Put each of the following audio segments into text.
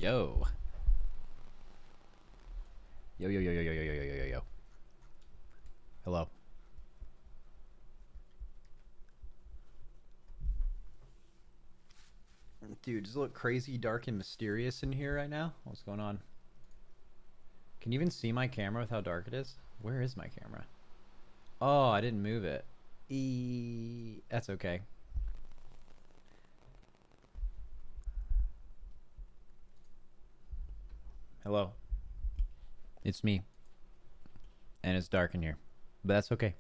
Yo. Yo, yo, yo, yo, yo, yo, yo, yo, yo, yo. Hello. Dude, does it look crazy, dark, and mysterious in here right now? What's going on? Can you even see my camera with how dark it is? Where is my camera? Oh, I didn't move it. That's okay. Hello. It's me. And it's dark in here. But that's okay.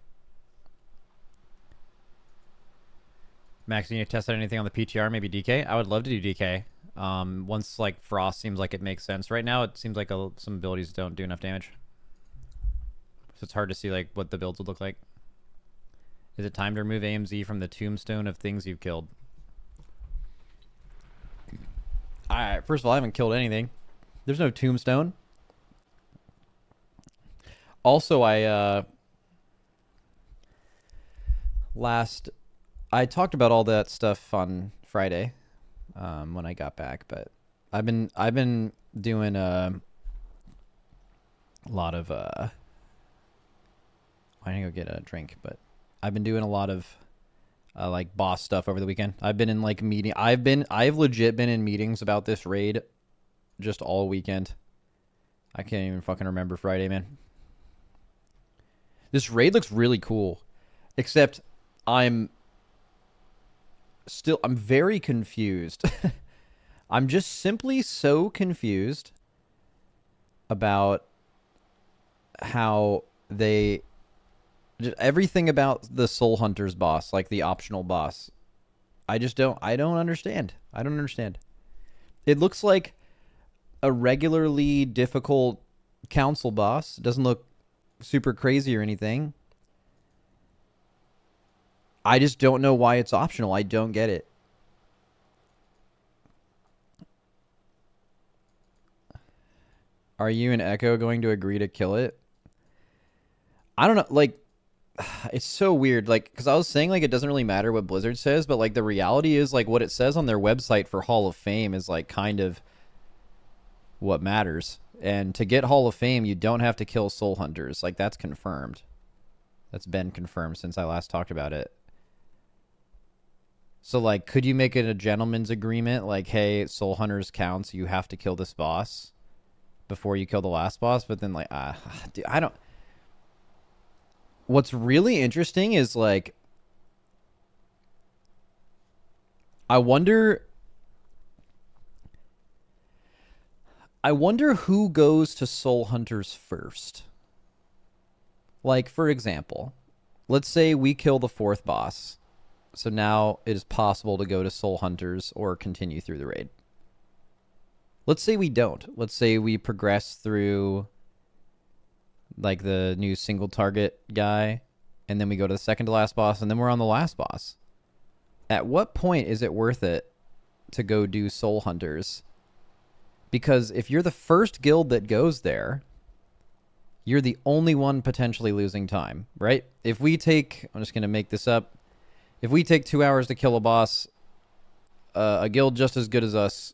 Max, you need to test out anything on the PTR? Maybe DK? I would love to do DK. Once like Frost seems like it makes sense. Right now it seems like some abilities don't do enough damage. So it's hard to see like what the builds would look like. Is it time to remove AMZ from the tombstone of things you've killed? First of all, I haven't killed anything. There's no tombstone. Also, I talked about all that stuff on Friday when I got back, but I've been doing a lot of I didn't go get a drink, but I've been doing a lot of like boss stuff over the weekend. I've been in like I've legit been in meetings about this raid just all weekend. I can't even fucking remember Friday, man. This raid looks really cool, except I'm very confused. I'm just simply so confused about how just everything about the Soul Hunters boss, like the optional boss. I don't understand. I don't understand. It looks like a regularly difficult council boss. It doesn't look super crazy or anything. I just don't know why it's optional. I don't get it. Are you and Echo going to agree to kill it? I don't know. Like, it's so weird. Like, because I was saying, like, it doesn't really matter what Blizzard says, but, like, the reality is, like, what it says on their website for Hall of Fame is, like, kind of what matters. And to get Hall of Fame, you don't have to kill Soul Hunters. Like, that's confirmed. That's been confirmed since I last talked about it. So, like, could you make it a gentleman's agreement? Like, hey, Soul Hunters counts. You have to kill this boss before you kill the last boss. But then, like, dude, I don't... What's really interesting is, like... I wonder who goes to Soul Hunters first. Like, for example, let's say we kill the fourth boss. So now it is possible to go to Soul Hunters or continue through the raid. Let's say we don't. Let's say we progress through like the new single target guy, and then we go to the second to last boss, and then we're on the last boss. At what point is it worth it to go do Soul Hunters? Because if you're the first guild that goes there, you're the only one potentially losing time, right? If we take, I'm just going to make this up. If we take 2 hours to kill a boss, a guild just as good as us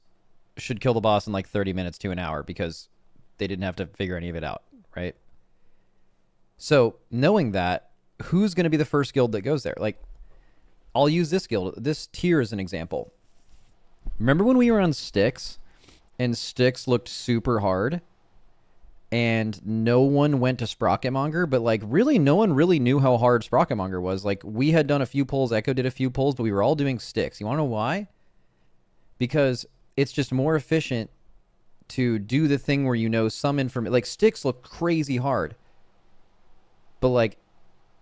should kill the boss in like 30 minutes to an hour because they didn't have to figure any of it out, right? So knowing that, who's going to be the first guild that goes there? Like, I'll use this guild, this tier as an example. Remember when we were on Styx and Styx looked super hard? And no one went to Sprocketmonger, but like really no one really knew how hard Sprocketmonger was. Like we had done a few pulls, Echo did a few pulls, but we were all doing Styx. You want to know why? Because it's just more efficient to do the thing where you know some information. Like Styx looked crazy hard, but like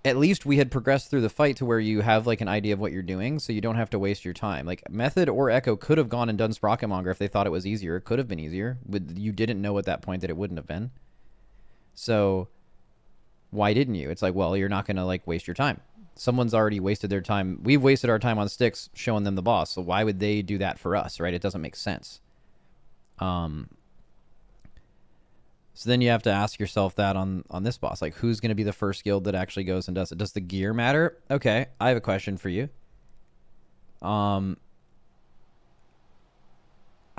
at least we had progressed through the fight to where you have like an idea of what you're doing, so you don't have to waste your time. Like Method or Echo could have gone and done Sprocketmonger if they thought it was easier. It could have been easier, but you didn't know at that point that it wouldn't have been. So why didn't you? It's like, well, you're not going to like waste your time. Someone's already wasted their time. We've wasted our time on Styx showing them the boss. So why would they do that for us, right? It doesn't make sense. So then you have to ask yourself that on this boss. Like, who's going to be the first guild that actually goes and does it? Does the gear matter? Okay, I have a question for you.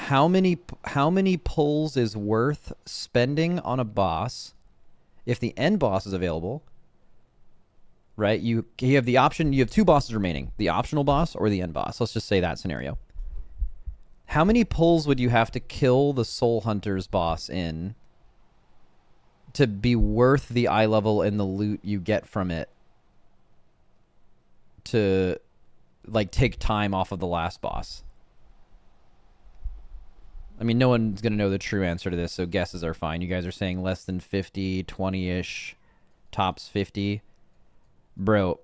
how many pulls is worth spending on a boss if the end boss is available, right? You have the option, you have two bosses remaining, the optional boss or the end boss. Let's just say that scenario. How many pulls would you have to kill the Soul Hunters boss in to be worth the eye level and the loot you get from it to like take time off of the last boss? I mean, no one's going to know the true answer to this, so guesses are fine. You guys are saying less than 50, 20-ish, tops 50. Bro,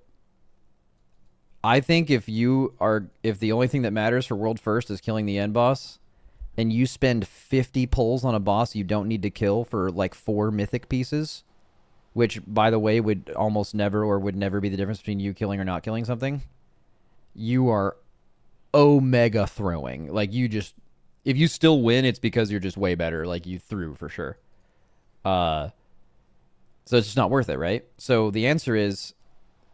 I think if the only thing that matters for World First is killing the end boss, and you spend 50 pulls on a boss you don't need to kill for like 4 mythic pieces, which, by the way, would almost never or would never be the difference between you killing or not killing something, you are omega throwing. Like, you just... If you still win, it's because you're just way better. Like, you threw for sure. So it's just not worth it, right? So the answer is,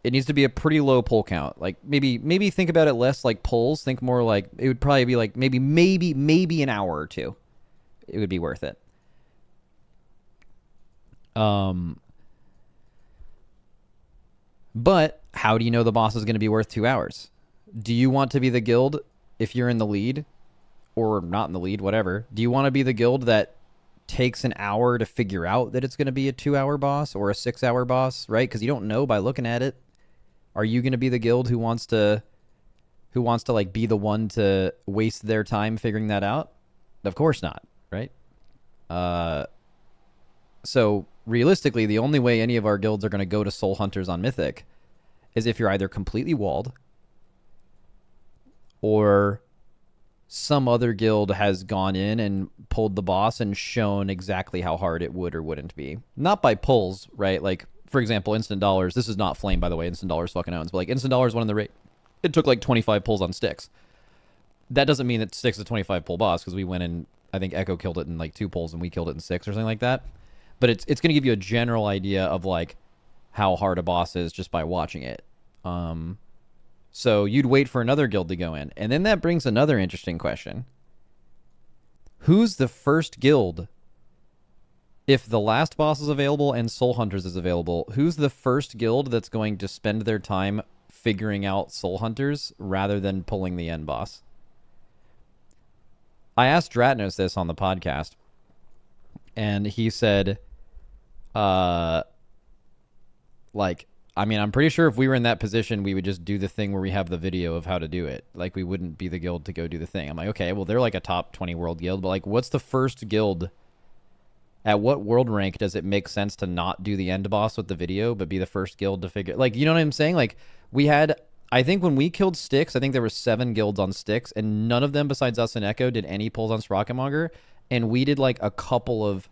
it needs to be a pretty low pull count. Like, maybe think about it less like pulls. Think more like, it would probably be like maybe an hour or two. It would be worth it. But how do you know the boss is going to be worth 2 hours? Do you want to be the guild if you're in the lead? Or not in the lead, whatever. Do you want to be the guild that takes an hour to figure out that it's going to be a 2-hour boss or a 6-hour boss, right? Because you don't know by looking at it. Are you going to be the guild who wants to like be the one to waste their time figuring that out? Of course not, right? So realistically, the only way any of our guilds are going to go to Soul Hunters on Mythic is if you're either completely walled or some other guild has gone in and pulled the boss and shown exactly how hard it would or wouldn't be. Not by pulls, right? Like, for example, Instant Dollars. This is not Flame, by the way. Instant Dollars fucking owns. But, like, Instant Dollars won in the rate. It took, like, 25 pulls on Styx. That doesn't mean that Styx is a 25 pull boss, because we went in, I think Echo killed it in, like, 2 pulls, and we killed it in 6 or something like that. But it's going to give you a general idea of, like, how hard a boss is just by watching it. So you'd wait for another guild to go in. And then that brings another interesting question. Who's the first guild? If the last boss is available and Soul Hunters is available, who's the first guild that's going to spend their time figuring out Soul Hunters rather than pulling the end boss? I asked Dratnos this on the podcast, and he said, I mean, I'm pretty sure if we were in that position, we would just do the thing where we have the video of how to do it. Like, we wouldn't be the guild to go do the thing. I'm like, okay, well, they're like a top 20 world guild, but like, what's the first guild? At what world rank does it make sense to not do the end boss with the video, but be the first guild to figure... Like, you know what I'm saying? Like, we had... I think when we killed Styx, I think there were 7 guilds on Styx, and none of them besides us and Echo did any pulls on Sprocketmonger, and we did like a couple of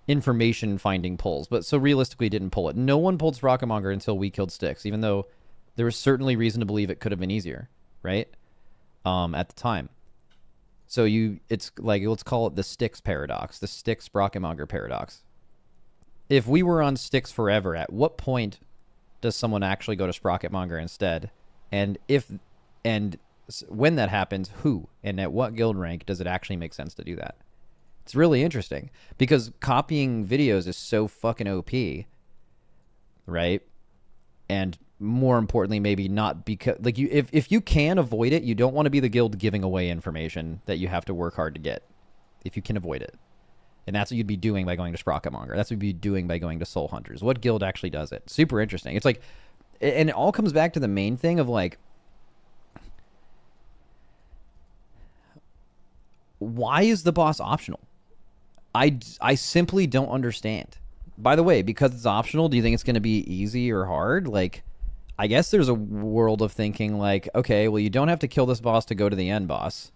information finding pulls, but so realistically didn't pull it. No one pulled Sprocketmonger until we killed Styx, even though there was certainly reason to believe it could have been easier, right? At the time. So it's like, let's call it the Styx paradox, the Styx Sprocketmonger paradox. If we were on Styx forever, at what point does someone actually go to Sprocketmonger instead? And when that happens, who? And at what guild rank does it actually make sense to do that? It's really interesting because copying videos is so fucking OP, right? And more importantly, maybe not, because like if you can avoid it, you don't want to be the guild giving away information that you have to work hard to get. If you can avoid it, and that's what you'd be doing by going to Sprocketmonger. That's what you'd be doing by going to Soul Hunters. What guild actually does it? Super interesting. It's like, and it all comes back to the main thing of like, why is the boss optional? I simply don't understand. By the way, because it's optional, do you think it's going to be easy or hard? Like, I guess there's a world of thinking like, okay, well, you don't have to kill this boss to go to the end boss.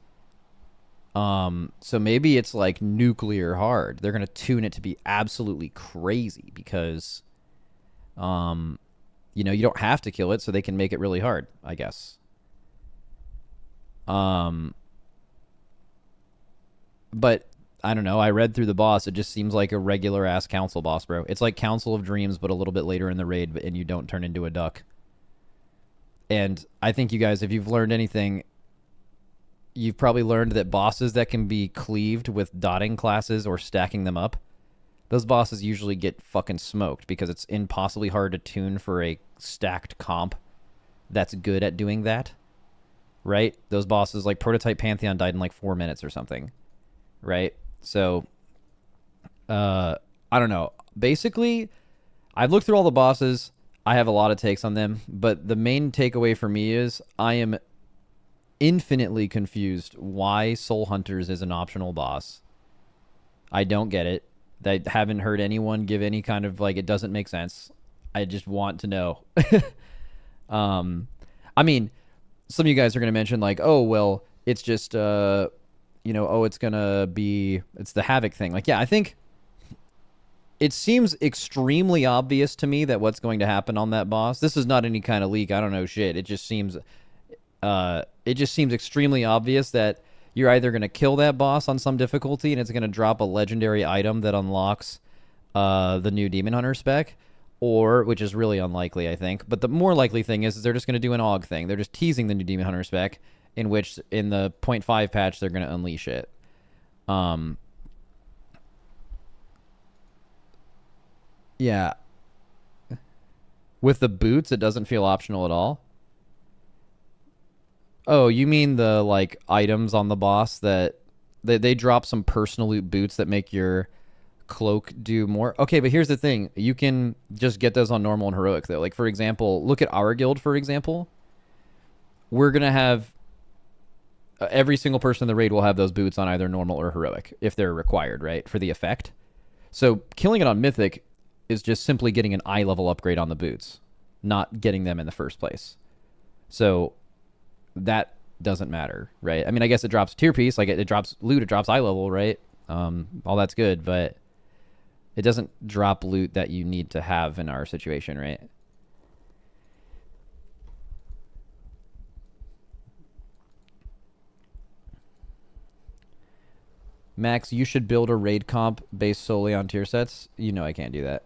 So maybe it's like nuclear hard. They're going to tune it to be absolutely crazy because, you know, you don't have to kill it, so they can make it really hard, I guess. But I don't know. I read through the boss. It just seems like a regular ass council boss, bro. It's like Council of Dreams, but a little bit later in the raid, and you don't turn into a duck. And I think you guys, if you've learned anything, you've probably learned that bosses that can be cleaved with dotting classes or stacking them up, those bosses usually get fucking smoked because it's impossibly hard to tune for a stacked comp that's good at doing that, right? Those bosses, like Prototype Pantheon, died in like 4 minutes or something, right? So, I don't know. Basically, I've looked through all the bosses. I have a lot of takes on them, but the main takeaway for me is I am infinitely confused why Soul Hunters is an optional boss. I don't get it. I haven't heard anyone give any kind of like, it doesn't make sense. I just want to know. I mean, some of you guys are going to mention like, oh, well, it's just, oh, it's going to be, it's the Havoc thing. Like, yeah, I think it seems extremely obvious to me that what's going to happen on that boss, this is not any kind of leak. I don't know shit. It just seems extremely obvious that you're either going to kill that boss on some difficulty and it's going to drop a legendary item that unlocks the new Demon Hunter spec, or, which is really unlikely, I think. But the more likely thing is they're just going to do an AUG thing. They're just teasing the new Demon Hunter spec, in which in the 0.5 patch they're going to unleash it. Yeah. With the boots, it doesn't feel optional at all. Oh, you mean the like items on the boss that they drop some personal loot boots that make your cloak do more? Okay, but here's the thing. You can just get those on normal and heroic though. Like for example, look at our guild for example. We're going to have every single person in the raid will have those boots on either normal or heroic if they're required, right? For the effect. So killing it on mythic is just simply getting an eye level upgrade on the boots, not getting them in the first place. So that doesn't matter, right? I mean, I guess it drops tier piece, like it drops loot, it drops eye level, right? All that's good, but it doesn't drop loot that you need to have in our situation, right? Max, you should build a raid comp based solely on tier sets. You know I can't do that.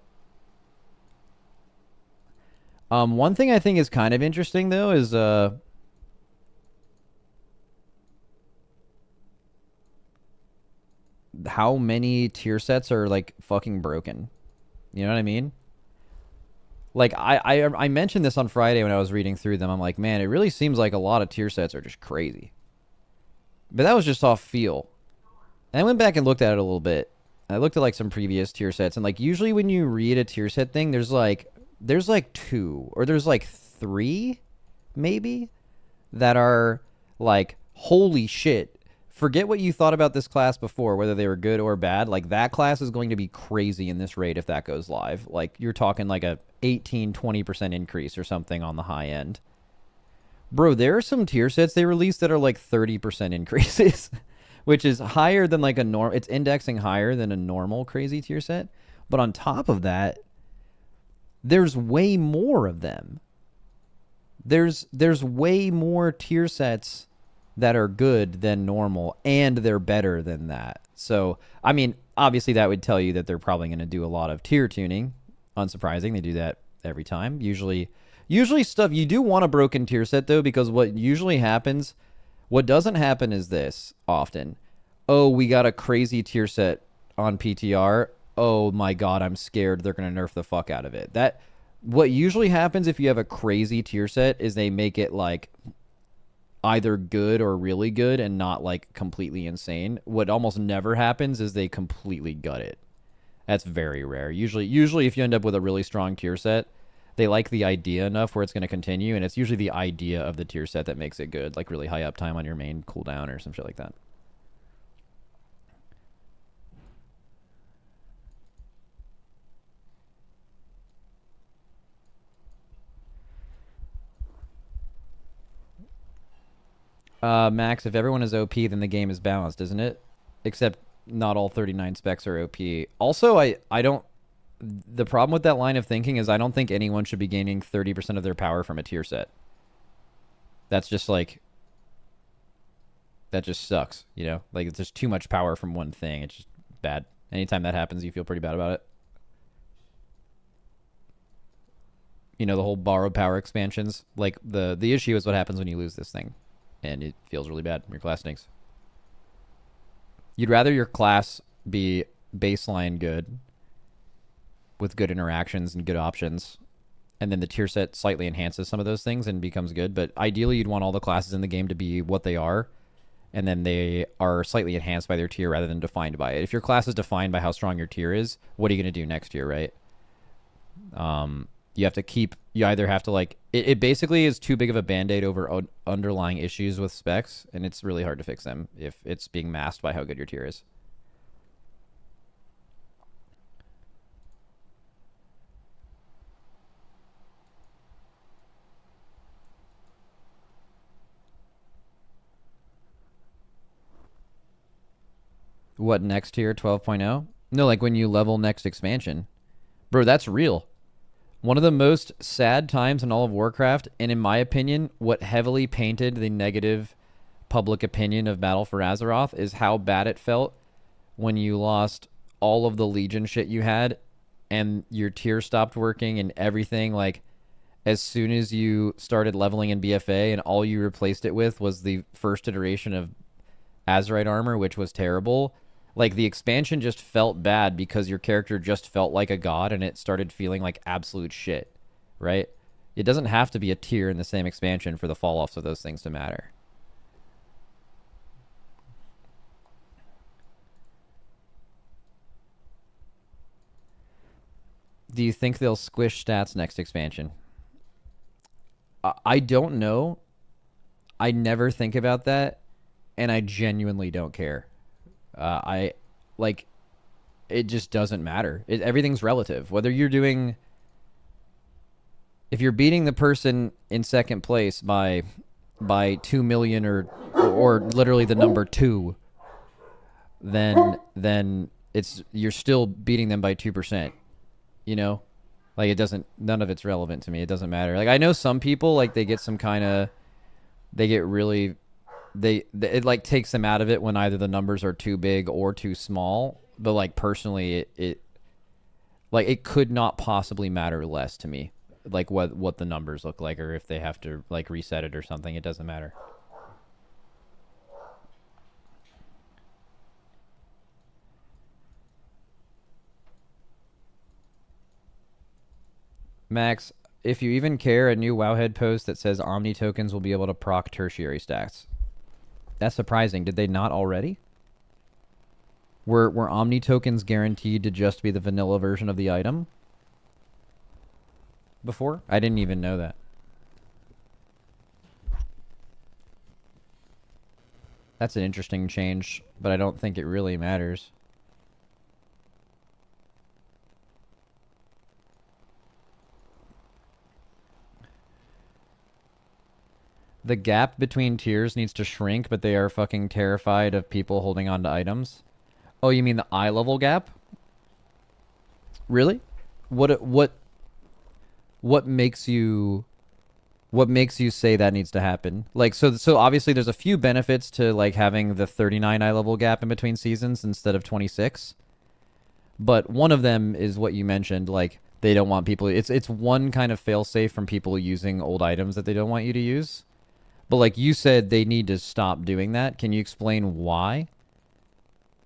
One thing I think is kind of interesting though is how many tier sets are like fucking broken. You know what I mean? Like I mentioned this on Friday when I was reading through them. I'm like, man, it really seems like a lot of tier sets are just crazy. But that was just off feel. And I went back and looked at it a little bit. I looked at like some previous tier sets, and like usually when you read a tier set thing, there's like two or there's like three maybe that are like, holy shit, forget what you thought about this class before, whether they were good or bad. Like that class is going to be crazy in this raid if that goes live. Like you're talking like a 18-20% increase or something on the high end. Bro, there are some tier sets they released that are like 30% increases, which is higher than like a norm. It's indexing higher than a normal crazy tier set. But on top of that, there's way more of them. There's way more tier sets that are good than normal, and they're better than that. So, I mean, obviously that would tell you that they're probably going to do a lot of tier tuning. Unsurprising, they do that every time. Usually stuff, you do want a broken tier set though, because what usually happens, what doesn't happen is this often. Oh, we got a crazy tier set on PTR. Oh my god, I'm scared they're going to nerf the fuck out of it. That what usually happens if you have a crazy tier set is they make it like either good or really good and not like completely insane. What almost never happens is they completely gut it. That's very rare. Usually if you end up with a really strong tier set, they like the idea enough where it's going to continue, and it's usually the idea of the tier set that makes it good, like really high uptime on your main cooldown or some shit like that. Max, if everyone is OP, then the game is balanced, isn't it? Except not all 39 specs are OP. Also, I don't... The problem with that line of thinking is I don't think anyone should be gaining 30% of their power from a tier set. That's just like... That just sucks, you know? Like, it's just too much power from one thing. It's just bad. Anytime that happens, you feel pretty bad about it. You know, the whole borrowed power expansions. Like, the issue is what happens when you lose this thing. and it feels really bad. Your class stinks. You'd rather your class be baseline good with good interactions and good options, and then the tier set slightly enhances some of those things and becomes good. But ideally, you'd want all the classes in the game to be what they are, and then they are slightly enhanced by their tier rather than defined by it. If your class is defined by how strong your tier is, what are you going to do next year, right? You have to keep, you either have to like, it basically is too big of a band-aid over underlying issues with specs, and it's really hard to fix them if it's being masked by how good your tier is. What, next tier 12.0? No, like when you level next expansion. Bro, that's real. One of the most sad times in all of Warcraft, and in my opinion, what heavily painted the negative public opinion of Battle for Azeroth is how bad it felt when you lost all of the Legion shit you had and your tier stopped working and everything. Like, as soon as you started leveling in BFA and all you replaced it with was the first iteration of Azerite armor, which was terrible. Like, the expansion just felt bad because your character just felt like a god and it started feeling like absolute shit, right? It doesn't have to be a tier in the same expansion for the fall-offs of those things to matter. Do you think they'll squish stats next expansion? I don't know. I never think about that, and I genuinely don't care. I like, it just doesn't matter. Everything's relative. Whether you're doing, if you're beating the person in second place by 2 million or literally the number 2, then it's, you're still beating them by 2%. You know, like, it doesn't, none of it's relevant to me. It doesn't matter. Like, I know some people, like, they get some kind of, they get really, it like takes them out of it when either the numbers are too big or too small. But like, personally, it like, it could not possibly matter less to me, like what the numbers look like, or if they have to like reset it or something. It doesn't matter. Max, if you even care, a new Wowhead post that says Omni tokens will be able to proc tertiary stacks. That's surprising. Did they not already? Were Omni tokens guaranteed to just be the vanilla version of the item before? I didn't even know that. That's an interesting change, but I don't think it really matters. The gap between tiers needs to shrink, but they are fucking terrified of people holding on to items. Oh, you mean the eye level gap? Really? What makes you say that needs to happen? Like, so obviously there's a few benefits to like having the 39 eye level gap in between seasons instead of 26. But one of them is what you mentioned, like, they don't want people, it's one kind of failsafe from people using old items that they don't want you to use. But like you said, they need to stop doing that. Can you explain why?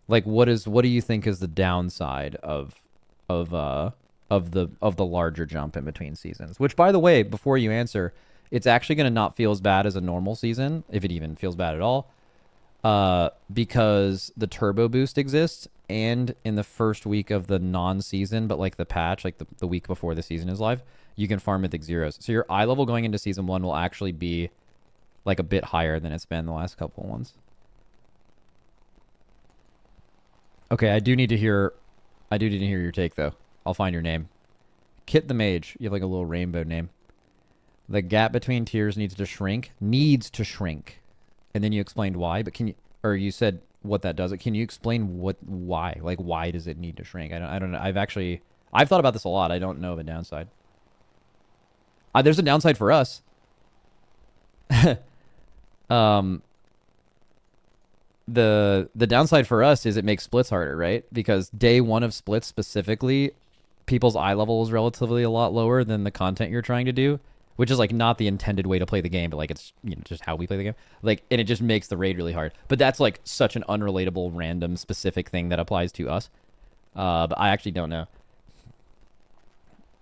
Like, what do you think is the downside of the larger jump in between seasons? Which, by the way, before you answer, it's actually going to not feel as bad as a normal season, if it even feels bad at all, because the turbo boost exists, and in the first week of the non-season, but like the patch, like the week before the season is live, you can farm mythic zeros. So your eye level going into season 1 will actually be like a bit higher than it's been the last couple ones. Okay, I do need to hear your take though. I'll find your name. Kit the Mage. You have like a little rainbow name. The gap between tiers needs to shrink. Needs to shrink. And then you explained why, but you said what that does. Can you explain why? Like, why does it need to shrink? I don't know. I've thought about this a lot. I don't know of a downside. There's a downside for us. The downside for us is it makes splits harder, right? Because day 1 of splits specifically, people's eye level is relatively a lot lower than the content you're trying to do. which is like not the intended way to play the game, but like it's just how we play the game. Like, and it just makes the raid really hard. But that's like such an unrelatable, random, specific thing that applies to us. But I actually don't know.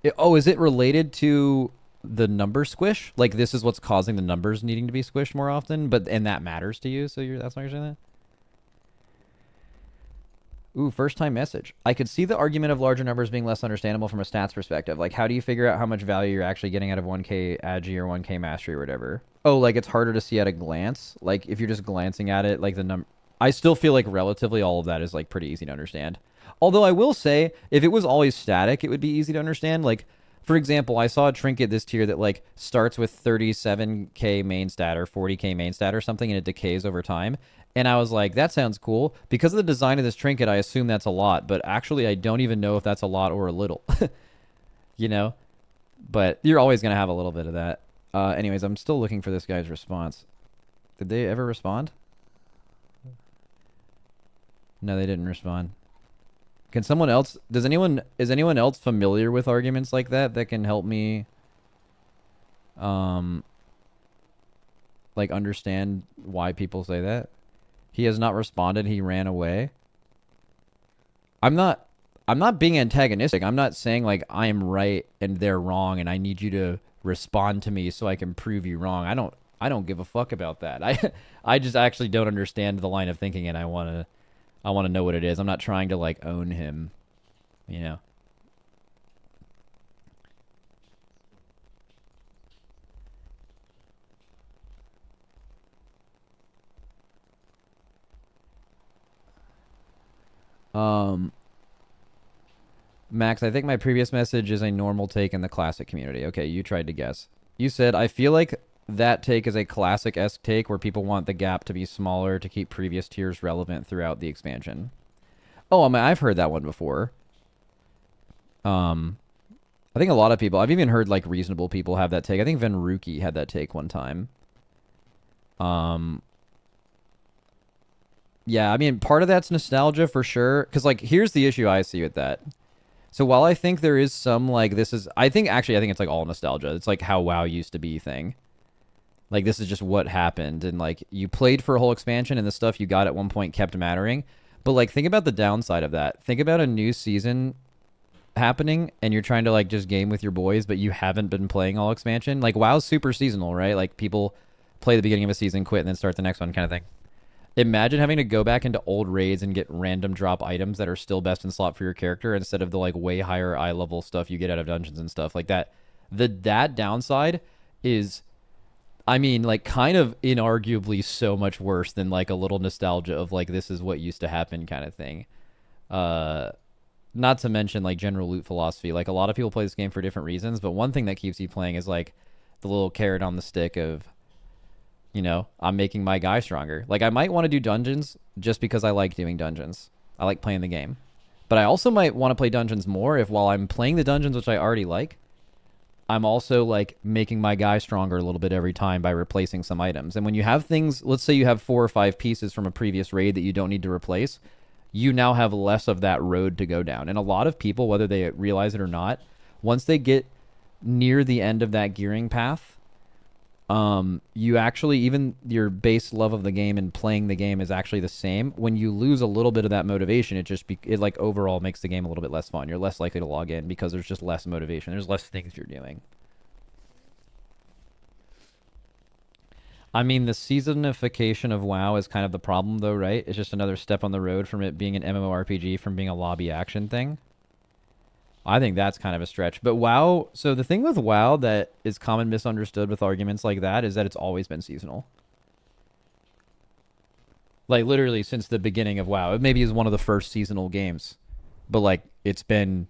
Is it related to the number squish? Like this is what's causing the numbers needing to be squished more often, and that matters to you. So that's why you're saying that. Ooh, first time message. I could see the argument of larger numbers being less understandable from a stats perspective. Like, how do you figure out how much value you're actually getting out of 1K Agi or 1K Mastery or whatever? Oh, like it's harder to see at a glance. Like if you're just glancing at it, like the number. I still feel like relatively all of that is like pretty easy to understand. Although I will say, if it was always static, it would be easy to understand. Like, for example, I saw a trinket this tier that like starts with 37K main stat or 40K main stat or something, and it decays over time. And I was like, that sounds cool. Because of the design of this trinket, I assume that's a lot. But actually, I don't even know if that's a lot or a little. you know? But you're always going to have a little bit of that. Anyways, I'm still looking for this guy's response. Did they ever respond? No, they didn't respond. Can someone else... is anyone else familiar with arguments like that can help me... like, understand why people say that? He has not responded. He ran away. I'm not being antagonistic. I'm not saying like I am right and they're wrong and I need you to respond to me so I can prove you wrong. I don't give a fuck about that. I just actually don't understand the line of thinking and I want to know what it is. I'm not trying to like own him, you know. Max, I think my previous message is a normal take in the classic community. Okay, you tried to guess. You said, I feel like that take is a classic-esque take where people want the gap to be smaller to keep previous tiers relevant throughout the expansion. Oh, I mean, I've heard that one before. I think a lot of people, I've even heard like reasonable people have that take. I think Venruki had that take one time. Yeah, I mean, part of that's nostalgia for sure. Because like, here's the issue I see with that. So while I think there is some like I think it's like all nostalgia. It's like how WoW used to be thing. Like this is just what happened and like you played for a whole expansion and the stuff you got at one point kept mattering. But like think about the downside of that. Think about a new season happening and you're trying to like just game with your boys but you haven't been playing all expansion. Like WoW's super seasonal, right? Like people play the beginning of a season, quit and then start the next one kind of thing. Imagine having to go back into old raids and get random drop items that are still best in slot for your character instead of the like way higher eye level stuff you get out of dungeons and stuff like that. That downside is, I mean, like kind of inarguably so much worse than like a little nostalgia of like this is what used to happen kind of thing. Not to mention like general loot philosophy. Like a lot of people play this game for different reasons, but one thing that keeps you playing is like the little carrot on the stick of, you know, I'm making my guy stronger. Like, I might want to do dungeons just because I like doing dungeons. I like playing the game. But I also might want to play dungeons more if while I'm playing the dungeons, which I already like, I'm also, like, making my guy stronger a little bit every time by replacing some items. And when you have things, let's say you have 4 or 5 pieces from a previous raid that you don't need to replace, you now have less of that road to go down. And a lot of people, whether they realize it or not, once they get near the end of that gearing path, you actually, even your base love of the game and playing the game is actually the same. When you lose a little bit of that motivation, it like overall makes the game a little bit less fun. You're less likely to log in because there's just less motivation. There's less things you're doing. I mean, the seasonification of WoW is kind of the problem though, right? It's just another step on the road from it being an MMORPG from being a lobby action thing. I think that's kind of a stretch. But WoW, so the thing with WoW that is common misunderstood with arguments like that is that it's always been seasonal. Like literally since the beginning of WoW. It maybe is one of the first seasonal games. But like it's been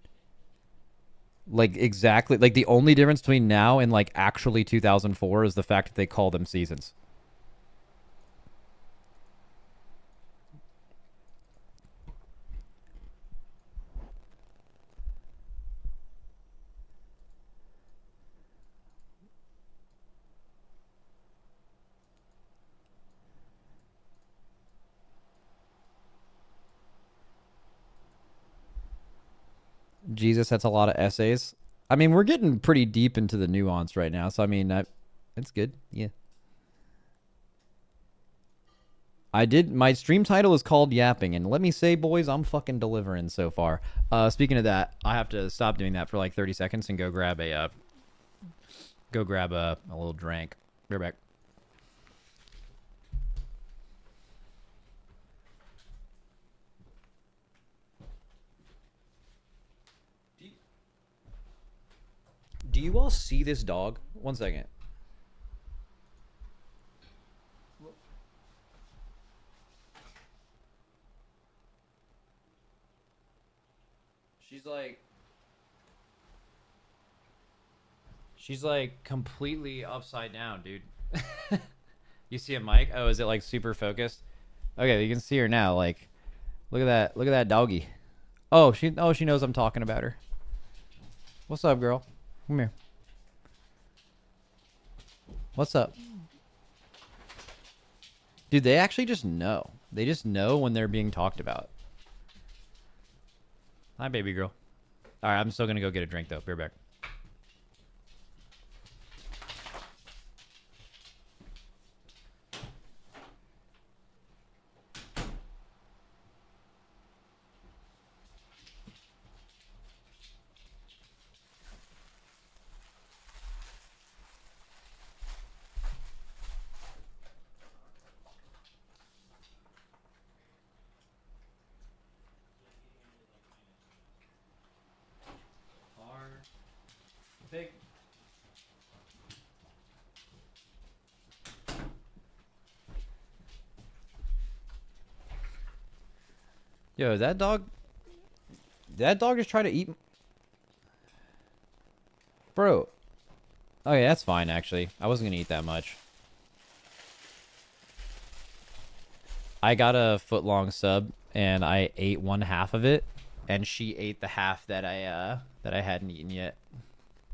like exactly like the only difference between now and like actually 2004 is the fact that they call them seasons. Jesus, that's a lot of essays. I mean, we're getting pretty deep into the nuance right now, so I mean, it's good. Yeah. My stream title is called Yapping, and let me say, boys, I'm fucking delivering so far. Speaking of that, I have to stop doing that for like 30 seconds and go grab a little drink. Be right back. Do you all see this dog? One second. She's like completely upside down, dude. You see a mic? Oh, is it like super focused? Okay, you can see her now. Like, look at that. Look at that doggy. Oh, she knows I'm talking about her. What's up, girl? Come here. What's up? Dude, they actually just know. They just know when they're being talked about. Hi, baby girl. All right, I'm still gonna go get a drink though. Be right back. Big. Yo, that dog just tried to eat. Bro. Okay, that's fine, actually. I wasn't gonna eat that much. I got a foot-long sub, and I ate one half of it, and she ate the half that I hadn't eaten yet.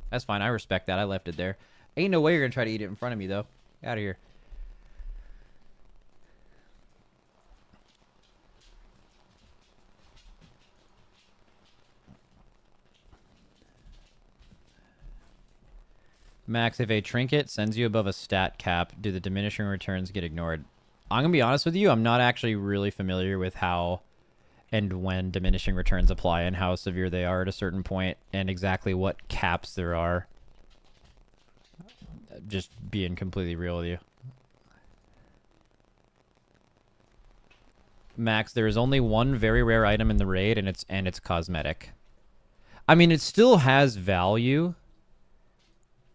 That's fine. I respect that. I left it there. Ain't no way you're gonna try to eat it in front of me, though. Get out of here. Max, if a trinket sends you above a stat cap, do the diminishing returns get ignored? I'm going to be honest with you. I'm not actually really familiar with how and when diminishing returns apply and how severe they are at a certain point and exactly what caps there are. Just being completely real with you. Max, there is only one very rare item in the raid, and it's cosmetic. I mean, it still has value,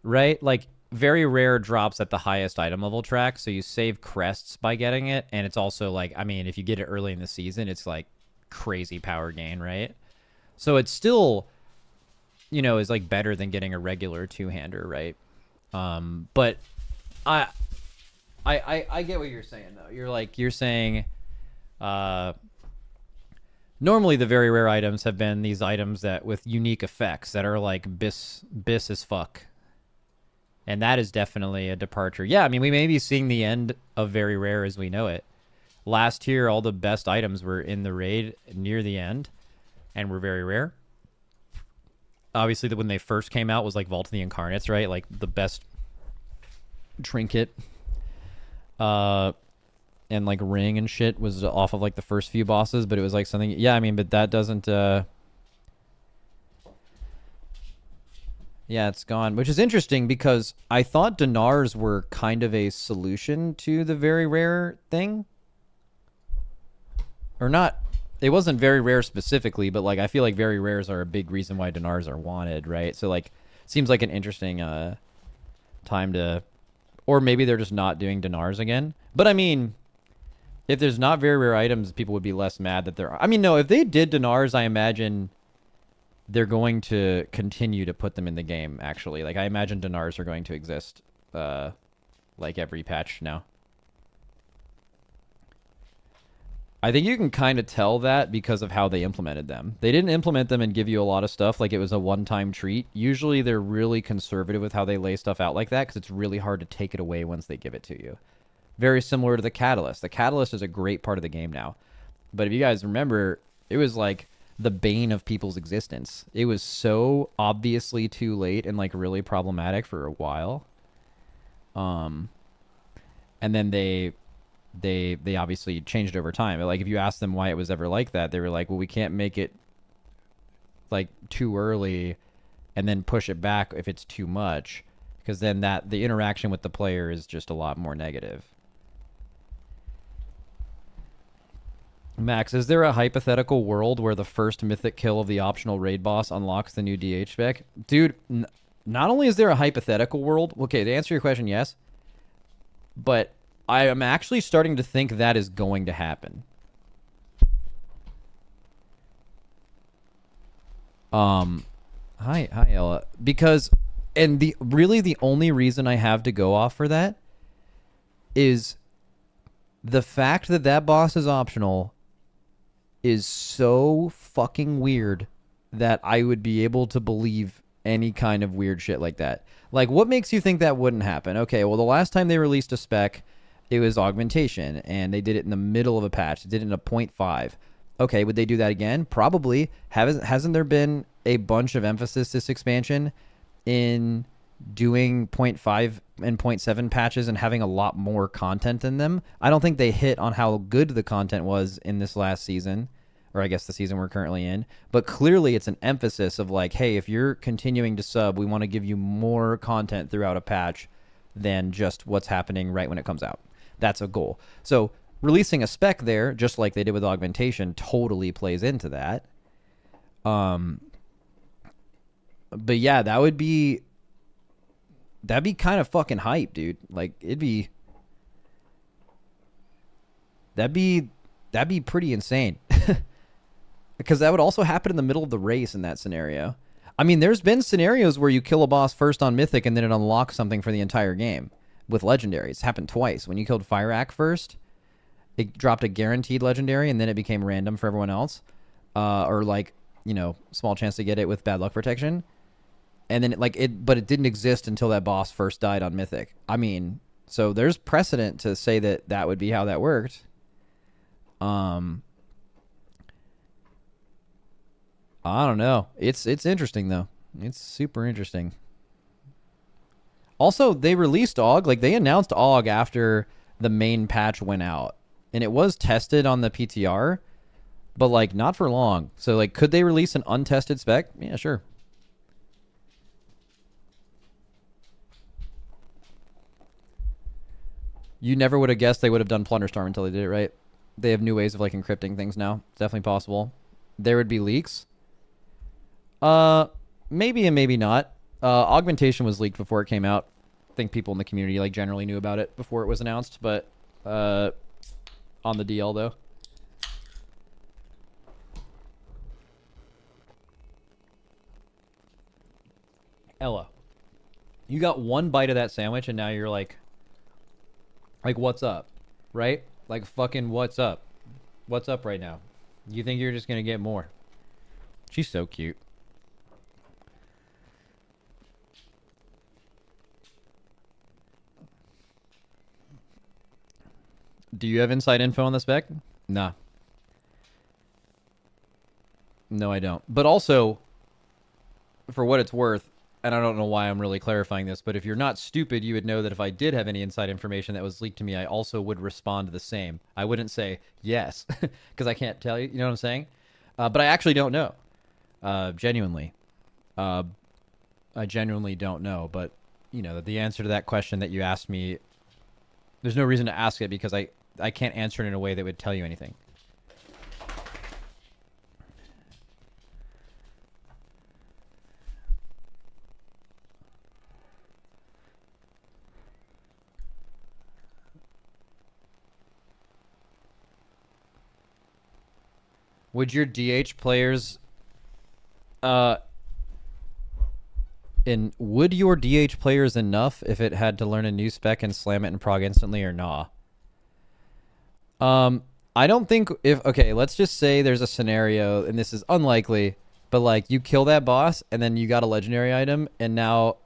right? Like, very rare drops at the highest item level track, so you save crests by getting it, and it's also like, I mean, if you get it early in the season, it's like crazy power gain, right? So it's still, you know, is like better than getting a regular two-hander, right? But I get what you're saying though. You're saying normally the very rare items have been these items that with unique effects that are like bis as fuck. And that is definitely a departure. Yeah, I mean, we may be seeing the end of very rare as we know it. Last year, all the best items were in the raid near the end and were very rare. Obviously, when they first came out was like Vault of the Incarnates, right? Like the best trinket and like ring and shit was off of like the first few bosses, but it was like something. Yeah, I mean, but that doesn't. Yeah, it's gone, which is interesting because I thought dinars were kind of a solution to the very rare thing. Or not, it wasn't very rare specifically, but like I feel like very rares are a big reason why dinars are wanted, right? So like, seems like an interesting time to, or maybe they're just not doing dinars again. But I mean, if there's not very rare items, people would be less mad that there are. I mean, no, if they did dinars, I imagine they're going to continue to put them in the game, actually. Like, I imagine dinars are going to exist, like, every patch now. I think you can kind of tell that because of how they implemented them. They didn't implement them and give you a lot of stuff like it was a one-time treat. Usually, they're really conservative with how they lay stuff out like that because it's really hard to take it away once they give it to you. Very similar to the Catalyst. The Catalyst is a great part of the game now. But if you guys remember, it was like the bane of people's existence. It was so obviously too late and like really problematic for a while. And then they obviously changed over time. Like if you ask them why it was ever like that, they were like, well, we can't make it like too early and then push it back if it's too much, because then that the interaction with the player is just a lot more negative. Max, is there a hypothetical world where the first mythic kill of the optional raid boss unlocks the new DH spec? Dude, not only is there a hypothetical world, okay, to answer your question, yes, but I am actually starting to think that is going to happen. Hi Ella. Because, and the only reason I have to go off for that is the fact that that boss is optional is so fucking weird that I would be able to believe any kind of weird shit like that. Like, what makes you think that wouldn't happen? Okay, well, the last time they released a spec, it was augmentation, and they did it in the middle of a patch. They did it in a 0.5. Okay, would they do that again? Probably. Hasn't there been a bunch of emphasis this expansion in doing 0.5 and 0.7 patches and having a lot more content in them? I don't think they hit on how good the content was in this last season, or I guess the season we're currently in. But clearly it's an emphasis of like, hey, if you're continuing to sub, we want to give you more content throughout a patch than just what's happening right when it comes out. That's a goal. So releasing a spec there, just like they did with augmentation, totally plays into that. But yeah, that'd be kind of fucking hype, dude. Like that'd be pretty insane. Because that would also happen in the middle of the race in that scenario. I mean, there's been scenarios where you kill a boss first on Mythic and then it unlocks something for the entire game with legendaries. It's happened twice. When you killed Fireack first, it dropped a guaranteed legendary and then it became random for everyone else. Or like, you know, small chance to get it with bad luck protection. And then but it didn't exist until that boss first died on Mythic. I mean, so there's precedent to say that that would be how that worked. I don't know. It's interesting though. It's super interesting. Also, they released AUG, like they announced AUG after the main patch went out. And it was tested on the PTR, but like not for long. So like could they release an untested spec? Yeah, sure. You never would have guessed they would have done Plunderstorm until they did it right. They have new ways of like encrypting things now. It's definitely possible. There would be leaks. Maybe and maybe not. Augmentation was leaked before it came out. I think people in the community like generally knew about it before it was announced, but on the DL though. Ella, you got one bite of that sandwich and now you're like what's up, right? Like fucking what's up? What's up right now? You think you're just gonna get more? She's so cute. Do you have inside info on the spec? Nah. No, I don't. But also, for what it's worth, and I don't know why I'm really clarifying this, but if you're not stupid, you would know that if I did have any inside information that was leaked to me, I also would respond the same. I wouldn't say yes, because I can't tell you. You know what I'm saying? But I actually don't know. Genuinely. I genuinely don't know. But, you know, the answer to that question that you asked me, there's no reason to ask it because I can't answer it in a way that would tell you anything. Would your DH players would your DH players enough if it had to learn a new spec and slam it and prog instantly or nah? I don't think okay, let's just say there's a scenario, and this is unlikely, but like you kill that boss and then you got a legendary item and now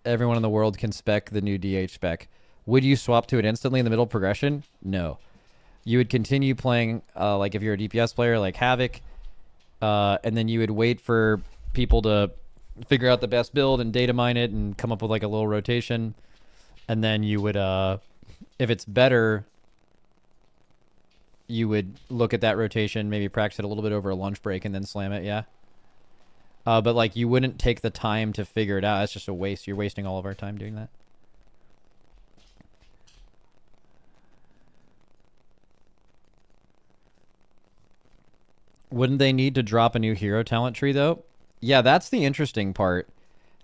everyone in the world can spec the new DH spec. Would you swap to it instantly in the middle of progression? No. You would continue playing, like if you're a DPS player like Havoc, and then you would wait for people to figure out the best build and data mine it and come up with like a little rotation, and then you would, if it's better, you would look at that rotation, maybe practice it a little bit over a lunch break, and then slam it. Yeah. But like you wouldn't take the time to figure it out. That's just a waste. You're wasting all of our time doing that. Wouldn't they need to drop a new hero talent tree though? Yeah, that's the interesting part.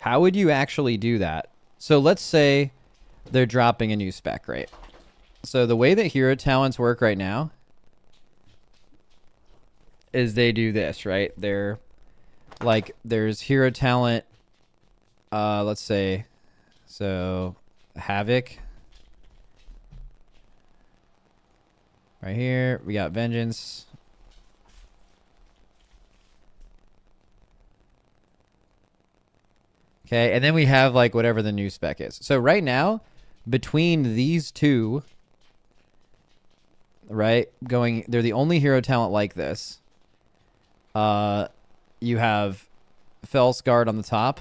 How would you actually do that? So let's say they're dropping a new spec, right? So the way that hero talents work right now is they do this, right? They're like, there's hero talent, let's say, so Havoc. Right here, we got Vengeance. Okay, and then we have like whatever the new spec is. So right now, between these two, right, they're the only hero talent like this. You have Fellsguard on the top.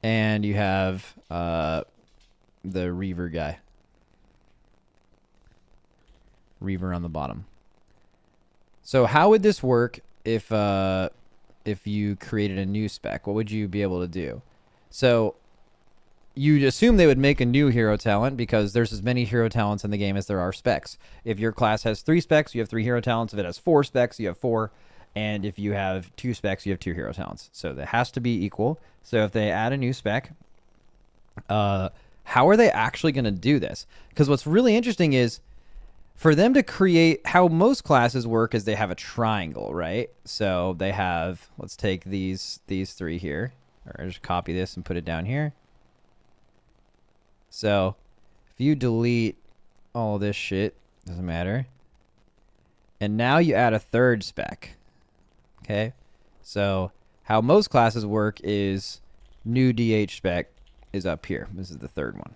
And you have the Reaver guy. Reaver on the bottom. So how would this work if you created a new spec? What would you be able to do? So you'd assume they would make a new hero talent because there's as many hero talents in the game as there are specs. If your class has 3 specs, you have 3 hero talents. If it has 4 specs, you have 4. And if you have 2 specs, you have 2 hero talents. So that has to be equal. So if they add a new spec, how are they actually going to do this? Because what's really interesting is for them to create, how most classes work is they have a triangle, right? So they have, let's take these 3 here, or just copy this and put it down here. So if you delete all this shit, doesn't matter. And now you add a 3rd spec. Okay. So how most classes work is new DH spec is up here. This is the 3rd one.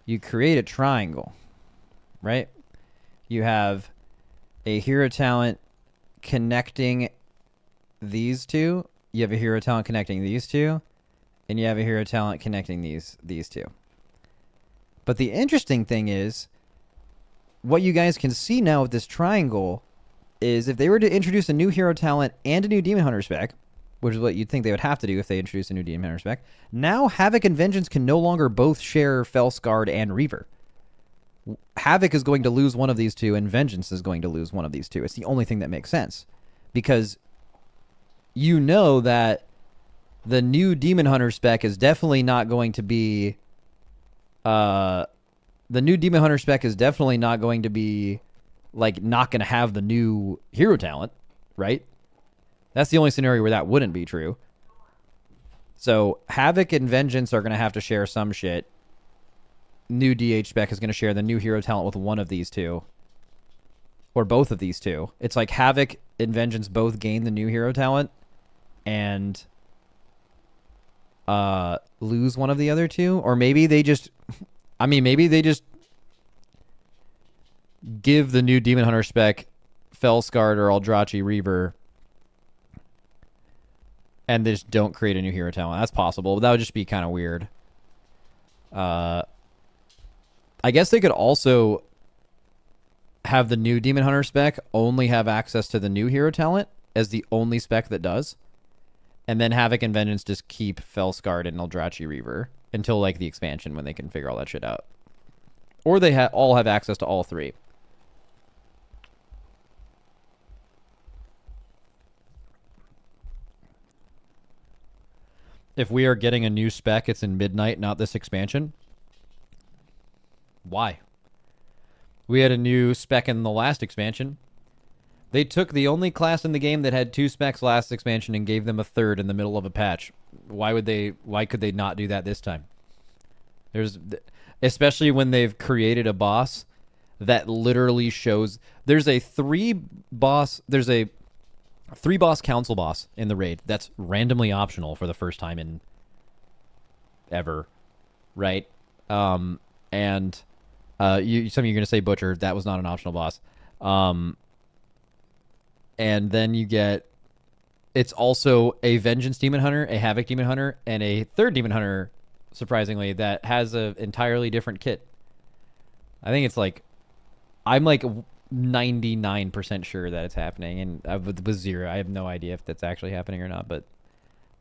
You create a triangle, right? You have a hero talent connecting these two. You have a hero talent connecting these two. And you have a hero talent connecting these two. But the interesting thing is, what you guys can see now with this triangle is if they were to introduce a new hero talent and a new Demon Hunter spec, which is what you'd think they would have to do if they introduce a new Demon Hunter spec, now Havoc and Vengeance can no longer both share Fellsguard and Reaver. Havoc is going to lose one of these two, and Vengeance is going to lose one of these two. It's the only thing that makes sense. Because you know that the new Demon Hunter spec is definitely not going to be... the new Demon Hunter spec is definitely not going to be, like, not going to have the new hero talent, right? That's the only scenario where that wouldn't be true. So Havoc and Vengeance are going to have to share some shit. New DH spec is going to share the new hero talent with one of these two. Or both of these two. It's like Havoc and Vengeance both gain the new hero talent and lose one of the other two. Or maybe they just... I mean, maybe they just give the new Demon Hunter spec Fellsguard or Eldrachi Reaver and they just don't create a new hero talent. That's possible, but that would just be kind of weird. I guess they could also have the new Demon Hunter spec only have access to the new hero talent as the only spec that does. And then Havoc and Vengeance just keep Fellsguard and Eldrachi Reaver until, like, the expansion when they can figure all that shit out. Or they all have access to all 3. If we are getting a new spec, it's in Midnight, not this expansion. Why? We had a new spec in the last expansion. They took the only class in the game that had 2 specs last expansion and gave them a 3rd in the middle of a patch. Why could they not do that this time? Especially when they've created a boss that literally shows there's a 3 boss council boss in the raid that's randomly optional for the first time in ever, right? And Some of you are going to say Butcher. That was not an optional boss. And then you get... It's also a Vengeance Demon Hunter, a Havoc Demon Hunter, and a third Demon Hunter, surprisingly, that has an entirely different kit. I think it's like... I'm like 99% sure that it's happening, and with zero, I have no idea if that's actually happening or not, but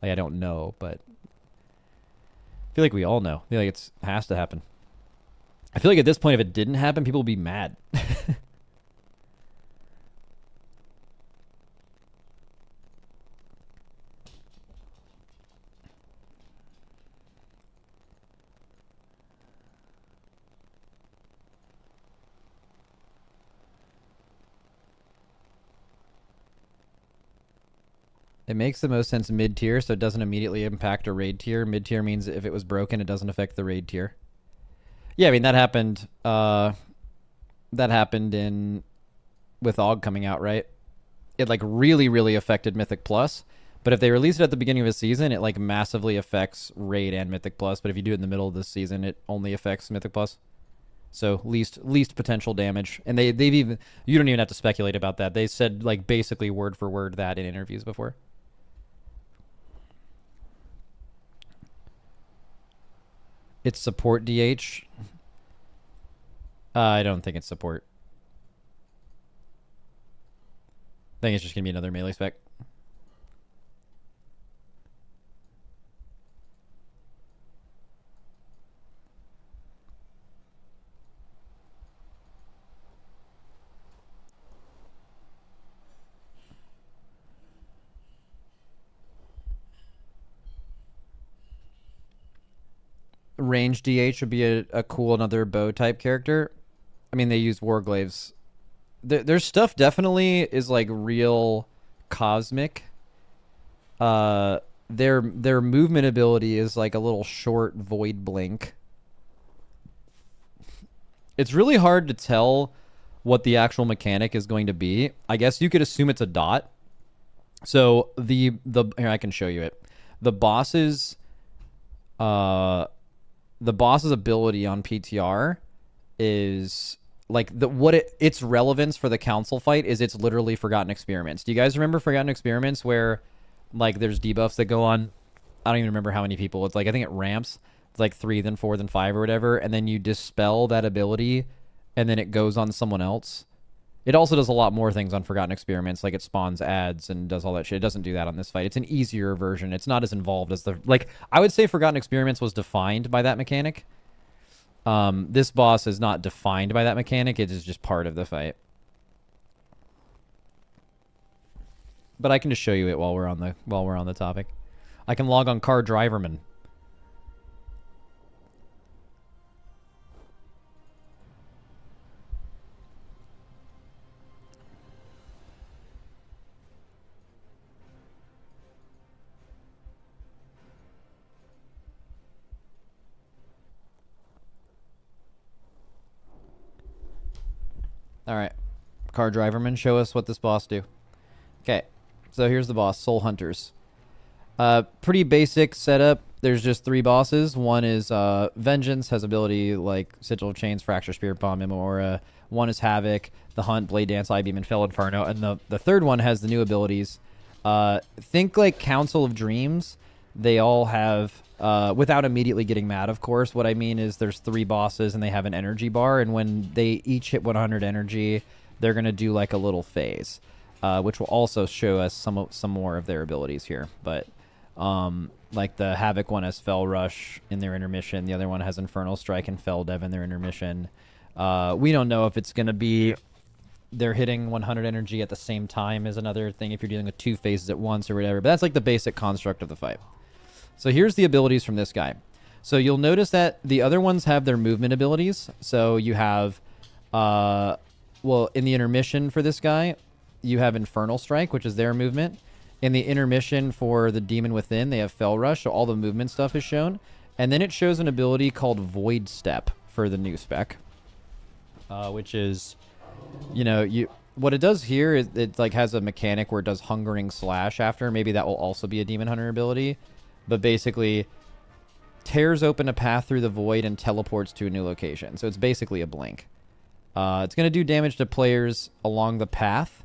like, I don't know, but I feel like we all know. I feel like it has to happen. I feel like at this point, if it didn't happen, people would be mad. It makes the most sense mid-tier, so it doesn't immediately impact a raid tier. Mid-tier means if it was broken, it doesn't affect the raid tier. Yeah, I mean, that happened in with AUG coming out, right? It like really, really affected Mythic Plus. But if they release it at the beginning of a season, it like massively affects raid and Mythic Plus. But if you do it in the middle of the season, it only affects Mythic Plus. So least potential damage. And they've even, you don't even have to speculate about that. They said like basically word for word that in interviews before. It's support DH. I don't think it's support. I think it's just going to be another melee spec. Range DH would be a cool another bow type character. I mean, they use Warglaves. Their stuff definitely is like real cosmic. Their movement ability is like a little short void blink. It's really hard to tell what the actual mechanic is going to be. I guess you could assume it's a dot. So here I can show you it. The boss's ability on PTR is like its relevance for the council fight is it's literally Forgotten Experiments. Do you guys remember Forgotten Experiments where like there's debuffs that go on? I don't even remember how many people. It's like I think it ramps. It's like 3, then 4, then 5 or whatever, and then you dispel that ability, and then it goes on someone else. It also does a lot more things on Forgotten Experiments, like it spawns ads and does all that shit. It doesn't do that on this fight. It's an easier version. It's not as involved as I would say Forgotten Experiments was defined by that mechanic. This boss is not defined by that mechanic. It is just part of the fight. But I can just show you it while we're on the topic. I can log on Car Driverman. All right. Car Driverman, show us what this boss do. Okay. So here's the boss, Soul Hunters. Pretty basic setup. There's just 3 bosses. One is Vengeance, has ability like Sigil of Chains, Fracture, Spirit Bomb, Immora. One is Havoc, the Hunt, Blade Dance, Eye Beam, and Fell Inferno. And the third one has the new abilities. Think like Council of Dreams. They all have, without immediately getting mad, of course. What I mean is there's 3 bosses and they have an energy bar. And when they each hit 100 energy, they're going to do like a little phase, which will also show us some more of their abilities here. But like the Havoc one has Fell Rush in their intermission. The other one has Infernal Strike and Fell Dev in their intermission. We don't know if it's going to be they're hitting 100 energy at the same time is another thing if you're dealing with 2 phases at once or whatever. But that's like the basic construct of the fight. So here's the abilities from this guy. So you'll notice that the other ones have their movement abilities. So you have, well, in the intermission for this guy, you have Infernal Strike, which is their movement. In the intermission for the Demon Within, they have Fell Rush, so all the movement stuff is shown. And then it shows an ability called Void Step for the new spec, which is, you know, what it does here is it like has a mechanic where it does Hungering Slash after. Maybe that will also be a Demon Hunter ability. But basically, tears open a path through the void and teleports to a new location. So it's basically a blink. It's going to do damage to players along the path.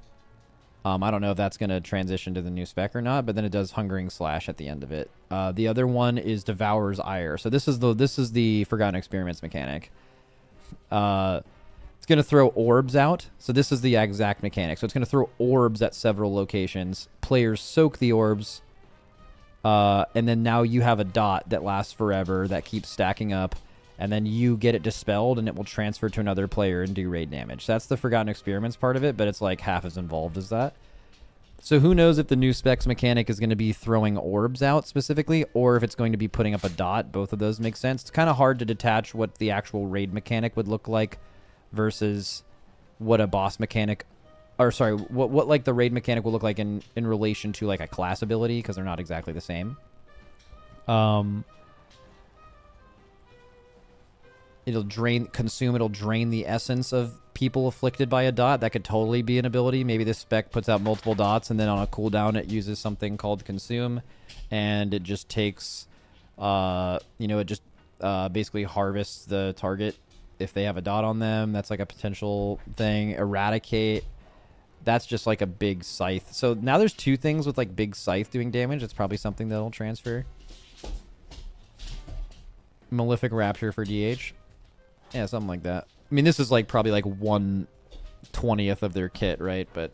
I don't know if that's going to transition to the new spec or not, but then it does Hungering Slash at the end of it. The other one is Devourer's Ire. So this is the Forgotten Experiments mechanic. It's going to throw orbs out. So this is the exact mechanic. So it's going to throw orbs at several locations. Players soak the orbs. And then now you have a dot that lasts forever that keeps stacking up. And then you get it dispelled, and it will transfer to another player and do raid damage. So that's the Forgotten Experiments part of it, but it's like half as involved as that. So who knows if the new specs mechanic is going to be throwing orbs out specifically, or if it's going to be putting up a dot. Both of those make sense. It's kind of hard to detach what the actual raid mechanic would look like versus what a boss mechanic, or sorry, what like the raid mechanic will look like in relation to like a class ability, because they're not exactly the same. It'll drain the essence of people afflicted by a dot. That could totally be an ability. Maybe this spec puts out multiple dots, and then on a cooldown it uses something called consume, and it just takes, it just basically harvests the target if they have a dot on them. That's like a potential thing. Eradicate. That's just like a big scythe. So now there's two things with like big scythe doing damage. It's probably something that'll transfer. Malefic Rapture for DH. Yeah, something like that. I mean, this is like probably like 1/20th of their kit, right? But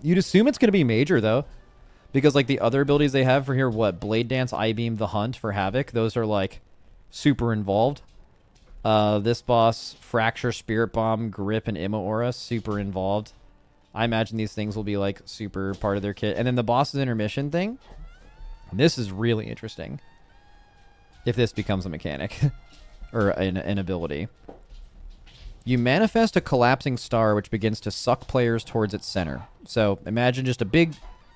you'd assume it's going to be major, though. Because like the other abilities they have for here, what? Blade Dance, Eye Beam, The Hunt for Havoc. Those are like super involved. This boss, Fracture, Spirit Bomb, Grip, and Immo Aura, super involved. I imagine these things will be like super part of their kit. And then the boss's intermission thing. This is really interesting. If this becomes a mechanic. Or an ability. You manifest a collapsing star which begins to suck players towards its center. So imagine just a big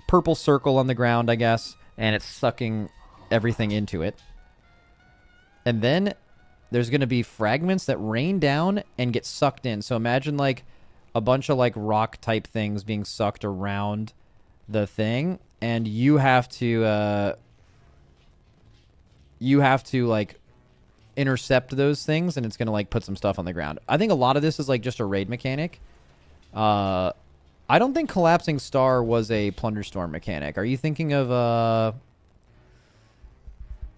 purple circle on the ground, I guess, and it's sucking everything into it. And then there's going to be fragments that rain down and get sucked in. So imagine like a bunch of like rock type things being sucked around the thing, and you have to like intercept those things, and it's gonna like put some stuff on the ground. I think a lot of this is like just a raid mechanic. I don't think Collapsing Star was a Plunderstorm mechanic. Are you thinking of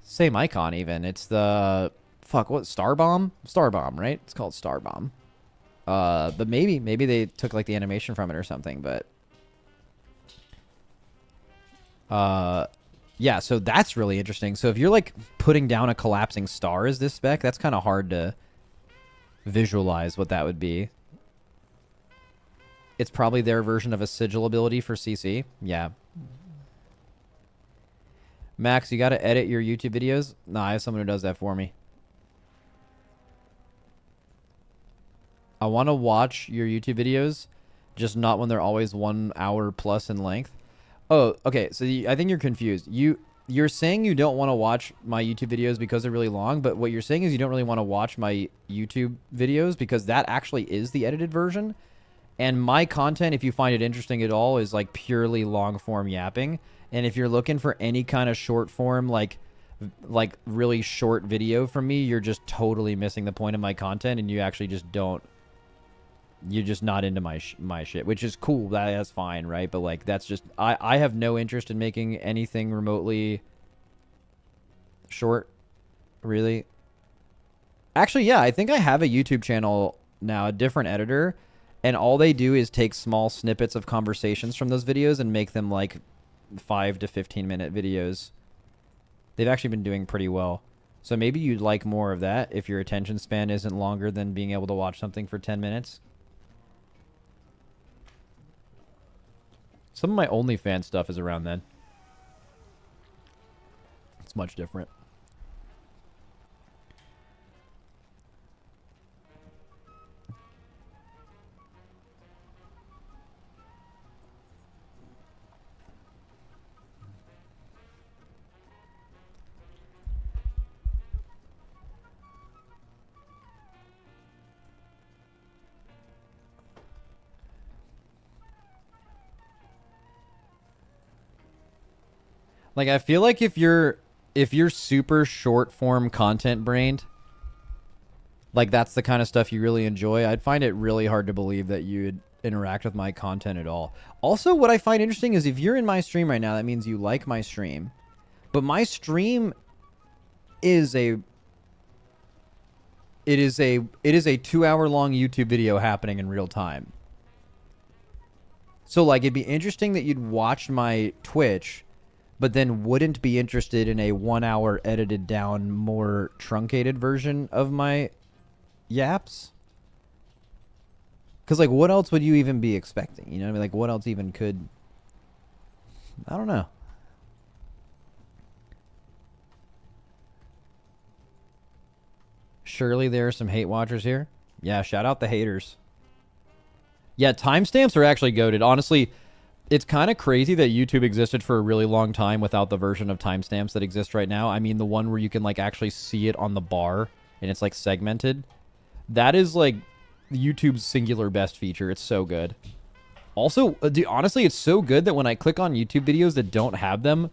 same icon even? It's the Star Bomb, right? It's called Star Bomb. But maybe they took like the animation from it or something. But yeah, so that's really interesting. So if you're like putting down a collapsing star as this spec, that's kind of hard to visualize what that would be. It's probably their version of a sigil ability for CC. Yeah. Max, you got to edit your YouTube videos? Nah, I have someone who does that for me. I want to watch your YouTube videos, just not when they're always 1 hour plus in length. Oh, okay. So I think you're confused. You're saying you don't want to watch my YouTube videos because they're really long, but what you're saying is you don't really want to watch my YouTube videos because that actually is the edited version. And my content, if you find it interesting at all, is like purely long form yapping. And if you're looking for any kind of short form, like really short video from me, you're just totally missing the point of my content, and you actually just don't. You're just not into my shit, which is cool. That's fine, right? But like, that's just I have no interest in making anything remotely short, really. Actually, yeah, I think I have a YouTube channel now, a different editor, and all they do is take small snippets of conversations from those videos and make them like 5 to 15 minute videos. They've actually been doing pretty well. So maybe you'd like more of that if your attention span isn't longer than being able to watch something for 10 minutes. Some of my OnlyFans stuff is around then. It's much different. Like, I feel like if you're if you're super short form content brained, like that's the kind of stuff you really enjoy, I'd find it really hard to believe that you'd interact with my content at all. Also, what I find interesting is if you're in my stream right now, that means you like my stream. But my stream is a 2-hour long YouTube video happening in real time. So like it'd be interesting that you'd watch my Twitch, but then wouldn't be interested in a 1 hour edited down, more truncated version of my yaps. Because like what else would you even be expecting? You know what I mean? Like what else even could... I don't know. Surely there are some hate watchers here. Yeah, shout out the haters. Yeah, timestamps are actually goated. Honestly, it's kind of crazy that YouTube existed for a really long time without the version of timestamps that exists right now. I mean, the one where you can like actually see it on the bar and it's like segmented. That is like YouTube's singular best feature. It's so good. Also, dude, honestly, it's so good that when I click on YouTube videos that don't have them,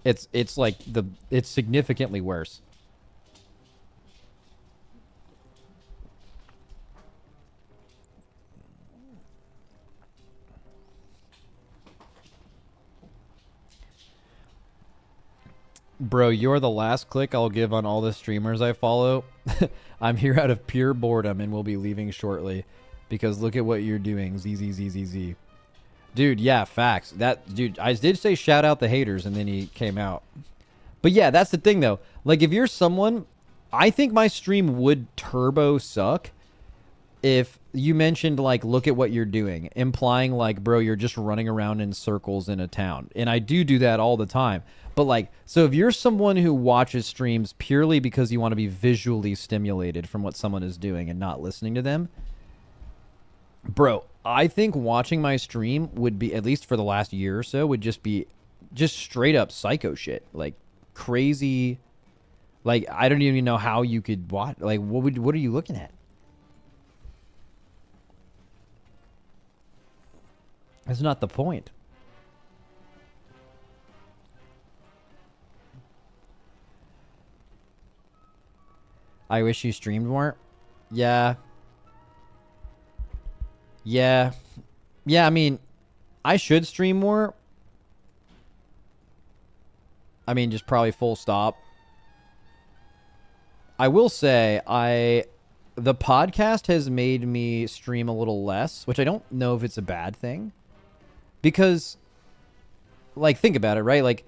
it's significantly worse. Bro, you're the last click I'll give on all the streamers I follow. I'm here out of pure boredom and will be leaving shortly. Because look at what you're doing. ZZZZZ. Dude, yeah, facts. Dude, I did say shout out the haters and then he came out. But yeah, that's the thing though. Like if you're someone... I think my stream would turbo suck if you mentioned like look at what you're doing. Implying like, bro, you're just running around in circles in a town. And I do that all the time. But like, so if you're someone who watches streams purely because you want to be visually stimulated from what someone is doing and not listening to them, bro, I think watching my stream would be, at least for the last year or so, would just be just straight up psycho shit. Like crazy. Like, I don't even know how you could watch. Like, what are you looking at? That's not the point. I wish you streamed more. Yeah. Yeah. Yeah, I mean, I should stream more. I mean, just probably full stop. I will say, the podcast has made me stream a little less, which I don't know if it's a bad thing. Because, like, think about it, right? Like,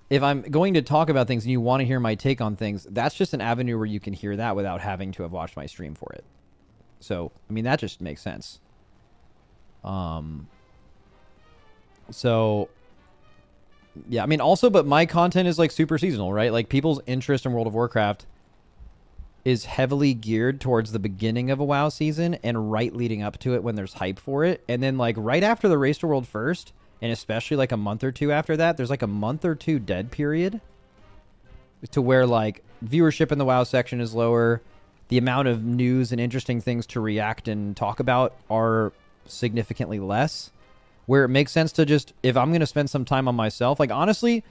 if I'm going to talk about things and you want to hear my take on things, that's just an avenue where you can hear that without having to have watched my stream for it. So, I mean, that just makes sense. So, yeah, I mean, also, but my content is, like, super seasonal, right? Like, people's interest in World of Warcraft is heavily geared towards the beginning of a WoW season and right leading up to it when there's hype for it. And then, like, right after the Race to World First... and especially like a month or two after that, there's like a month or two dead period to where like viewership in the WoW section is lower. The amount of news and interesting things to react and talk about are significantly less. Where it makes sense to just, if I'm going to spend some time on myself, like honestly,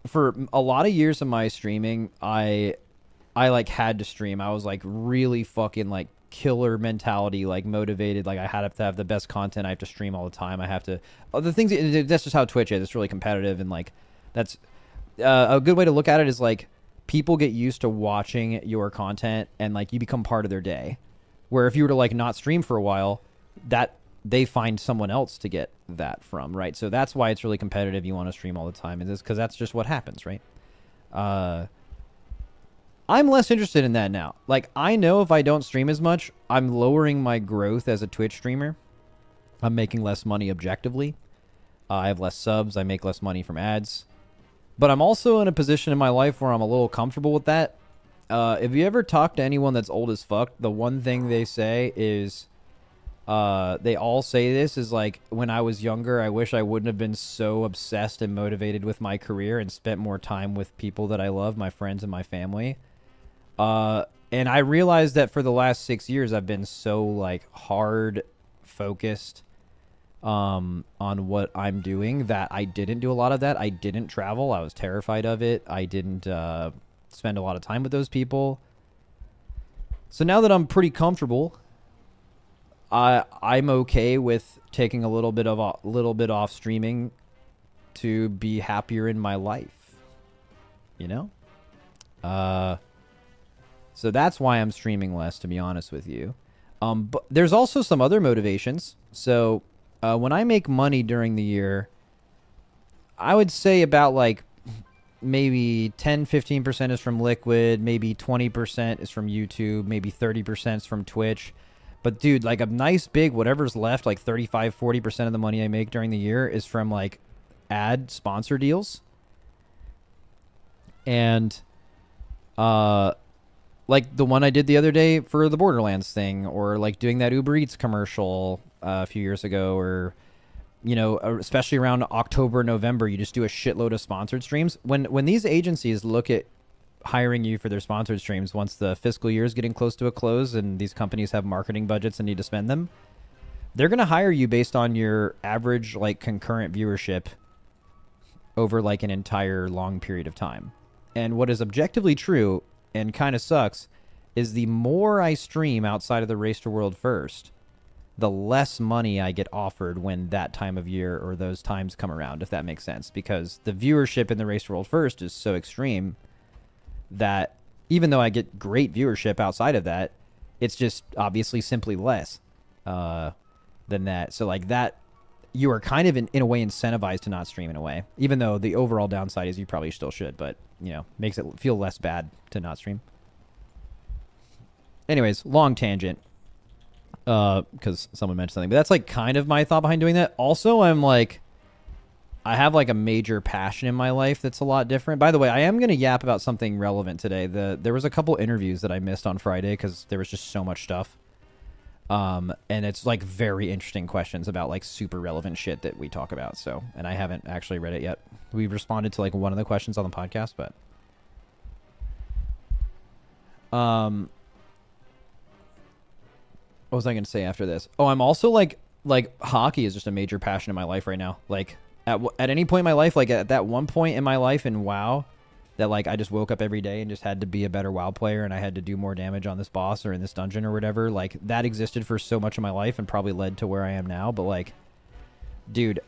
for a lot of years of my streaming, I like had to stream. I was like really fucking like killer mentality, like motivated, like I had to have the best content. I have to stream all the time. I have to the things, that's just how Twitch is. It's really competitive, and like that's a good way to look at it is like people get used to watching your content and like you become part of their day, where if you were to like not stream for a while, that they find someone else to get that from, right? So that's why it's really competitive. You want to stream all the time, and because that's just what happens, right? I'm less interested in that now. Like, I know if I don't stream as much, I'm lowering my growth as a Twitch streamer. I'm making less money objectively. I have less subs. I make less money from ads. But I'm also in a position in my life where I'm a little comfortable with that. If you ever talk to anyone that's old as fuck, the one thing they say is... they all say this is like, when I was younger, I wish I wouldn't have been so obsessed and motivated with my career and spent more time with people that I love, my friends and my family. And I realized that for the last 6 years, I've been so like hard focused on what I'm doing that I didn't do a lot of that. I didn't travel. I was terrified of it. I didn't spend a lot of time with those people. So now that I'm pretty comfortable, I'm okay with taking a little bit off streaming to be happier in my life. You know? So that's why I'm streaming less, to be honest with you. But there's also some other motivations. So when I make money during the year, I would say about like maybe 10-15% is from Liquid, maybe 20% is from YouTube, maybe 30% is from Twitch. But dude, like a nice big whatever's left, like 35-40% of the money I make during the year is from like ad sponsor deals. And like the one I did the other day for the Borderlands thing, or like doing that Uber Eats commercial a few years ago, or you know, especially around October, November, you just do a shitload of sponsored streams. When these agencies look at hiring you for their sponsored streams, once the fiscal year is getting close to a close and these companies have marketing budgets and need to spend them, they're going to hire you based on your average like concurrent viewership over like an entire long period of time. And what is objectively true and kind of sucks is the more I stream outside of the Race to World First, the less money I get offered when that time of year or those times come around, if that makes sense. Because the viewership in the Race to World First is so extreme that even though I get great viewership outside of that, it's just obviously simply less than that. So like that, you are kind of in a way incentivized to not stream in a way, even though the overall downside is you probably still should, but you know, makes it feel less bad to not stream. Anyways, long tangent. Because someone mentioned something, but that's like kind of my thought behind doing that. Also, I'm like, I have like a major passion in my life that's a lot different. By the way, I am going to yap about something relevant today. There was a couple interviews that I missed on Friday because there was just so much stuff. And it's like very interesting questions about like super relevant shit that we talk about. So, and I haven't actually read it yet. We've responded to like one of the questions on the podcast, but what was I going to say after this? Oh, I'm also like hockey is just a major passion in my life right now. Like at any point in my life, like at that one point in my life in WoW, that like I just woke up every day and just had to be a better WoW player and I had to do more damage on this boss or in this dungeon or whatever. Like that existed for so much of my life and probably led to where I am now. But like, dude,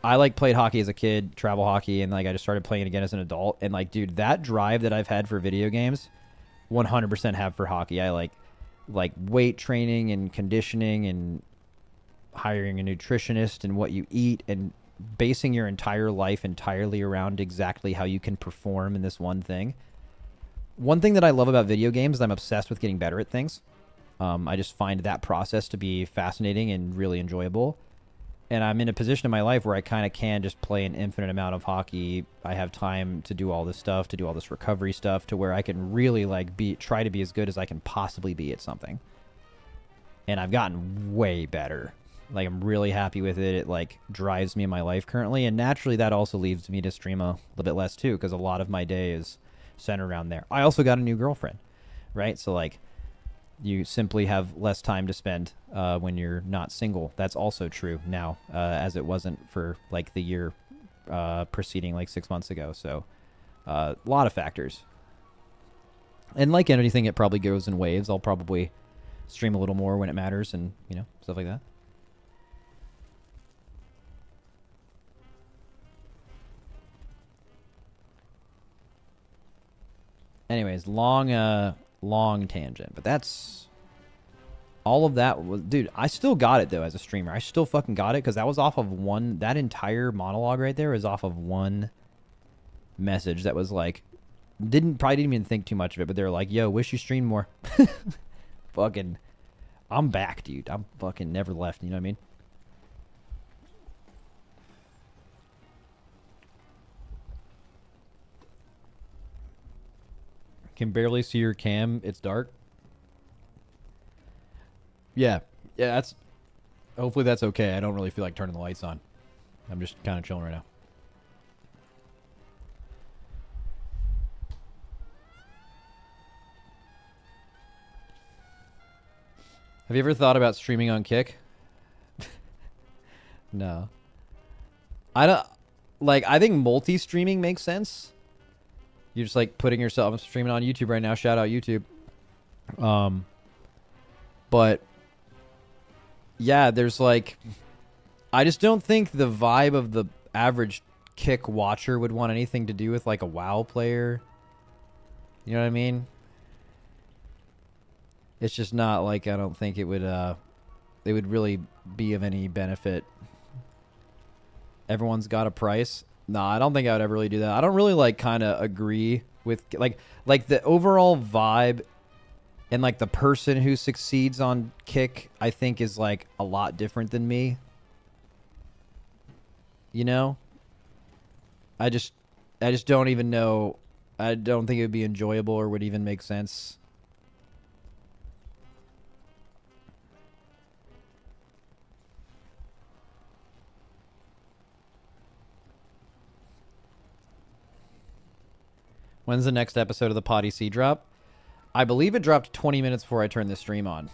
I like played hockey as a kid, travel hockey, and like I just started playing again as an adult. And like, dude, that drive that I've had for video games, 100% have for hockey. I like weight training and conditioning and hiring a nutritionist and what you eat and basing your entire life entirely around exactly how you can perform in this one thing. One thing that I love about video games is I'm obsessed with getting better at things. I just find that process to be fascinating and really enjoyable. And I'm in a position in my life where I kind of can just play an infinite amount of hockey. I have time to do all this stuff, to do all this recovery stuff, to where I can really like try to be as good as I can possibly be at something. And I've gotten way better. Like I'm really happy with it. It like drives me in my life currently. And naturally that also leads me to stream a little bit less too, because a lot of my day is centered around there. I also got a new girlfriend, right? So like you simply have less time to spend when you're not single. That's also true now, as it wasn't for like the year preceding like 6 months ago. So a lot of factors. And like anything, it probably goes in waves. I'll probably stream a little more when it matters and, you know, stuff like that. Anyways, long tangent, but that's all of that was, dude, I still got it though as a streamer. I still fucking got it because that was off of that entire monologue right there was off of one message that was like, probably didn't even think too much of it, but they were like, yo, wish you streamed more. Fucking, I'm back, dude. I'm fucking never left, you know what I mean? Can barely see your cam. It's dark. Yeah. That's. Hopefully that's okay. I don't really feel like turning the lights on. I'm just kind of chilling right now. Have you ever thought about streaming on Kick? No. I don't like I think multi-streaming makes sense. You're just like putting yourself I'm streaming on YouTube right now. Shout out YouTube. But yeah, there's like I just don't think the vibe of the average Kick watcher would want anything to do with like a WoW player. You know what I mean? It's just not like I don't think it would really be of any benefit. Everyone's got a price. No, I don't think I would ever really do that. I don't really like kind of agree with like the overall vibe and like the person who succeeds on Kick I think is like a lot different than me. You know? I just don't even know. I don't think it would be enjoyable or would even make sense. When's the next episode of the Potty C drop? I believe it dropped 20 minutes before I turned the stream on.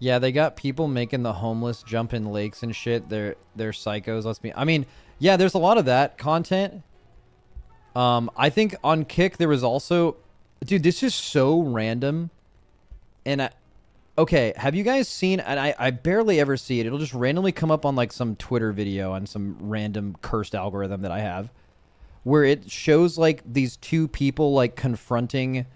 Yeah, they got people making the homeless jump in lakes and shit. They're psychos. I mean, yeah, there's a lot of that content. I think on Kick there was also, dude, this is so random. And okay, have you guys seen? And I barely ever see it. It'll just randomly come up on like some Twitter video on some random cursed algorithm that I have, where it shows like these two people like confronting.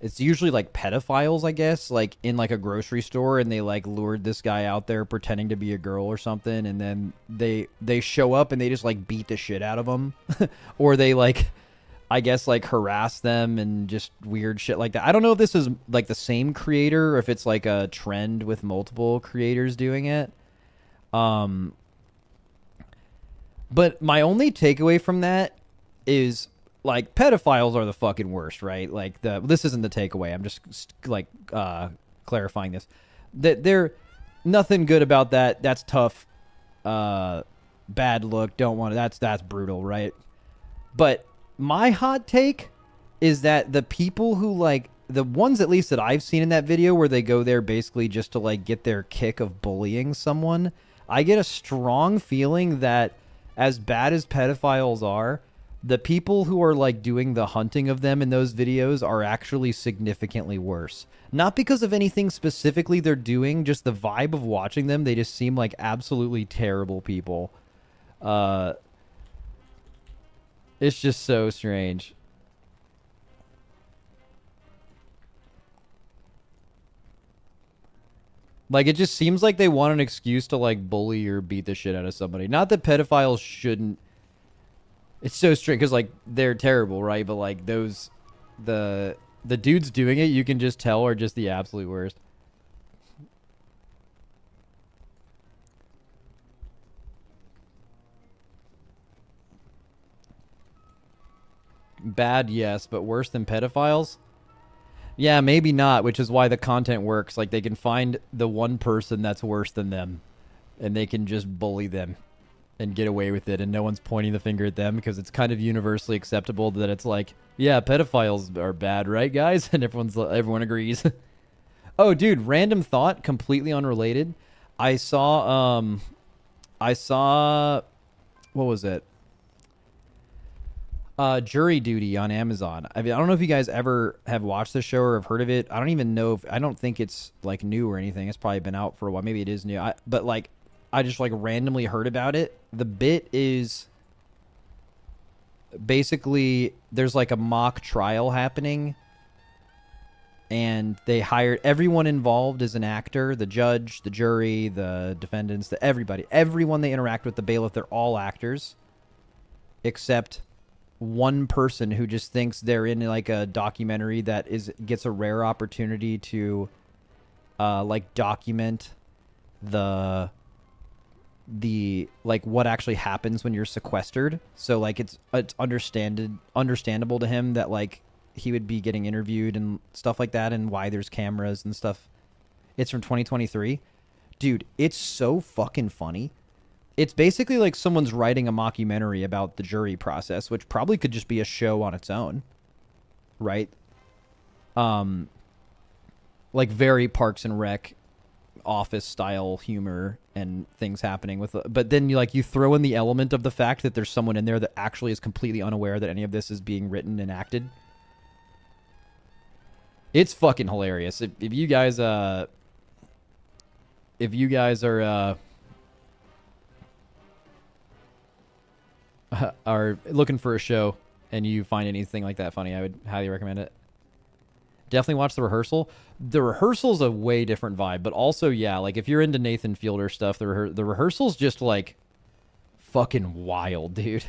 It's usually like pedophiles, I guess, like in like a grocery store, and they like lured this guy out there pretending to be a girl or something, and then they show up and they just like beat the shit out of them, or they like, I guess like harass them and just weird shit like that. I don't know if this is like the same creator or if it's like a trend with multiple creators doing it. But my only takeaway from that is, like, pedophiles are the fucking worst, right? Like, this isn't the takeaway. I'm just like clarifying this. That they're nothing good about that. That's tough. Bad look. Don't want it. That's brutal, right? But my hot take is that the people who like the ones at least that I've seen in that video where they go there basically just to like get their kick of bullying someone, I get a strong feeling that as bad as pedophiles are, the people who are like doing the hunting of them in those videos are actually significantly worse. Not because of anything specifically they're doing, just the vibe of watching them. They just seem like absolutely terrible people. It's just so strange. Like, it just seems like they want an excuse to like bully or beat the shit out of somebody. Not that pedophiles shouldn't. It's so strange because like they're terrible, right? But like the dudes doing it, you can just tell are just the absolute worst. Bad, yes, but worse than pedophiles? Yeah, maybe not, which is why the content works. Like, they can find the one person that's worse than them, and they can just bully them and get away with it, and no one's pointing the finger at them because it's kind of universally acceptable that it's like, yeah, pedophiles are bad, right, guys? And everyone agrees. Oh, dude, random thought, completely unrelated. I saw, what was it? Jury Duty on Amazon. I mean, I don't know if you guys ever have watched this show or have heard of it. I don't even know if, I don't think it's like new or anything. It's probably been out for a while. Maybe it is new. But like, I just like randomly heard about it. The bit is basically there's like a mock trial happening, and they hired everyone involved as an actor, the judge, the jury, the defendants, everyone they interact with, the bailiff, they're all actors except one person who just thinks they're in like a documentary that gets a rare opportunity to like document the like what actually happens when you're sequestered. So like it's understandable to him that like he would be getting interviewed and stuff like that, and why there's cameras and stuff. It's from 2023. Dude, it's so fucking funny. It's basically like someone's writing a mockumentary about the jury process, which probably could just be a show on its own, right? like very Parks and Rec office style humor and things happening with, but then you throw in the element of the fact that there's someone in there that actually is completely unaware that any of this is being written and acted. It's fucking hilarious. If you guys are are looking for a show and you find anything like that funny, I would highly recommend it. Definitely watch The Rehearsal. The Rehearsal's a way different vibe, but also, yeah, like if you're into Nathan Fielder stuff, the Rehearsal's just like fucking wild, dude.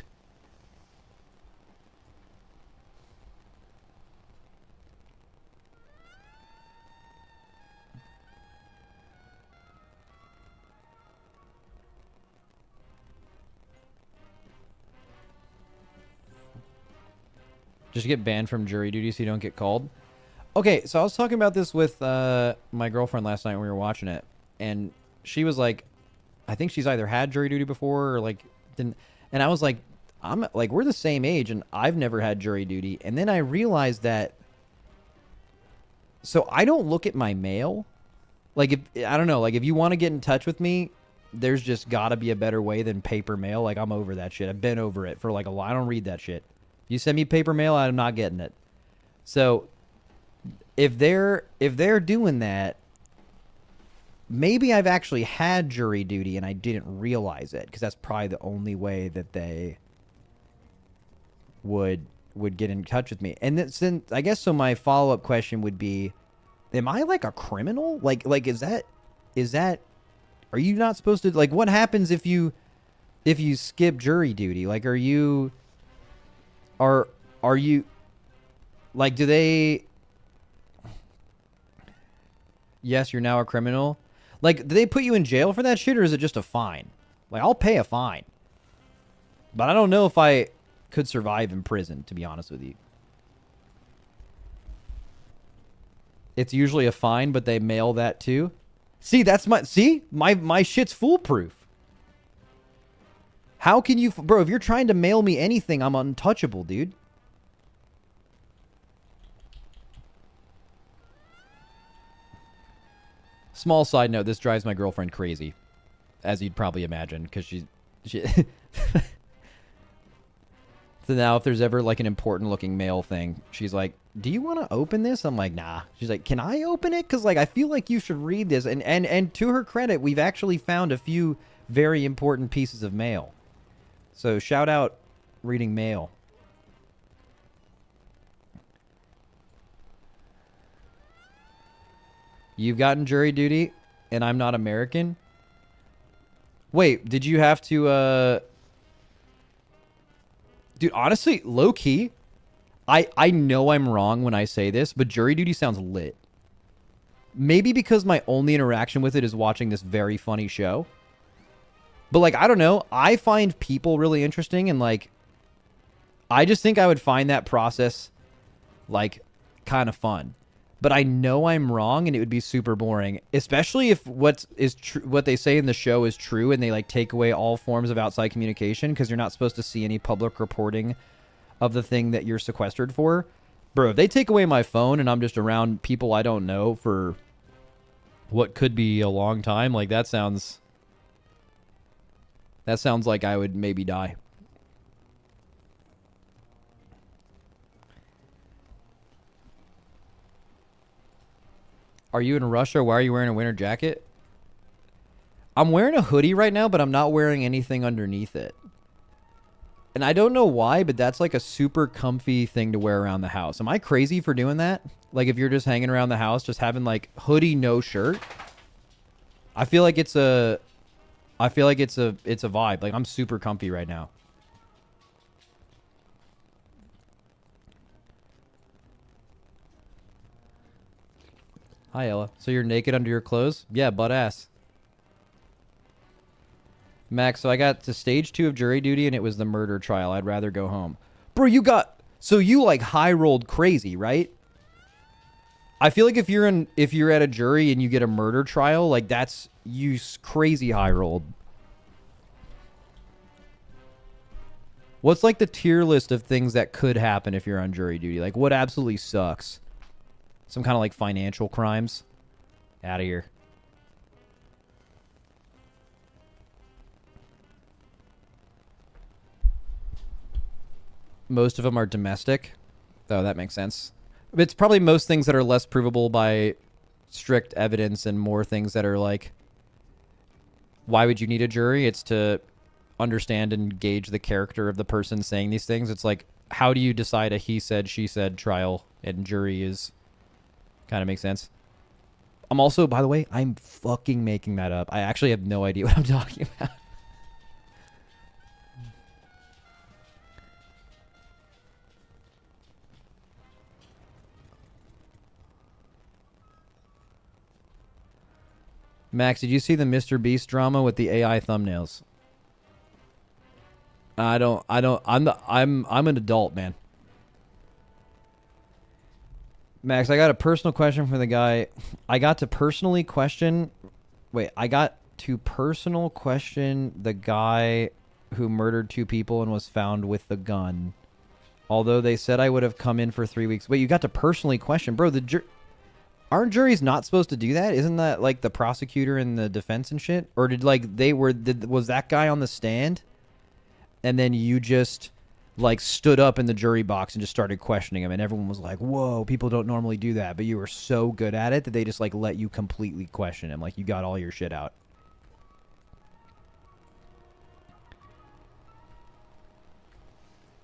Just get banned from jury duty so you don't get called. Okay, so I was talking about this with my girlfriend last night when we were watching it, and she was like, I think she's either had jury duty before or like didn't, and I was like, I'm like, we're the same age and I've never had jury duty. And then I realized that, so I don't look at my mail. Like, if I don't know, like if you want to get in touch with me, there's just gotta be a better way than paper mail. Like, I'm over that shit. I've been over it for like a while. I don't read that shit. You send me paper mail, I'm not getting it. So if they're doing that, maybe I've actually had jury duty and I didn't realize it, because that's probably the only way that they would get in touch with me. And then I guess so my follow-up question would be, am I like a criminal? Like is that are you not supposed to, like, what happens if you skip jury duty? Like, are you like, do they, yes, you're now a criminal? Like, do they put you in jail for that shit, or is it just a fine? Like, I'll pay a fine, but I don't know if I could survive in prison, to be honest with you. It's usually a fine, but they mail that too. See, that's my shit's foolproof. How can you, bro, if you're trying to mail me anything, I'm untouchable, dude. Small side note, this drives my girlfriend crazy, as you'd probably imagine, because she So now if there's ever like an important looking mail thing, she's like, do you want to open this? I'm like, nah. She's like, can I open it? Because like, I feel like you should read this. And to her credit, we've actually found a few very important pieces of mail. So shout out reading mail. You've gotten jury duty and I'm not American? Wait, did you have to, dude, honestly, low key, I know I'm wrong when I say this, but jury duty sounds lit. Maybe because my only interaction with it is watching this very funny show. But like, I don't know. I find people really interesting, and like, I just think I would find that process like kind of fun. But I know I'm wrong, and it would be super boring, especially if what they say in the show is true, and they like take away all forms of outside communication, because you're not supposed to see any public reporting of the thing that you're sequestered for. Bro, if they take away my phone and I'm just around people I don't know for what could be a long time, like that sounds like I would maybe die. Are you in Russia? Why are you wearing a winter jacket? I'm wearing a hoodie right now, but I'm not wearing anything underneath it. And I don't know why, but that's like a super comfy thing to wear around the house. Am I crazy for doing that? Like, if you're just hanging around the house, just having like hoodie, no shirt. I feel like it's a vibe. Like, I'm super comfy right now. Hi, Ella. So you're naked under your clothes? Yeah, butt ass. Max, so I got to stage 2 of jury duty, and it was the murder trial. I'd rather go home. Bro, so you like high rolled crazy, right? I feel like if you're at a jury and you get a murder trial, like that's you crazy high rolled. What's like the tier list of things that could happen if you're on jury duty? Like, what absolutely sucks? Some kind of like financial crimes. Out of here. Most of them are domestic. Oh, that makes sense. It's probably most things that are less provable by strict evidence and more things that are like, why would you need a jury? It's to understand and gauge the character of the person saying these things. It's like, how do you decide a he said, she said trial? And jury is kind of makes sense. I'm also, by the way, I'm fucking making that up. I actually have no idea what I'm talking about. Max, did you see the Mr. Beast drama with the AI thumbnails? I'm an adult, man. Max, I got a personal question from the guy. I got to personal question the guy who murdered 2 people and was found with the gun. Although they said I would have come in for 3 weeks. Wait, you got to personally question, bro? Aren't juries not supposed to do that? Isn't that like the prosecutor and the defense and shit? Or was that guy on the stand? And then you just like stood up in the jury box and just started questioning him, and everyone was like, whoa, people don't normally do that, but you were so good at it that they just like let you completely question him, like you got all your shit out.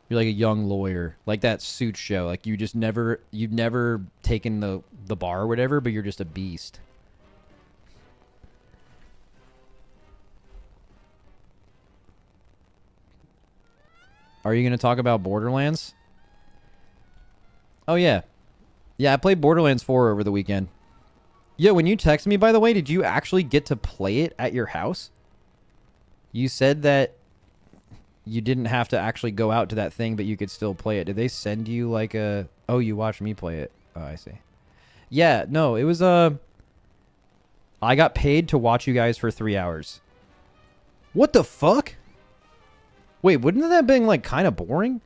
You're like a young lawyer, like that Suits show, like you've never taken the bar or whatever, but you're just a beast. Are you going to talk about Borderlands? Oh, yeah. Yeah, I played Borderlands 4 over the weekend. Yeah, when you texted me, by the way, did you actually get to play it at your house? You said that you didn't have to actually go out to that thing, but you could still play it. Did they send you like a... Oh, you watched me play it. Oh, I see. Yeah, no, it was... I got paid to watch you guys for 3 hours. What the fuck? Wait, wouldn't that have been like kind of boring?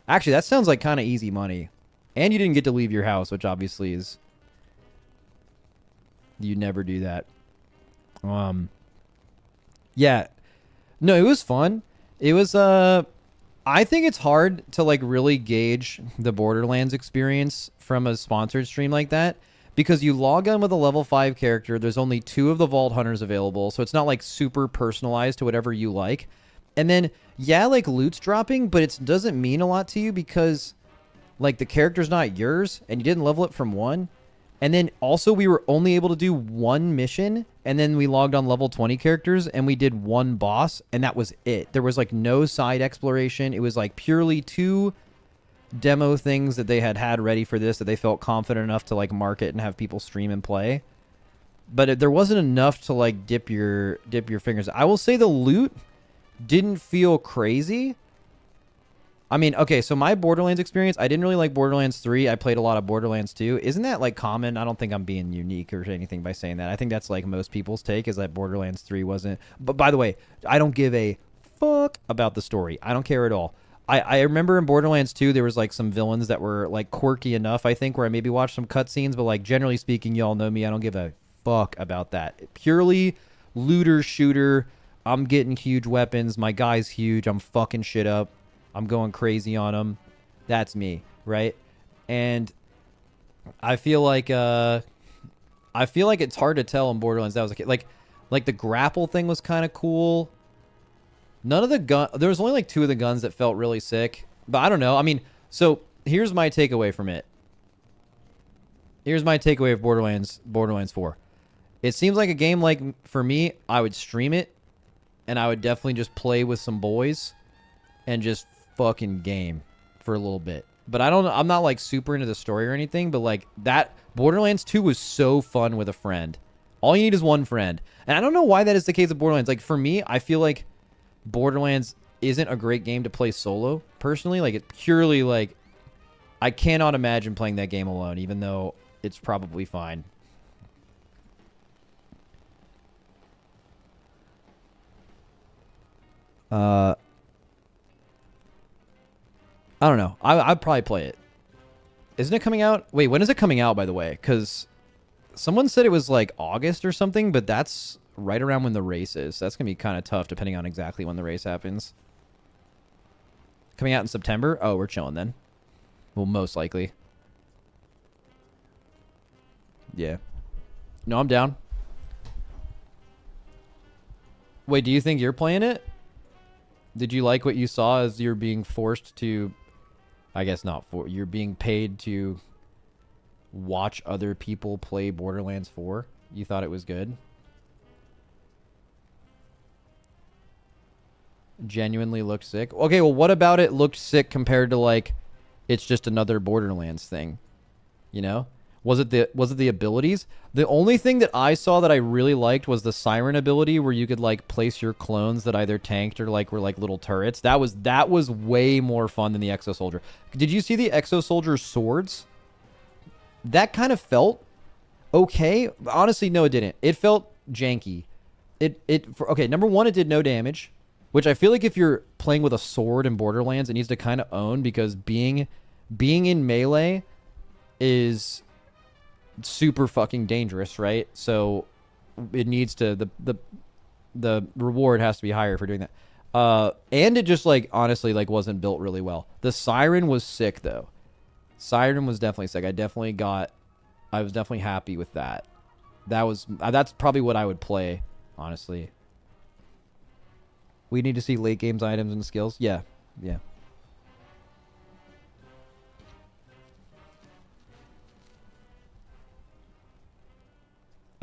Actually, that sounds like kind of easy money. And you didn't get to leave your house, which obviously is... You never do that. Yeah. No, it was fun. It was, I think it's hard to like really gauge the Borderlands experience from a sponsored stream like that. Because you log on with a level 5 character, there's only 2 of the Vault Hunters available, so it's not like super personalized to whatever you like. And then, yeah, like loot's dropping, but it doesn't mean a lot to you because like the character's not yours and you didn't level it from 1. And then also we were only able to do 1 mission, and then we logged on level 20 characters and we did 1 boss, and that was it. There was like no side exploration. It was like purely 2 demo things that they had ready for this that they felt confident enough to like market and have people stream and play. But there wasn't enough to like dip your fingers. I will say the loot didn't feel crazy. I mean, okay, so my Borderlands experience, I didn't really like Borderlands 3. I played a lot of Borderlands 2. Isn't that like common? I don't think I'm being unique or anything by saying that. I think that's like most people's take is that Borderlands 3 wasn't. But by the way, I don't give a fuck about the story. I don't care at all. I remember in Borderlands 2, there was like some villains that were like quirky enough, I think, where I maybe watched some cutscenes, but like generally speaking, y'all know me. I don't give a fuck about that. Purely looter shooter. I'm getting huge weapons. My guy's huge. I'm fucking shit up. I'm going crazy on him. That's me, right? And I feel like it's hard to tell in Borderlands that was like the grapple thing was kind of cool. None of the there was only like 2 of the guns that felt really sick, but I don't know. I mean, so here's my takeaway from it. Here's my takeaway of Borderlands 4. It seems like a game like for me, I would stream it. And I would definitely just play with some boys and just fucking game for a little bit. But I'm not like super into the story or anything, but like that Borderlands 2 was so fun with a friend. All you need is 1 friend. And I don't know why that is the case with Borderlands. Like for me, I feel like Borderlands isn't a great game to play solo personally. Like it purely like I cannot imagine playing that game alone, even though it's probably fine. I don't know. I'd probably play it. Isn't it coming out? Wait, when is it coming out, by the way? Because Someone said it was like August or something, but that's right around when the race is. So that's going to be kind of tough depending on exactly when the race happens. Coming out in September? Oh, we're chilling then. Well, most likely. Yeah. No, I'm down. Wait, do you think you're playing it? Did you like what you saw as you're being forced to... I guess not for... You're being paid to watch other people play Borderlands 4? You thought it was good? Genuinely looked sick? Okay, well, what about it looked sick compared to, like, it's just another Borderlands thing? You know? Was it the abilities? The only thing that I saw that I really liked was the Siren ability, where you could like place your clones that either tanked or like were like little turrets. That was way more fun than the Exo Soldier. Did you see the Exo Soldier's swords? That kind of felt okay. Honestly, no, it didn't. It felt janky. Okay, number one, it did no damage, which I feel like if you're playing with a sword in Borderlands, it needs to kind of own, because being in melee is super fucking dangerous, right? So it needs to the reward has to be higher for doing that. And it just like honestly like wasn't built really well. The Siren was sick though. Siren was definitely sick. I was definitely happy with that. That's probably what I would play, honestly. We need to see late games items and skills. Yeah. Yeah.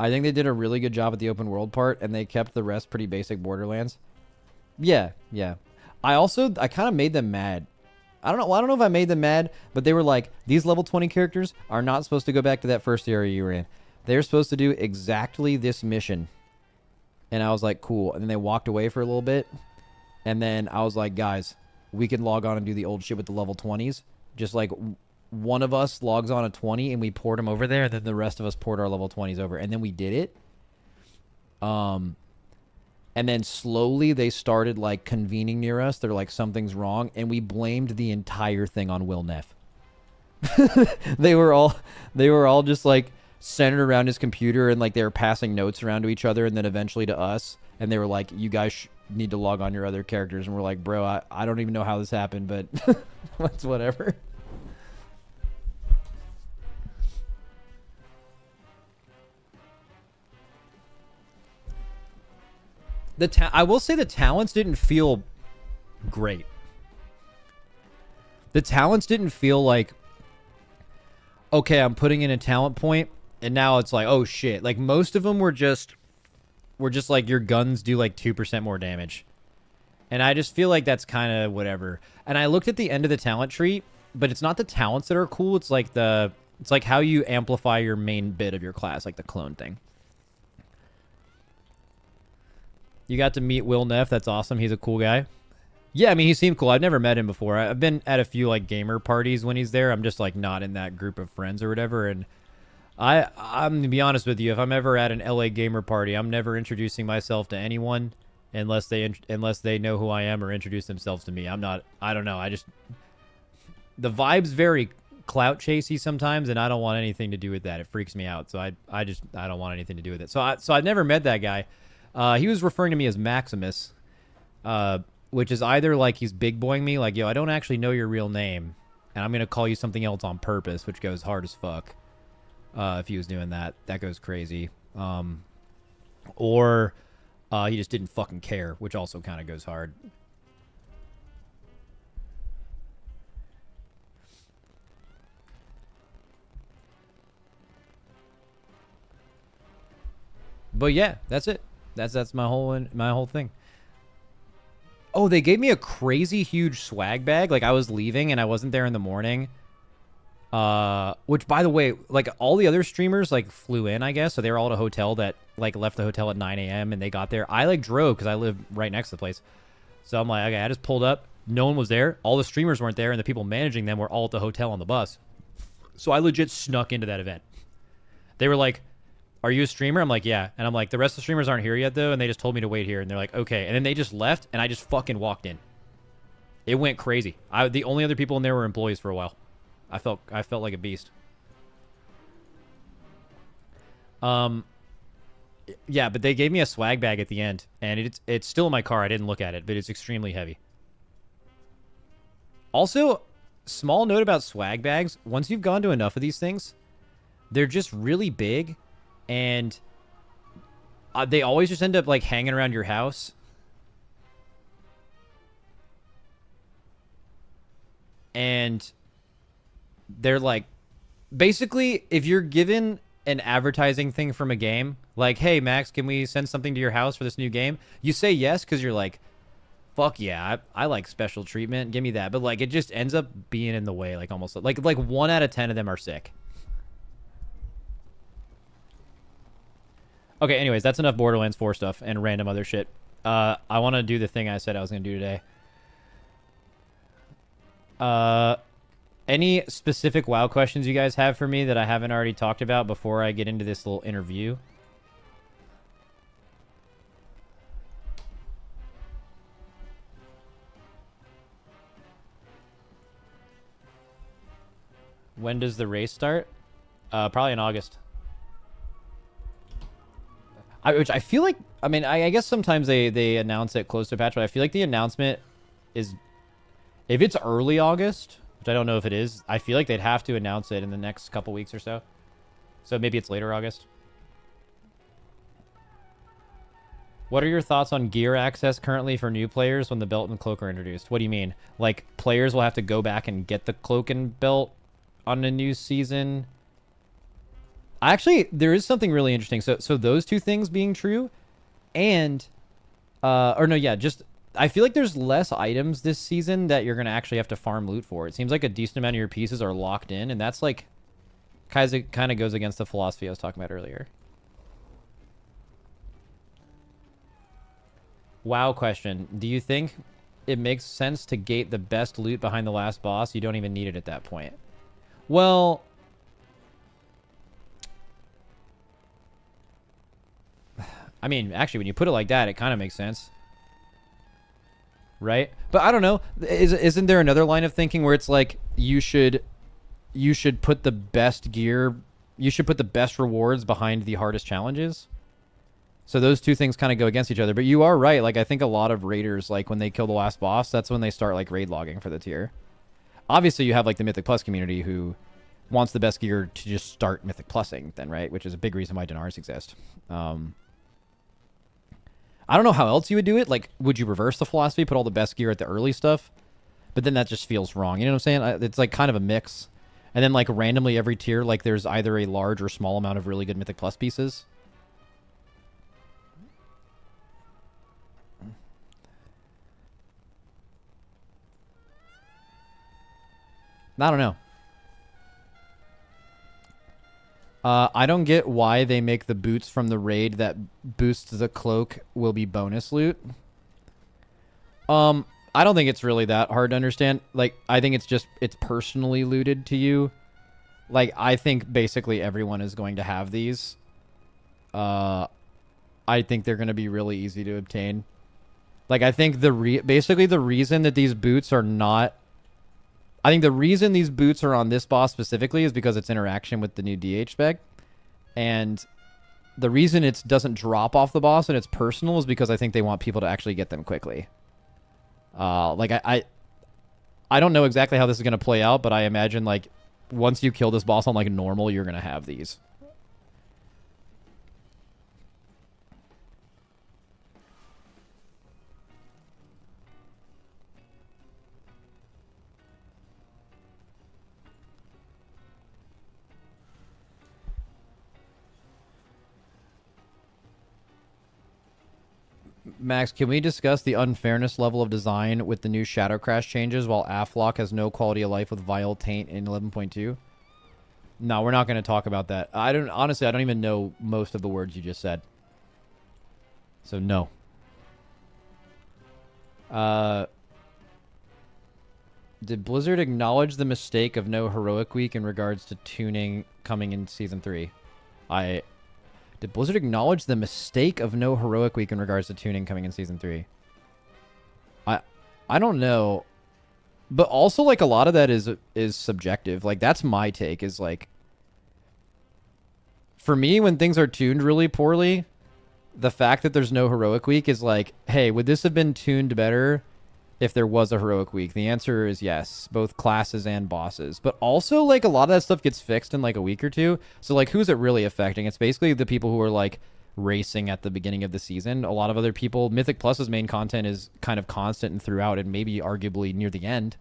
I think they did a really good job at the open world part, and they kept the rest pretty basic Borderlands. Yeah, yeah. I kind of made them mad. I don't know if I made them mad, but they were like, these level 20 characters are not supposed to go back to that first area you were in. They're supposed to do exactly this mission. And I was like, cool. And then they walked away for a little bit. And then I was like, guys, we can log on and do the old shit with the level 20s. Just like one of us logs on a 20 and we poured them over there, and then the rest of us poured our level 20s over, and then we did it. And then slowly they started like convening near us. They're like, something's wrong, and we blamed the entire thing on Will Neff. they were all just like centered around his computer, and like they were passing notes around to each other and then eventually to us, and they were like, you guys need to log on your other characters, and we're like, bro, I don't even know how this happened, but it's whatever. I will say the talents didn't feel great. The talents didn't feel like, okay, I'm putting in a talent point, and now it's like, oh shit. Like most of them were just like your guns do like 2% more damage. And I just feel like that's kind of whatever. And I looked at the end of the talent tree, but it's not the talents that are cool. It's like how you amplify your main bit of your class, like the clone thing. You got to meet Will Neff. That's awesome. He's a cool guy. Yeah, I mean, he seemed cool. I've never met him before. I've been at a few like gamer parties when he's there. I'm just like not in that group of friends or whatever. And I'm gonna be honest with you. If I'm ever at an LA gamer party, I'm never introducing myself to anyone unless they know who I am or introduce themselves to me. I don't know. The vibe's very clout chasey sometimes, and I don't want anything to do with that. It freaks me out. So I don't want anything to do with it. So I've never met that guy. He was referring to me as Maximus, which is either like he's big boying me, like, yo, I don't actually know your real name, and I'm going to call you something else on purpose, which goes hard as fuck. If he was doing that, that goes crazy. Or he just didn't fucking care, which also kind of goes hard. But yeah, that's it. That's my whole thing. Oh, they gave me a crazy huge swag bag. Like I was leaving and I wasn't there in the morning. Which by the way, like all the other streamers like flew in, I guess. So they were all at a hotel that like left the hotel at 9 a.m. and they got there. I like drove because I live right next to the place. So I'm like, okay, I just pulled up. No one was there. All the streamers weren't there, and the people managing them were all at the hotel on the bus. So I legit snuck into that event. They were like, are you a streamer? I'm like, yeah. And I'm like, the rest of the streamers aren't here yet, though, and they just told me to wait here. And they're like, okay. And then they just left, and I just fucking walked in. It went crazy. The only other people in there were employees for a while. I felt like a beast. Um, yeah, but they gave me a swag bag at the end, and it's still in my car. I didn't look at it, but it's extremely heavy. Also, small note about swag bags. Once you've gone to enough of these things, they're just really big, and they always just end up like hanging around your house. And they're like, basically, if you're given an advertising thing from a game, like, hey, Max, can we send something to your house for this new game? You say yes because you're like, fuck yeah, I like special treatment. Give me that. But like, it just ends up being in the way, like almost like 1 out of 10 of them are sick. Okay, anyways, that's enough Borderlands 4 stuff and random other shit. I want to do the thing I said I was going to do today. Any specific WoW questions you guys have for me that I haven't already talked about before I get into this little interview? When does the race start? Probably in August. Which I feel like, I mean, I guess sometimes they announce it close to patch, but I feel like the announcement is, if it's early August, which I don't know if it is, I feel like they'd have to announce it in the next couple weeks or so. So maybe it's later August. What are your thoughts on gear access currently for new players when the belt and cloak are introduced? What do you mean? Like, players will have to go back and get the cloak and belt on a new season? Actually, there is something really interesting. So those two things being true, and or no, yeah, just I feel like there's less items this season that you're gonna actually have to farm loot for. It seems like a decent amount of your pieces are locked in, and that's like kind of goes against the philosophy I was talking about earlier. WoW question: do you think it makes sense to gate the best loot behind the last boss? You don't even need it at that point. Well, I mean, actually, when you put it like that, it kind of makes sense. Right? But I don't know. Isn't there another line of thinking where it's like you should put the best gear, you should put the best rewards behind the hardest challenges? So those two things kind of go against each other. But you are right. Like, I think a lot of raiders, like when they kill the last boss, that's when they start like raid logging for the tier. Obviously, you have like the Mythic Plus community who wants the best gear to just start Mythic Plusing then, right? Which is a big reason why Dinars exist. I don't know how else you would do it. Like, would you reverse the philosophy, put all the best gear at the early stuff? But then that just feels wrong. You know what I'm saying? It's like kind of a mix. And then like randomly every tier, like there's either a large or small amount of really good Mythic Plus pieces. I don't know. I don't get why they make the boots from the raid that boosts the cloak will be bonus loot. I don't think it's really that hard to understand. Like, I think it's personally looted to you. Like, I think basically everyone is going to have these. I think they're going to be really easy to obtain. Like, I think basically the reason that these boots are not, I think the reason these boots are on this boss specifically is because it's interaction with the new DH spec. And the reason it doesn't drop off the boss and it's personal is because I think they want people to actually get them quickly. Like, I don't know exactly how this is going to play out, but I imagine, like, once you kill this boss on, like, normal, you're going to have these. Max, can we discuss the unfairness level of design with the new Shadow Crash changes while Aflock has no quality of life with Vile Taint in 11.2? No, we're not going to talk about that. Honestly, I don't even know most of the words you just said. So, no. Did Blizzard acknowledge the mistake of no Heroic Week in regards to tuning coming in Season 3? Did Blizzard acknowledge the mistake of no Heroic Week in regards to tuning coming in Season 3? I don't know. But also, like, a lot of that is subjective. Like, that's my take, is, like, for me, when things are tuned really poorly, the fact that there's no heroic week is like, hey, would this have been tuned better if there was a heroic week? The answer is yes, both classes and bosses. But also, like, a lot of that stuff gets fixed in like a week or two. So, like, who's it really affecting? It's basically the people who are like racing at the beginning of the season. A lot of other people, Mythic Plus's main content is kind of constant and throughout, and maybe arguably near the end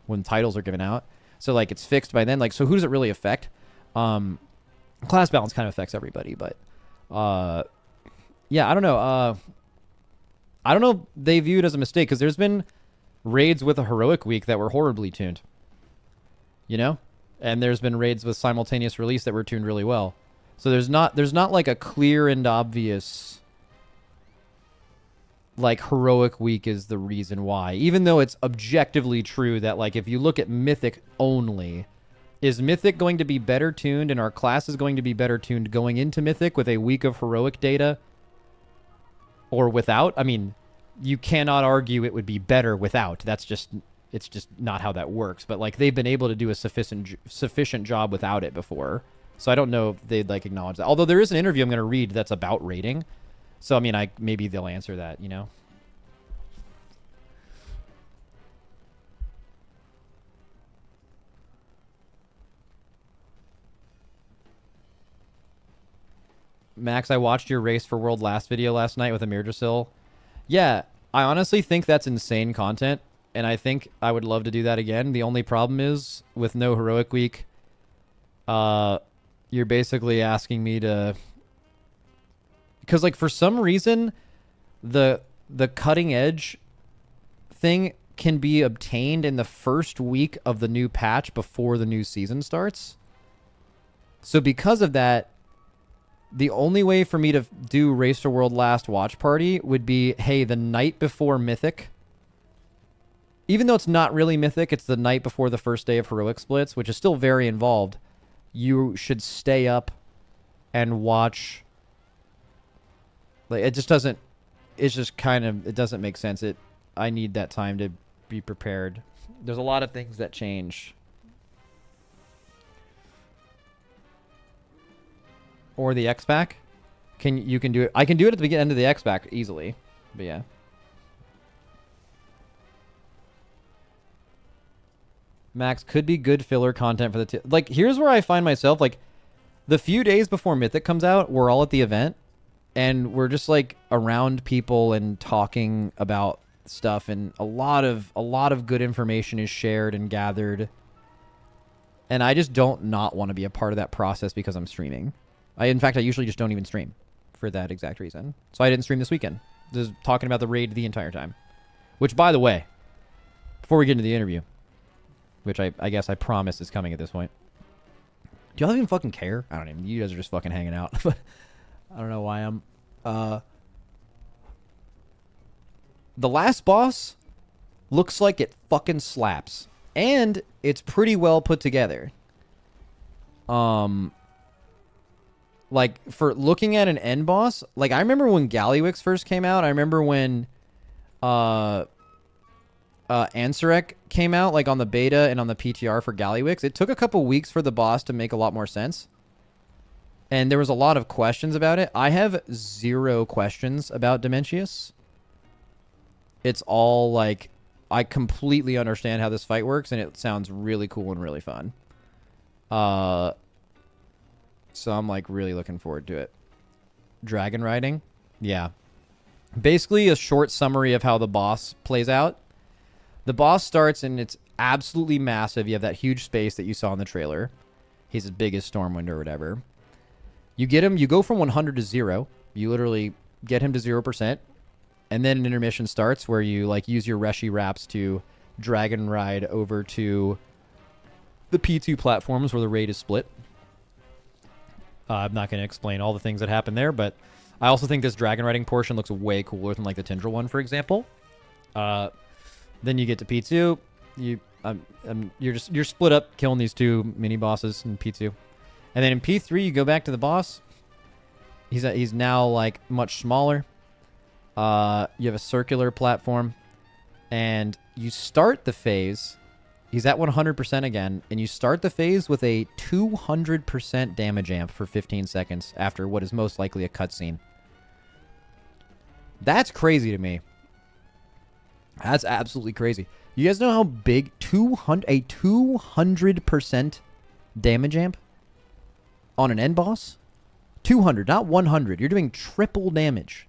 when titles are given out. So, like, it's fixed by then. Like, so who does it really affect? Class balance kind of affects everybody, but yeah, I don't know. I don't know if they view it as a mistake, because there's been raids with a heroic week that were horribly tuned, you know, and there's been raids with simultaneous release that were tuned really well. So there's not like a clear and obvious like heroic week is the reason why, even though it's objectively true that, like, if you look at Mythic only, is Mythic going to be better tuned and our class is going to be better tuned going into Mythic with a week of heroic data or without? I mean, you cannot argue it would be better without. It's just not how that works. But, like, they've been able to do a sufficient job without it before. So I don't know if they'd, like, acknowledge that. Although there is an interview I'm going to read that's about rating. So, I mean, maybe they'll answer that, you know? Max, I watched your Race for World last video last night with Amir Drasil. Yeah, I honestly think that's insane content, and I think I would love to do that again. The only problem is, with no heroic week, you're basically asking me to... Because, like, for some reason, the cutting edge thing can be obtained in the first week of the new patch before the new season starts. So because of that, the only way for me to do Race to World last watch party would be, hey, the night before Mythic. Even though it's not really Mythic, it's the night before the first day of Heroic Splits, which is still very involved. You should stay up and watch. Like, it just doesn't, it's just kind of, it doesn't make sense. I need that time to be prepared. There's a lot of things that change. Or the X-Pack. You can do it. I can do it at the end of the X-Pack easily. But yeah. Max, could be good filler content for the... Like, here's where I find myself. Like, the few days before Mythic comes out, we're all at the event. And we're just, like, around people and talking about stuff. And a lot of good information is shared and gathered. And I just don't not want to be a part of that process because I'm streaming. In fact, I usually just don't even stream for that exact reason. So I didn't stream this weekend. Just talking about the raid the entire time. Which, by the way, before we get into the interview, which I guess I promise is coming at this point. Do y'all even fucking care? I don't even. You guys are just fucking hanging out. I don't know why I'm... The last boss looks like it fucking slaps. And it's pretty well put together. Like, for looking at an end boss, like, I remember when Gallywix first came out. I remember when Ansarek came out, like, on the beta and on the PTR for Gallywix. It took a couple weeks for the boss to make a lot more sense. And there was a lot of questions about it. I have 0 questions about Dementius. It's all, like, I completely understand how this fight works, and it sounds really cool and really fun. So I'm, like, really looking forward to it. Dragon riding? Yeah. Basically, a short summary of how the boss plays out. The boss starts, and it's absolutely massive. You have that huge space that you saw in the trailer. He's as big as Stormwind or whatever. You get him, you go from 100 to 0. You literally get him to 0%. And then an intermission starts where you, like, use your Reshi wraps to dragon ride over to the P2 platforms where the raid is split. I'm not going to explain all the things that happen there, but I also think this dragon riding portion looks way cooler than, like, the Tindral one, for example. Then you get to P2. You're split up killing these 2 mini bosses in P2. And then in P3 you go back to the boss. He's now, like, much smaller. You have a circular platform, and you start the phase. He's at 100% again, and you start the phase with a 200% damage amp for 15 seconds after what is most likely a cutscene. That's crazy to me. That's absolutely crazy. You guys know how big a 200% damage amp on an end boss? 200, not 100. You're doing triple damage.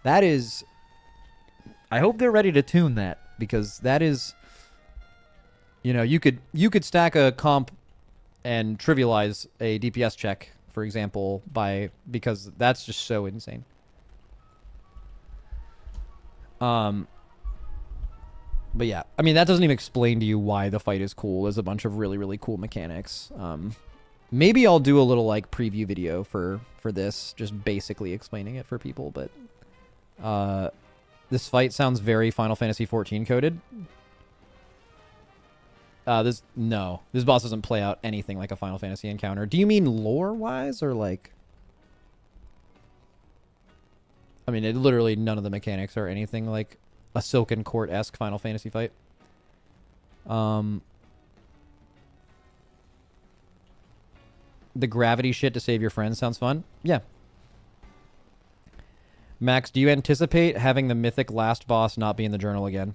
That is... I hope they're ready to tune that, because that is... You know, you could stack a comp and trivialize a DPS check, for example, because that's just so insane. But yeah, I mean, that doesn't even explain to you why the fight is cool. There's a bunch of really, really cool mechanics. Maybe I'll do a little like preview video for this, just basically explaining it for people. But this fight sounds very Final Fantasy XIV coded. This boss doesn't play out anything like a Final Fantasy encounter. Do you mean lore-wise, or like... I mean, literally none of the mechanics are anything like a Silken Court-esque Final Fantasy fight. The gravity shit to save your friends sounds fun. Yeah. Max, do you anticipate having the mythic last boss not be in the journal again?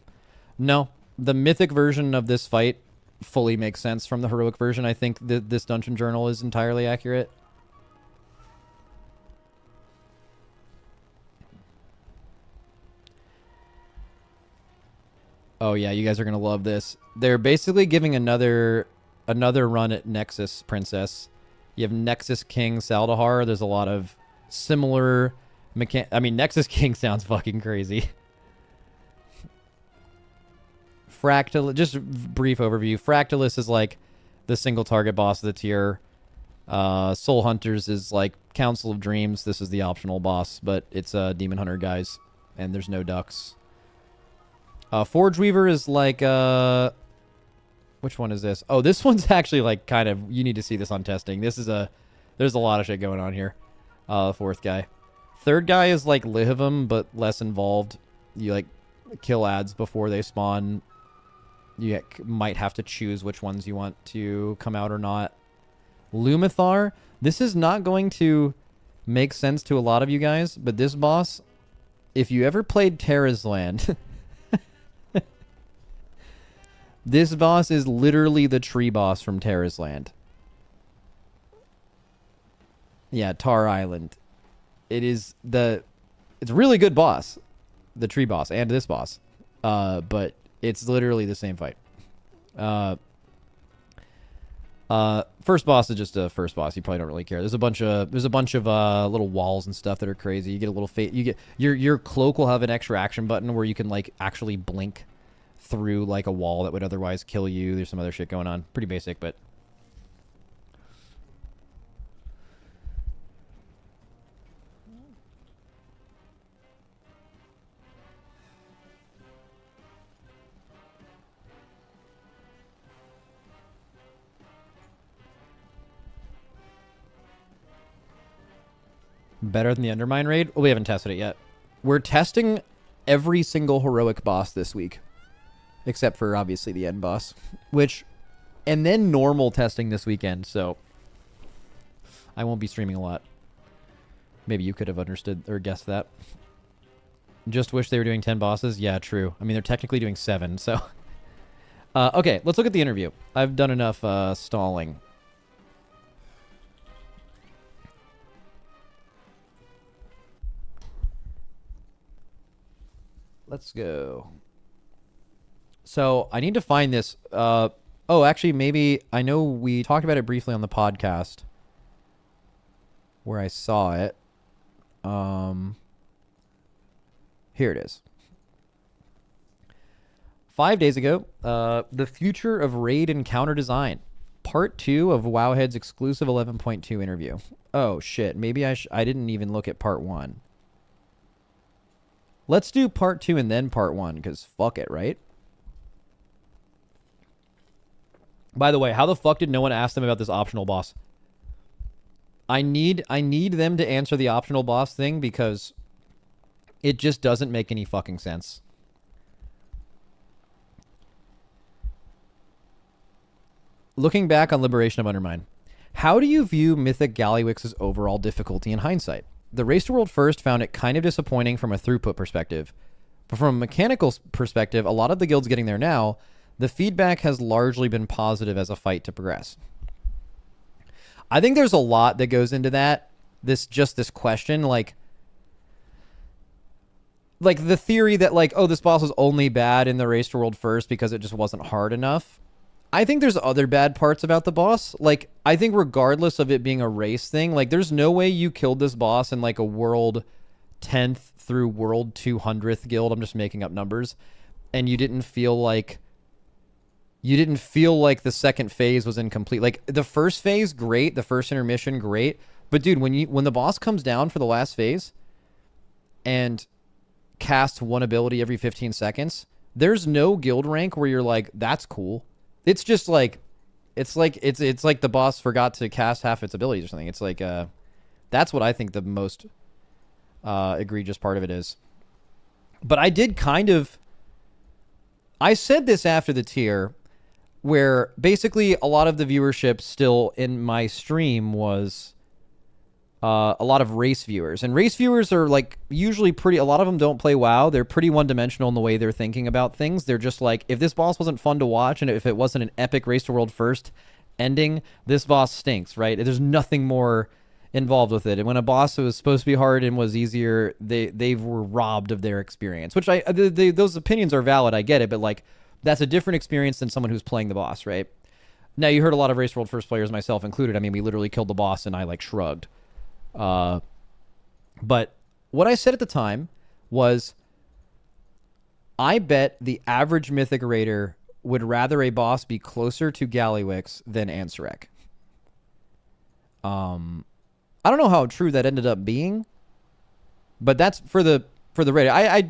No. The mythic version of this fight fully makes sense from the heroic version. I think this dungeon journal is entirely accurate. Oh yeah, you guys are gonna love this. They're basically giving another run at Nexus Princess. You have Nexus King Saldahar. There's a lot of similar I mean, Nexus King sounds fucking crazy. Just brief overview. Fractalus is like the single target boss of the tier. Soul Hunters is like Council of Dreams. This is the optional boss, but it's Demon Hunter guys, and there's no ducks. Forge Weaver is like which one is this? Oh, this one's actually like kind of, you need to see this on testing. There's a lot of shit going on here. Fourth guy. Third guy is like Lihivam, but less involved. You like kill ads before they spawn. You might have to choose which ones you want to come out or not. Lumathar, this is not going to make sense to a lot of you guys, but this boss, if you ever played Terra's Land, this boss is literally the tree boss from Terra's Land. Yeah, Tar Island. It's a really good boss, the tree boss, and this boss. But it's literally the same fight. First boss is just a first boss. You probably don't really care. There's a bunch of little walls and stuff that are crazy. You get a little you get your cloak will have an extra action button where you can like actually blink through like a wall that would otherwise kill you. There's some other shit going on. Pretty basic, but better than the Undermine raid? Well, we haven't tested it yet. We're testing every single heroic boss this week. Except for, obviously, the end boss. And then normal testing this weekend, so... I won't be streaming a lot. Maybe you could have understood or guessed that. Just wish they were doing 10 bosses? Yeah, true. I mean, they're technically doing 7, so... okay, let's look at the interview. I've done enough stalling. Let's go. So I need to find this. Oh, actually, maybe I know we talked about it briefly on the podcast where I saw it. Here it is. 5 days ago, the future of raid encounter design, part 2 of Wowhead's exclusive 11.2 interview. Oh shit, maybe I didn't even look at part 1. Let's do part 2 and then part 1, because fuck it, right? By the way, how the fuck did no one ask them about this optional boss? I need them to answer the optional boss thing, because it just doesn't make any fucking sense. Looking back on Liberation of Undermine, how do you view Mythic Gallywix's overall difficulty in hindsight? The Race to World First found it kind of disappointing from a throughput perspective. But from a mechanical perspective, a lot of the guilds getting there now, the feedback has largely been positive as a fight to progress. I think there's a lot that goes into that. This question, like the theory that like, oh, this boss was only bad in the Race to World First because it just wasn't hard enough. I think there's other bad parts about the boss. Like, I think regardless of it being a race thing, like there's no way you killed this boss in like a world 10th through world 200th guild. I'm just making up numbers. And you didn't feel like the second phase was incomplete. Like the first phase, great. The first intermission, great. But dude, when the boss comes down for the last phase and casts one ability every 15 seconds, there's no guild rank where you're like, that's cool. It's just like, it's like the boss forgot to cast half its abilities or something. It's like, that's what I think the most egregious part of it is. But I said this after the tier, where basically a lot of the viewership still in my stream was a lot of race viewers. And race viewers are like usually a lot of them don't play WoW. They're pretty one-dimensional in the way they're thinking about things. They're just like, if this boss wasn't fun to watch and if it wasn't an epic Race to World First ending, this boss stinks, right? There's nothing more involved with it. And when a boss was supposed to be hard and was easier, they were robbed of their experience, which those opinions are valid. I get it, but like, that's a different experience than someone who's playing the boss, right? Now, you heard a lot of Race World First players, myself included. I mean, we literally killed the boss and I like shrugged. But what I said at the time was, I bet the average Mythic Raider would rather a boss be closer to Gallywix than Ansurek. I don't know how true that ended up being, but that's for the Raider. I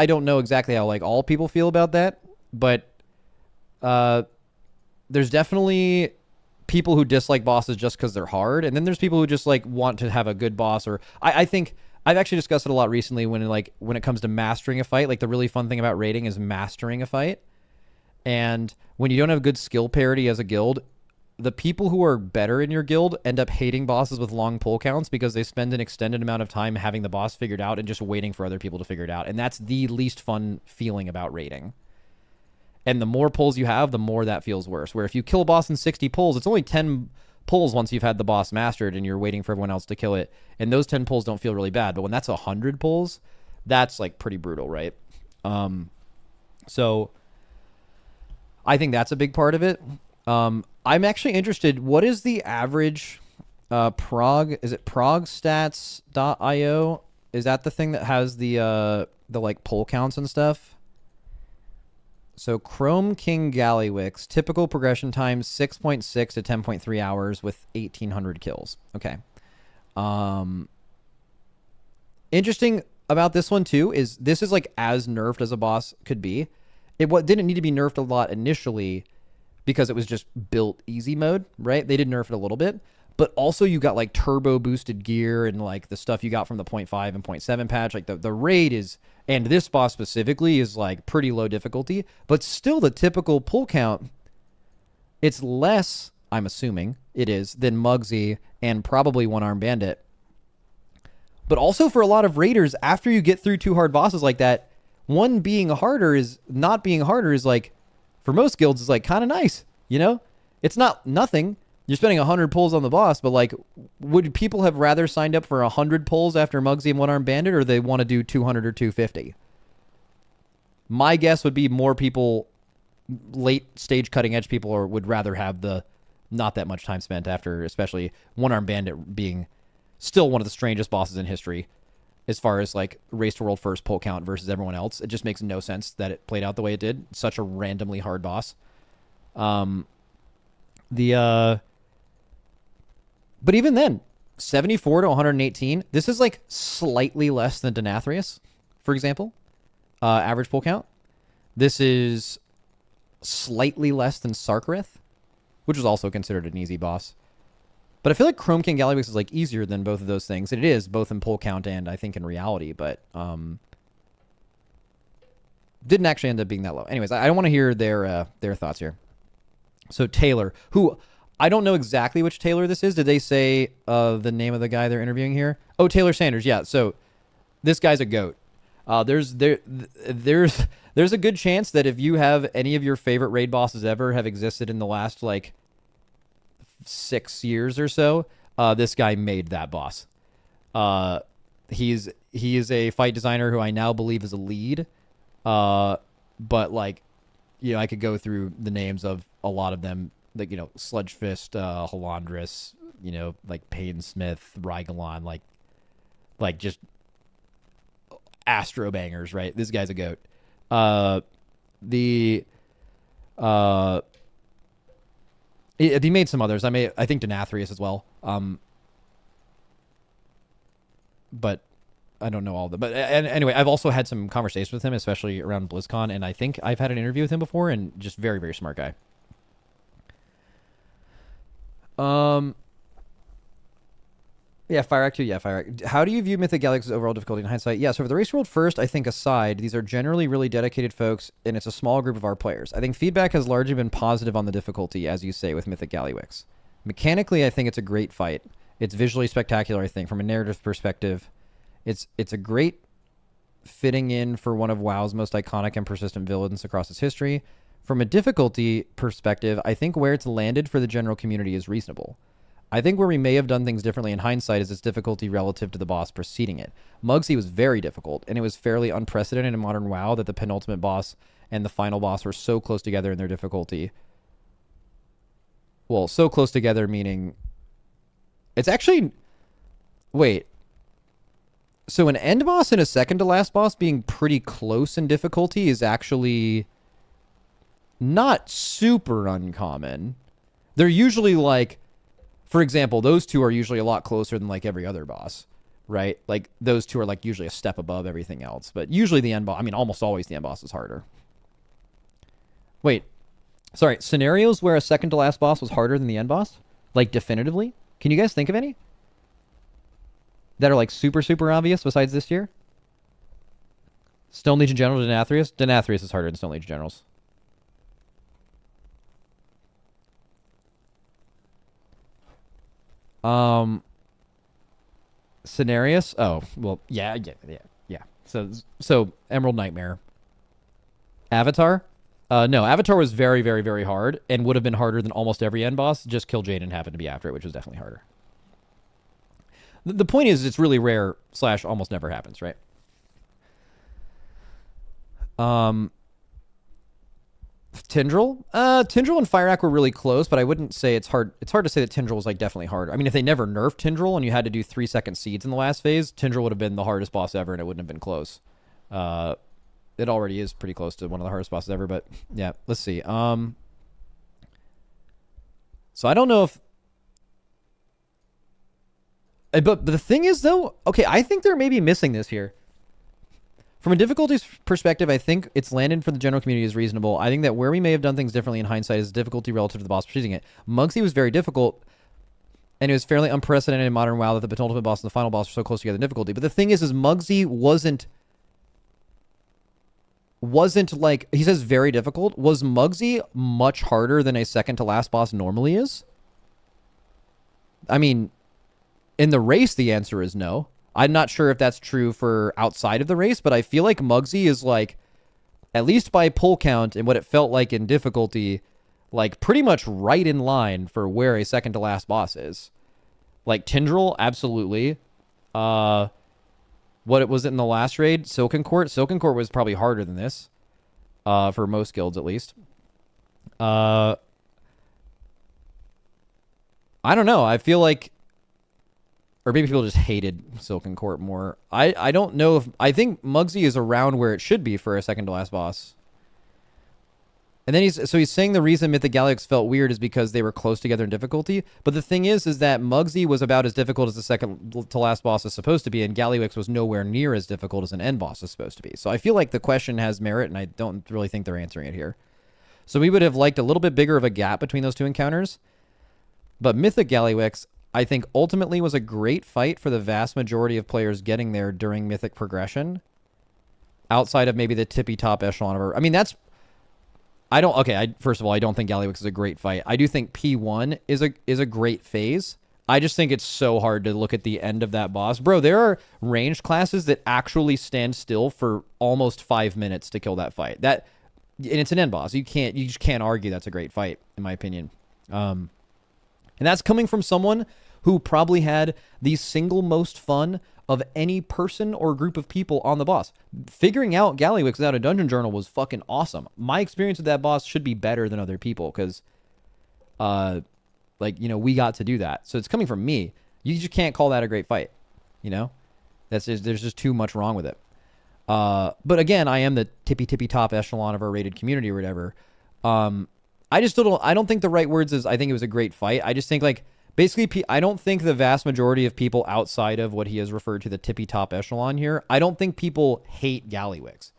don't know exactly how like all people feel about that. But there's definitely people who dislike bosses just because they're hard, and then there's people who just like want to have a good boss. Or I think I've actually discussed it a lot recently when it comes to mastering a fight. Like the really fun thing about raiding is mastering a fight, and when you don't have good skill parity as a guild, the people who are better in your guild end up hating bosses with long pull counts because they spend an extended amount of time having the boss figured out and just waiting for other people to figure it out, and that's the least fun feeling about raiding. And the more pulls you have, the more that feels worse. Where if you kill a boss in 60 pulls, it's only 10 pulls once you've had the boss mastered and you're waiting for everyone else to kill it. And those 10 pulls don't feel really bad. But when that's 100 pulls, that's like pretty brutal, right? So I think that's a big part of it. I'm actually interested. What is the average prog? Is it progstats.io? Is that the thing that has the like pull counts and stuff? So Chrome King Gallywix, typical progression time 6.6 to 10.3 hours with 1,800 kills. Okay. Interesting about this one too is this is like as nerfed as a boss could be. It didn't need to be nerfed a lot initially because it was just built easy mode, right? They did nerf it a little bit. But also you got like turbo boosted gear and like the stuff you got from the 0.5 and 0.7 patch. Like the raid is, and this boss specifically is like pretty low difficulty, but still the typical pull count, it's less, I'm assuming it is, than Muggsy and probably One Arm Bandit. But also for a lot of raiders, after you get through two hard bosses like that, not being harder is like, for most guilds is like kind of nice, you know? It's not nothing. You're spending 100 pulls on the boss, but like, would people have rather signed up for 100 pulls after Muggsy and One Arm Bandit, or they want to do 200 or 250? My guess would be more people, late stage cutting edge people, would rather have the not that much time spent after, especially One Arm Bandit being still one of the strangest bosses in history as far as like Race to World First pull count versus everyone else. It just makes no sense that it played out the way it did. Such a randomly hard boss. But even then, 74 to 118, this is like slightly less than Denathrius, for example, average pull count. This is slightly less than Sarkareth, which was also considered an easy boss. But I feel like Chrome King Gallywix is like easier than both of those things. And it is, both in pull count and I think in reality, but didn't actually end up being that low. Anyways, I don't want to hear their thoughts here. So Taylor, who I don't know exactly which Taylor this is. Did they say the name of the guy they're interviewing here? Oh, Taylor Sanders. Yeah. So this guy's a goat. There's a good chance that if you have any of your favorite raid bosses ever have existed in the last like 6 years or so, this guy made that boss. He is a fight designer who I now believe is a lead. But like, I could go through the names of a lot of them, like, Sludge Fist, Halandris, like Payne Smith, Rygalon, like just Astro bangers, right? This guy's a goat. He made some others. I think Denathrius as well. But I don't know all of them. But anyway, I've also had some conversations with him, especially around BlizzCon, and I think I've had an interview with him before, and just very, very smart guy. Yeah, Fire Act 2, yeah, Fire Act. How do you view Mythic Galaxy's overall difficulty in hindsight? Yeah, so for the race world first, I think aside, these are generally really dedicated folks, and it's a small group of our players. I think feedback has largely been positive on the difficulty, as you say, with Mythic Gallywix. Mechanically, I think it's a great fight. It's visually spectacular, I think. From a narrative perspective, it's a great fitting in for one of WoW's most iconic and persistent villains across its history. From a difficulty perspective, I think where it's landed for the general community is reasonable. I think where we may have done things differently in hindsight is its difficulty relative to the boss preceding it. Mugsy was very difficult, and it was fairly unprecedented in modern WoW that the penultimate boss and the final boss were so close together in their difficulty. Well, so close together meaning... It's actually... Wait. So an end boss and a second to last boss being pretty close in difficulty is actually not super uncommon. They're usually like... For example, those two are usually a lot closer than like every other boss, right? Like those two are like usually a step above everything else. But usually the end boss, almost always the end boss is harder. Wait, sorry, scenarios where a second to last boss was harder than the end boss? Like definitively? Can you guys think of any? That are like super, super obvious besides this year? Stone Legion General Denathrius? Denathrius is harder than Stone Legion Generals. Scenarios? Oh, well, yeah. So Emerald Nightmare. Avatar? No, Avatar was very, very, very hard and would have been harder than almost every end boss. Just Kill Jaden happened to be after it, which was definitely harder. The point is, it's really rare / almost never happens, right? Tindral? Tindral and Fireack were really close, but I wouldn't say it's hard. It's hard to say that Tindral was like definitely harder. If they never nerfed Tindral and you had to do 3-second seeds in the last phase, Tindral would have been the hardest boss ever, and it wouldn't have been close. It already is pretty close to one of the hardest bosses ever, but yeah, let's see. So I don't know if... But the thing is, though, okay, I think they're maybe missing this here. From a difficulties perspective, I think it's landed for the general community is reasonable. I think that where we may have done things differently in hindsight is difficulty relative to the boss preceding it. Mugsy was very difficult, and it was fairly unprecedented in modern WoW that the penultimate boss and the final boss were so close together in difficulty. But the thing is Mugsy wasn't like... He says very difficult. Was Mugsy much harder than a second to last boss normally is? In the race, the answer is no. I'm not sure if that's true for outside of the race, but I feel like Mugsy is like, at least by pull count and what it felt like in difficulty, like pretty much right in line for where a second to last boss is. Like Tindral, absolutely. What was it in the last raid? Silken Court? Silken Court was probably harder than this. For most guilds at least. I don't know. I feel like... Or maybe people just hated Silken Court more. I don't know if... I think Mugsy is around where it should be for a second to last boss. And then he's saying the reason Mythic Galaxy felt weird is because they were close together in difficulty. But the thing is that Mugsy was about as difficult as the second to last boss is supposed to be, and Gallywix was nowhere near as difficult as an end boss is supposed to be. So I feel like the question has merit, and I don't really think they're answering it here. So we would have liked a little bit bigger of a gap between those two encounters. But Mythic Gallywix, I think, ultimately was a great fight for the vast majority of players getting there during Mythic progression. Outside of maybe the tippy top echelon of her. I don't. Okay, first of all, I don't think Gallywix is a great fight. I do think P1 is a great phase. I just think it's so hard to look at the end of that boss, bro. There are ranged classes that actually stand still for almost 5 minutes to kill that fight. And it's an end boss. You just can't argue that's a great fight, in my opinion. And that's coming from someone who probably had the single most fun of any person or group of people on the boss. Figuring out Gallywix without a dungeon journal was fucking awesome. My experience with that boss should be better than other people because, we got to do that. So it's coming from me. You just can't call that a great fight. There's just too much wrong with it. But again, I am the tippy top echelon of our rated community or whatever. I don't think the right words is I think it was a great fight. I just think basically, I don't think the vast majority of people outside of what he has referred to the tippy top echelon here, I don't think people hate Gallywix.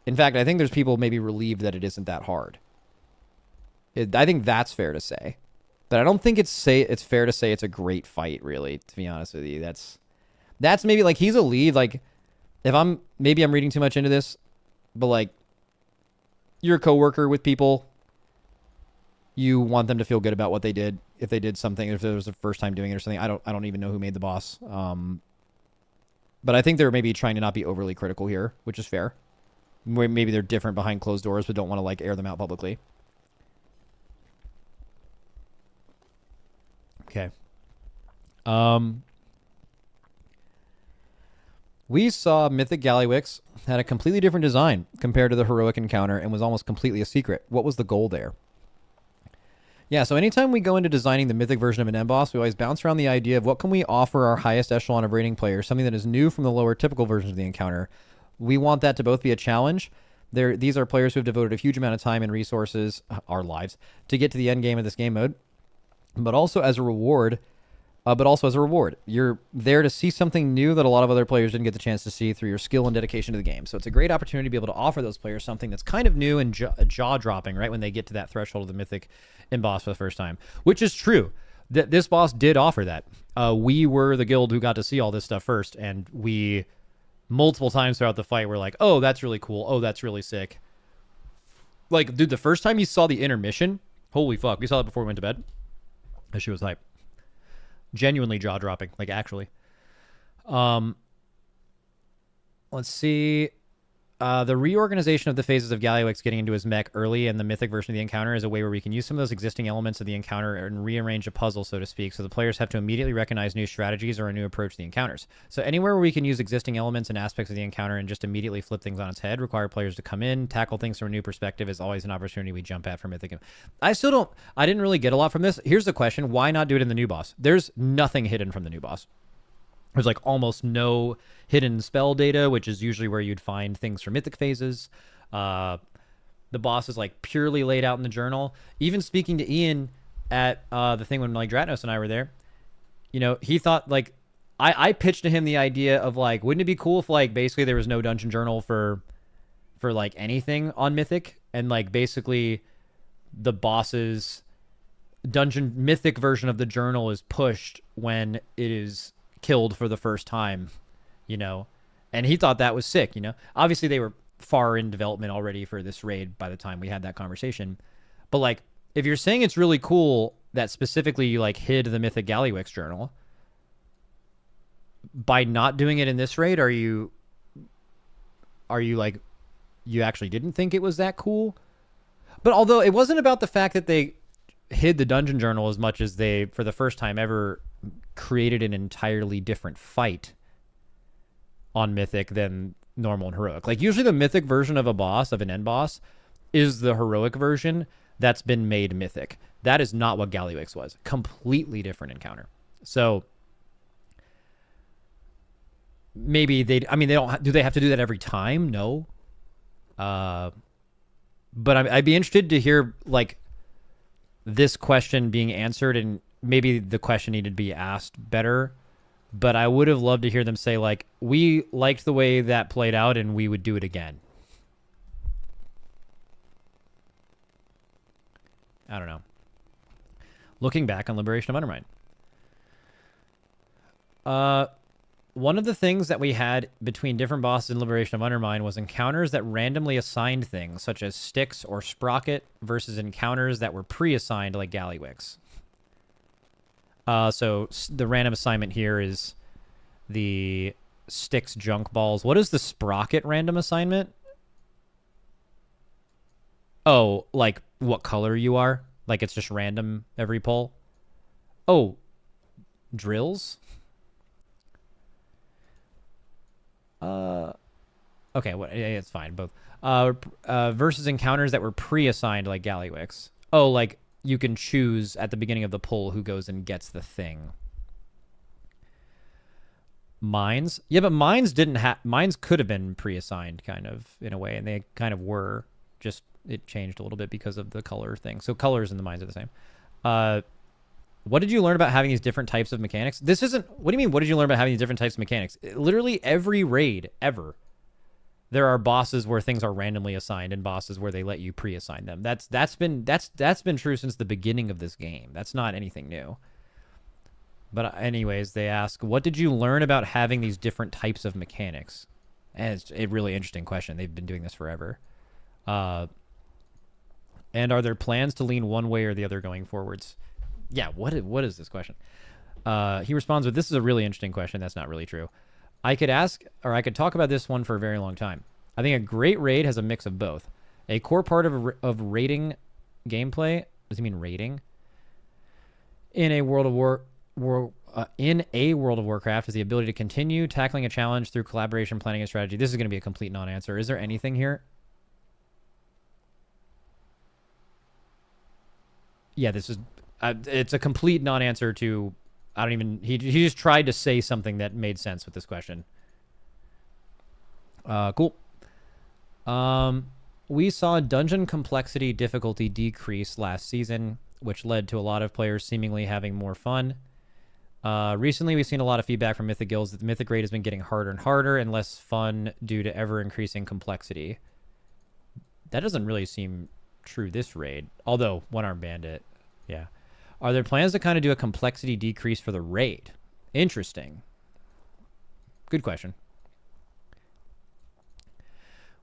In fact, I think there's people maybe relieved that it isn't that hard. I think that's fair to say. But I don't think it's fair to say it's a great fight, really, to be honest with you. That's maybe he's a lead. If I'm reading too much into this, but you're a coworker with people, you want them to feel good about what they did. If they did something, if it was the first time doing it or something, I don't even know who made the boss. But I think they're maybe trying to not be overly critical here, which is fair. Maybe they're different behind closed doors, but don't want to air them out publicly. Okay. We saw Mythic Gallywix had a completely different design compared to the heroic encounter and was almost completely a secret. What was the goal there? Yeah, so anytime we go into designing the mythic version of an end boss, we always bounce around the idea of what can we offer our highest echelon of rating players, something that is new from the lower typical versions of the encounter. We want that to both be a challenge. These are players who have devoted a huge amount of time and resources, our lives, to get to the end game of this game mode, but also as a reward. You're there to see something new that a lot of other players didn't get the chance to see through your skill and dedication to the game. So it's a great opportunity to be able to offer those players something that's kind of new and jaw-dropping, right, when they get to that threshold of the mythic end boss for the first time, which is true. This boss did offer that. We were the guild who got to see all this stuff first, and we, multiple times throughout the fight, were like, oh, that's really cool. Oh, that's really sick. Dude, the first time you saw the intermission, holy fuck, we saw it before we went to bed. That shit was hype. Genuinely jaw-dropping, actually. Let's see. The reorganization of the phases of Gallywix getting into his mech early in the mythic version of the encounter is a way where we can use some of those existing elements of the encounter and rearrange a puzzle, so to speak, so the players have to immediately recognize new strategies or a new approach to the encounters. So anywhere where we can use existing elements and aspects of the encounter and just immediately flip things on its head, require players to come in, tackle things from a new perspective, is always an opportunity we jump at for mythic. I didn't really get a lot from this. Here's the question. Why not do it in the new boss? There's nothing hidden from the new boss. There's almost no hidden spell data, which is usually where you'd find things for mythic phases. The boss is purely laid out in the journal. Even speaking to Ian at the thing when Dratnos and I were there, he thought I pitched to him the idea of wouldn't it be cool if basically there was no dungeon journal for anything on mythic, and basically the boss's mythic version of the journal is pushed when it is killed for the first time, and he thought that was sick. Obviously they were far in development already for this raid by the time we had that conversation, but if you're saying it's really cool that specifically you hid the mythic Gallywix journal by not doing it in this raid, are you you actually didn't think it was that cool? But although it wasn't about the fact that they hid the dungeon journal as much as they, for the first time ever, created an entirely different fight on mythic than normal and heroic. Usually the mythic version of a boss, of an end boss, is the heroic version that's been made mythic. That is not what Gallywix was. Completely different encounter. So maybe they don't, do they have to do that every time? No. But I'd be interested to hear this question being answered, and maybe the question needed to be asked better, but I would have loved to hear them say we liked the way that played out and we would do it again. I don't know. Looking back on Liberation of Undermine. One of the things that we had between different bosses in Liberation of Undermine was encounters that randomly assigned things, such as sticks or sprocket, versus encounters that were pre-assigned, like Gallywix. So the random assignment here is the sticks junk balls. What is the sprocket random assignment? Oh, like what color you are? Like it's just random every pull? Oh, drills? Okay, well, yeah, it's fine. Both. Versus encounters that were pre-assigned, like Gallywix. Oh, like you can choose at the beginning of the pull who goes and gets the thing. Mines? Yeah, but mines didn't have... Mines could have been pre-assigned, kind of, in a way, and they kind of were. Just, it changed a little bit because of the color thing. So colors in the mines are the same. What did you learn about having these different types of mechanics? This isn't... What do you mean, what did you learn about having these different types of mechanics? Literally every raid, ever, there are bosses where things are randomly assigned and bosses where they let you pre-assign them. That's been true since the beginning of this game. That's not anything new. But anyways, they ask, what did you learn about having these different types of mechanics? And it's a really interesting question. They've been doing this forever. And are there plans to lean one way or the other going forwards? Yeah, what is this question? He responds with, this is a really interesting question. That's not really true. I could talk about this one for a very long time. I think a great raid has a mix of both. A core part of raiding gameplay, does he mean raiding? In a World of Warcraft is the ability to continue tackling a challenge through collaboration, planning, and strategy. This is going to be a complete non-answer. Is there anything here? Yeah, this is... it's a complete non-answer to... I don't even... He just tried to say something that made sense with this question. Cool. We saw dungeon complexity difficulty decrease last season, which led to a lot of players seemingly having more fun. Recently, we've seen a lot of feedback from Mythic Guilds that the Mythic raid has been getting harder and harder and less fun due to ever-increasing complexity. That doesn't really seem true this raid, although One-Armed Bandit, yeah. Are there plans to kind of do a complexity decrease for the raid? Interesting. Good question.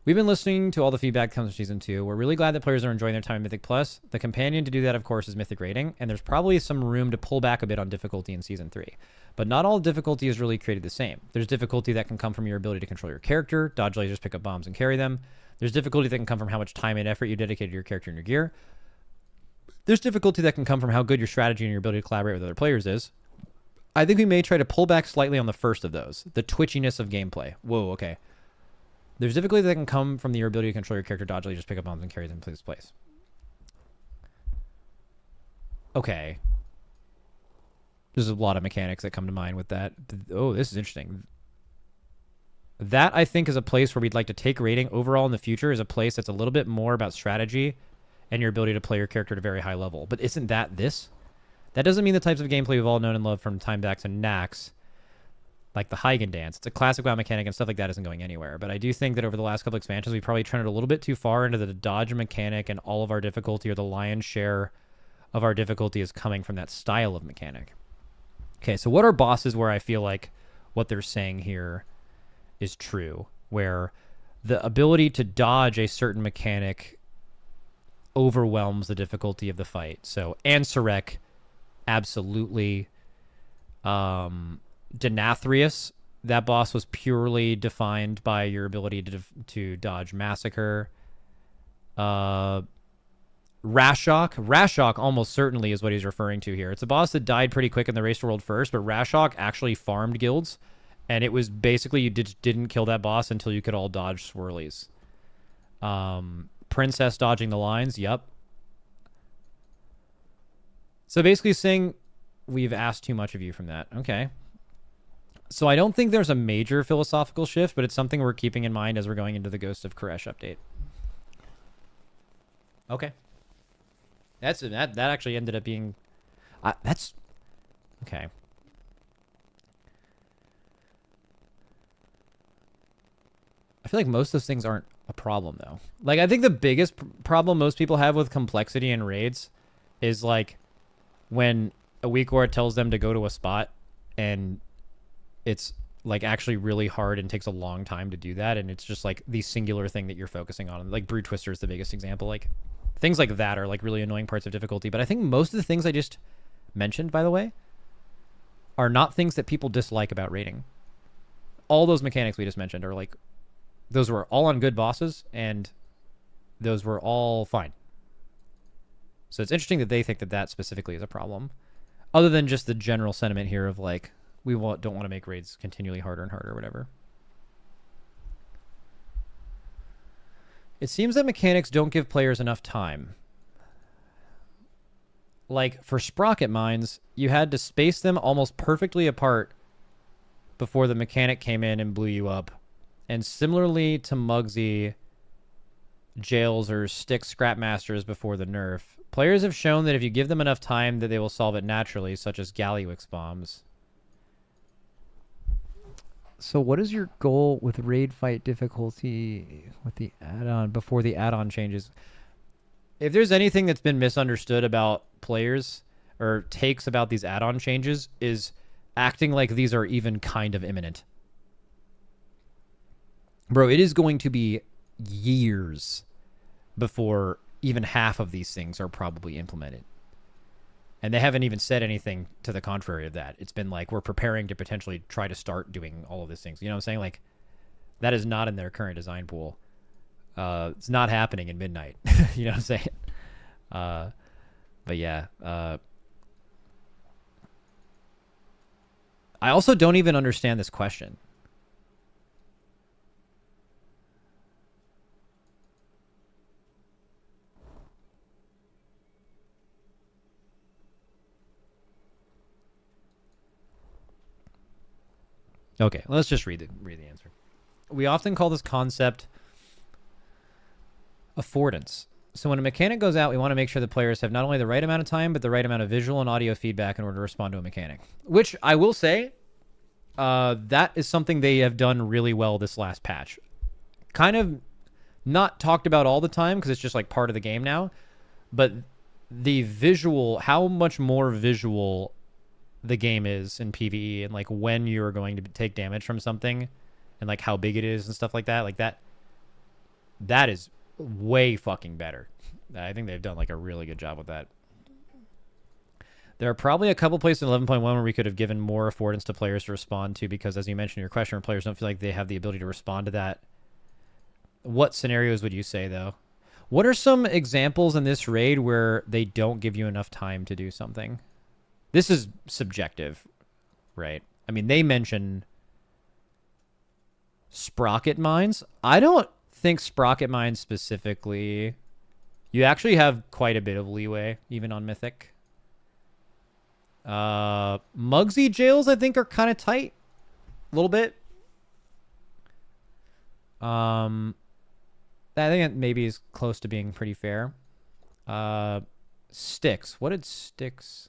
We've been listening to all the feedback that comes from Season 2. We're really glad that players are enjoying their time in Mythic Plus. The companion to do that, of course, is Mythic Rating, and there's probably some room to pull back a bit on difficulty in Season 3. But not all difficulty is really created the same. There's difficulty that can come from your ability to control your character, dodge lasers, pick up bombs, and carry them. There's difficulty that can come from how much time and effort you dedicate to your character and your gear. There's difficulty that can come from how good your strategy and your ability to collaborate with other players is. I think we may try to pull back slightly on the first of those, the twitchiness of gameplay. Whoa, okay. There's difficulty that can come from your ability to control your character, dodge lasers, pick up bombs, and carry them to this place. Okay. There's a lot of mechanics that come to mind with that. Oh, this is interesting. That, I think, is a place where we'd like to take rating overall in the future, is a place that's a little bit more about strategy and your ability to play your character at a very high level. But isn't that this? That doesn't mean the types of gameplay we've all known and loved from time back to Nax, like the Heigen dance. It's a classic WoW mechanic and stuff like that isn't going anywhere. But I do think that over the last couple expansions, we probably trended a little bit too far into the dodge mechanic, and all of our difficulty, or the lion's share of our difficulty, is coming from that style of mechanic. Okay, so what are bosses where I feel like what they're saying here is true, where the ability to dodge a certain mechanic overwhelms the difficulty of the fight? So Ansurek, absolutely. Denathrius, that boss was purely defined by your ability to dodge Massacre. Rashok almost certainly is what he's referring to here. It's a boss that died pretty quick in the Race to World first, but Rashok actually farmed guilds, and it was basically you didn't kill that boss until you could all dodge swirlies. Princess dodging the lines, yep. So basically saying we've asked too much of you from that. Okay. So I don't think there's a major philosophical shift, but it's something we're keeping in mind as we're going into the Ghost of Koresh update. Okay. That actually ended up being... that's... Okay. I feel like most of those things aren't a problem, though. Like, I think the biggest problem most people have with complexity in raids is, like, when a weak aura tells them to go to a spot and it's like actually really hard and takes a long time to do that, and it's just like the singular thing that you're focusing on. Like Brood Twister is the biggest example. Like things like that are like really annoying parts of difficulty. But I think most of the things I just mentioned, by the way, are not things that people dislike about raiding. All those mechanics we just mentioned are like, those were all on good bosses, and those were all fine. So it's interesting that they think that that specifically is a problem, other than just the general sentiment here of like, don't want to make raids continually harder and harder or whatever. It seems that mechanics don't give players enough time. Like for sprocket mines, you had to space them almost perfectly apart before the mechanic came in and blew you up. And similarly to Mugsy, jails, or stick scrap masters before the nerf, players have shown that if you give them enough time that they will solve it naturally, such as Gallywix bombs. So what is your goal with raid fight difficulty with the add-on before the add-on changes? If there's anything that's been misunderstood about players or takes about these add-on changes, is acting like these are even kind of imminent. Bro, it is going to be years before even half of these things are probably implemented. And they haven't even said anything to the contrary of that. It's been like, we're preparing to potentially try to start doing all of these things. You know what I'm saying? Like, that is not in their current design pool. It's not happening in Midnight. You know what I'm saying? But yeah. I also don't even understand this question. Okay, let's just read the answer. We often call this concept affordance. So when a mechanic goes out, we want to make sure the players have not only the right amount of time, but the right amount of visual and audio feedback in order to respond to a mechanic. Which I will say, that is something they have done really well this last patch. Kind of not talked about all the time because it's just like part of the game now. But the visual, how much more visual the game is in PvE, and like when you're going to take damage from something and like how big it is and stuff like that is way fucking better. I think they've done like a really good job with that. There are probably a couple places in 11.1 where we could have given more affordance to players to respond to, because as you mentioned in your question, players don't feel like they have the ability to respond to that. What scenarios would you say though? What are some examples in this raid where they don't give you enough time to do something? This is subjective, right? I mean, they mention sprocket mines. I don't think sprocket mines specifically. You actually have quite a bit of leeway, even on Mythic. Mugsy jails, I think, are kind of tight. A little bit. I think it maybe is close to being pretty fair. Sticks. What did Sticks...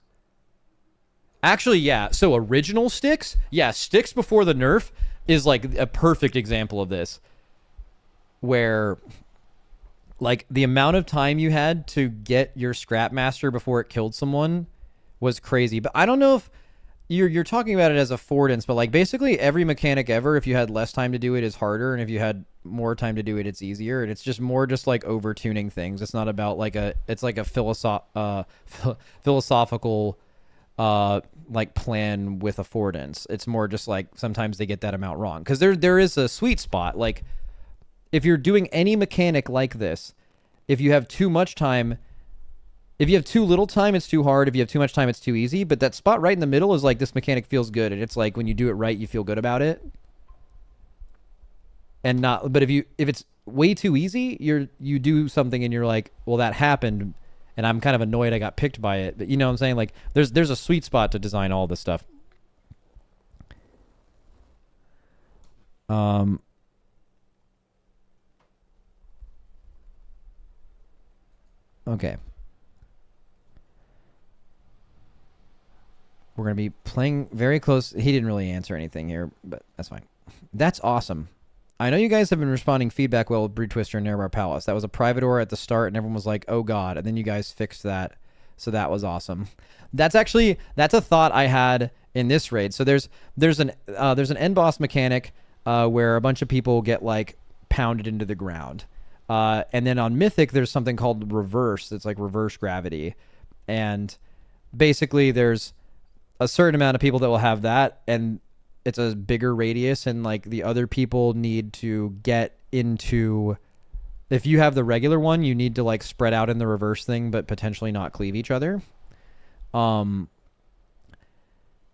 Actually, yeah. So original Sticks, yeah, Sticks before the nerf is like a perfect example of this, where like the amount of time you had to get your scrap master before it killed someone was crazy. But I don't know if you're talking about it as affordance, but like basically every mechanic ever, if you had less time to do it, is harder, and if you had more time to do it, it's easier. And it's just more just like over tuning things. It's not about like it's like a philosophical like plan with affordance. It's more just like sometimes they get that amount wrong, because there is a sweet spot. Like if you're doing any mechanic like this, if you have too much time, if you have too little time, it's too hard. If you have too much time, it's too easy. But that spot right in the middle is like, this mechanic feels good, and it's like when you do it right, you feel good about it. And not, but if it's way too easy, you do something and you're like, well, that happened, and I'm kind of annoyed I got picked by it. But you know what I'm saying? Like there's a sweet spot to design all this stuff. Okay. We're going to be playing very close. He didn't really answer anything here, but that's fine. That's awesome. I know you guys have been responding feedback well with Brood Twister and Nearbar Palace. That was a private aura at the start, and everyone was like, oh god. And then you guys fixed that. So that was awesome. That's a thought I had in this raid. So there's an end boss mechanic where a bunch of people get like pounded into the ground. And then on Mythic, there's something called reverse. It's like reverse gravity. And basically there's a certain amount of people that will have that, and it's a bigger radius, and like the other people need to get into, if you have the regular one, you need to like spread out in the reverse thing, but potentially not cleave each other. And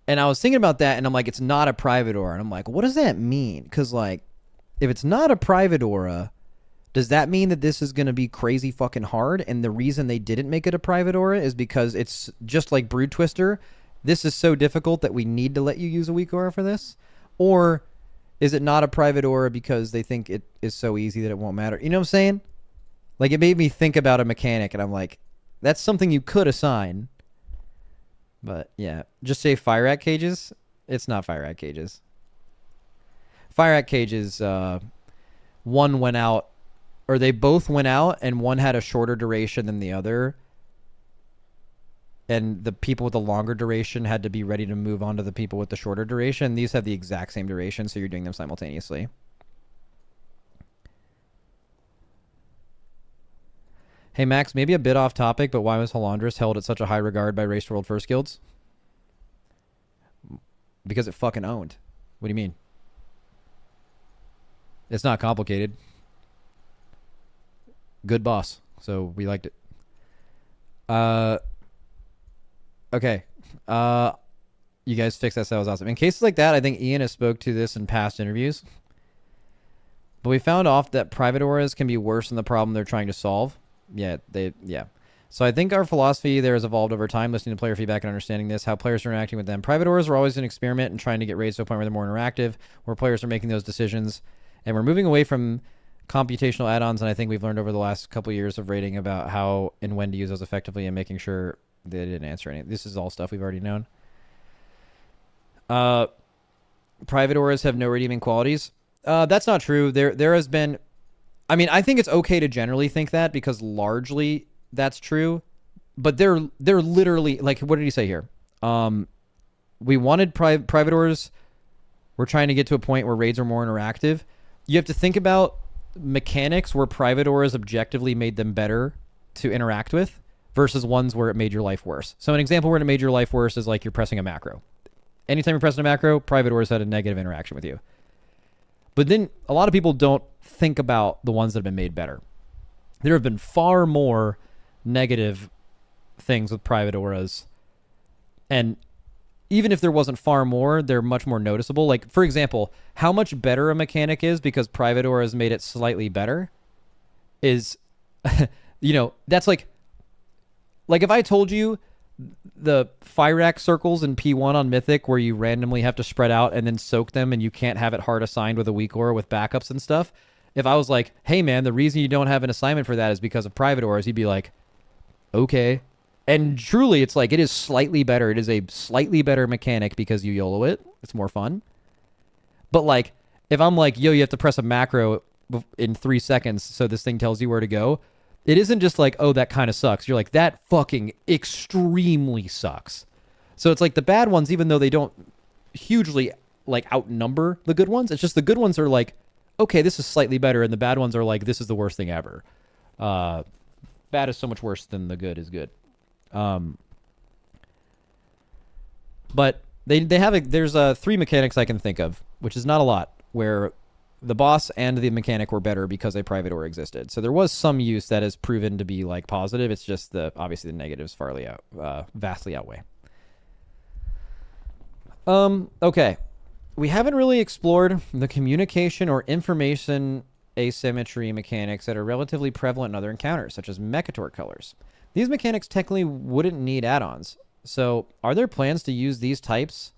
I was thinking about that, and I'm like, it's not a private aura. And I'm like, what does that mean? Because like, if it's not a private aura, does that mean that this is going to be crazy fucking hard? And the reason they didn't make it a private aura is because it's just like Brood Twister. This is so difficult that we need to let you use a weak aura for this? Or is it not a private aura because they think it is so easy that it won't matter? You know what I'm saying? Like, it made me think about a mechanic, and I'm like, that's something you could assign. But yeah, just say fire rat cages. It's not fire rat cages. Fire rat cages, one went out, or they both went out, and one had a shorter duration than the other. And the people with the longer duration had to be ready to move on to the people with the shorter duration. These have the exact same duration, so you're doing them simultaneously. Hey, Max, maybe a bit off topic, but why was Halandris held at such a high regard by Race World First Guilds? Because it fucking owned. What do you mean? It's not complicated. Good boss. So we liked it. Okay. You guys fixed that. So that was awesome. In cases like that, I think Ian has spoke to this in past interviews. But we found off that private auras can be worse than the problem they're trying to solve. Yeah. So I think our philosophy there has evolved over time, listening to player feedback and understanding this, how players are interacting with them. Private auras are always an experiment and trying to get raids to a point where they're more interactive, where players are making those decisions. And we're moving away from computational add-ons, and I think we've learned over the last couple of years of rating about how and when to use those effectively and making sure they didn't answer any. This is all stuff we've already known. Private auras have no redeeming qualities. That's not true. There has been... I mean, I think it's okay to generally think that because largely that's true. But they're literally... Like, what did he say here? We wanted private auras. We're trying to get to a point where raids are more interactive. You have to think about mechanics where private auras objectively made them better to interact with versus ones where it made your life worse. So an example where it made your life worse is like you're pressing a macro. Anytime you're pressing a macro, private auras had a negative interaction with you. But then a lot of people don't think about the ones that have been made better. There have been far more negative things with private auras. And even if there wasn't far more, they're much more noticeable. Like, for example, how much better a mechanic is because private auras made it slightly better is, you know, that's like if I told you the fire axe circles in P1 on Mythic where you randomly have to spread out and then soak them and you can't have it hard assigned with a weak aura with backups and stuff. If I was like, hey man, the reason you don't have an assignment for that is because of private auras, you'd be like, okay. And truly, it's like, it is slightly better. It is a slightly better mechanic because you YOLO it. It's more fun. But like, if I'm like, yo, you have to press a macro in 3 seconds so this thing tells you where to go, it isn't just like, oh, that kind of sucks. You're like, that fucking extremely sucks. So it's like the bad ones, even though they don't hugely like outnumber the good ones, it's just the good ones are like, okay, this is slightly better. And the bad ones are like, this is the worst thing ever. Bad is so much worse than the good is good. But they have there's 3 mechanics I can think of, which is not a lot, where the boss and the mechanic were better because a private aura existed. So there was some use that has proven to be like positive. It's just obviously the negatives vastly outweigh. Okay. We haven't really explored the communication or information asymmetry mechanics that are relatively prevalent in other encounters, such as Mechator colors. These mechanics technically wouldn't need add-ons. So are there plans to use these types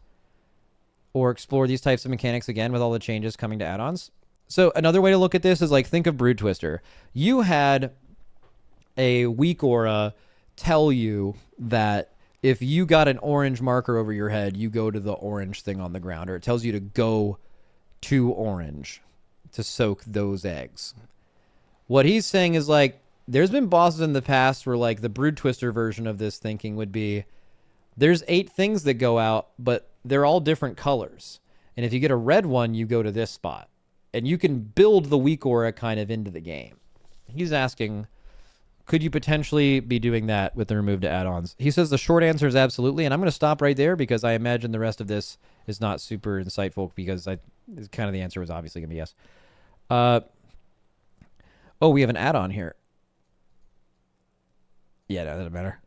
or explore these types of mechanics again with all the changes coming to add-ons? So another way to look at this is like, think of Brood Twister. You had a weak aura tell you that if you got an orange marker over your head, you go to the orange thing on the ground, or it tells you to go to orange to soak those eggs. What he's saying is like, there's been bosses in the past where like the Brood Twister version of this thinking would be there's 8 things that go out, but they're all different colors. And if you get a red one, you go to this spot. And you can build the weak aura kind of into the game. He's asking, could you potentially be doing that with the removed add-ons? He says the short answer is absolutely, and I'm going to stop right there because I imagine the rest of this is not super insightful because kind of the answer was obviously going to be yes. Oh, we have an add-on here. Yeah, no, that doesn't matter.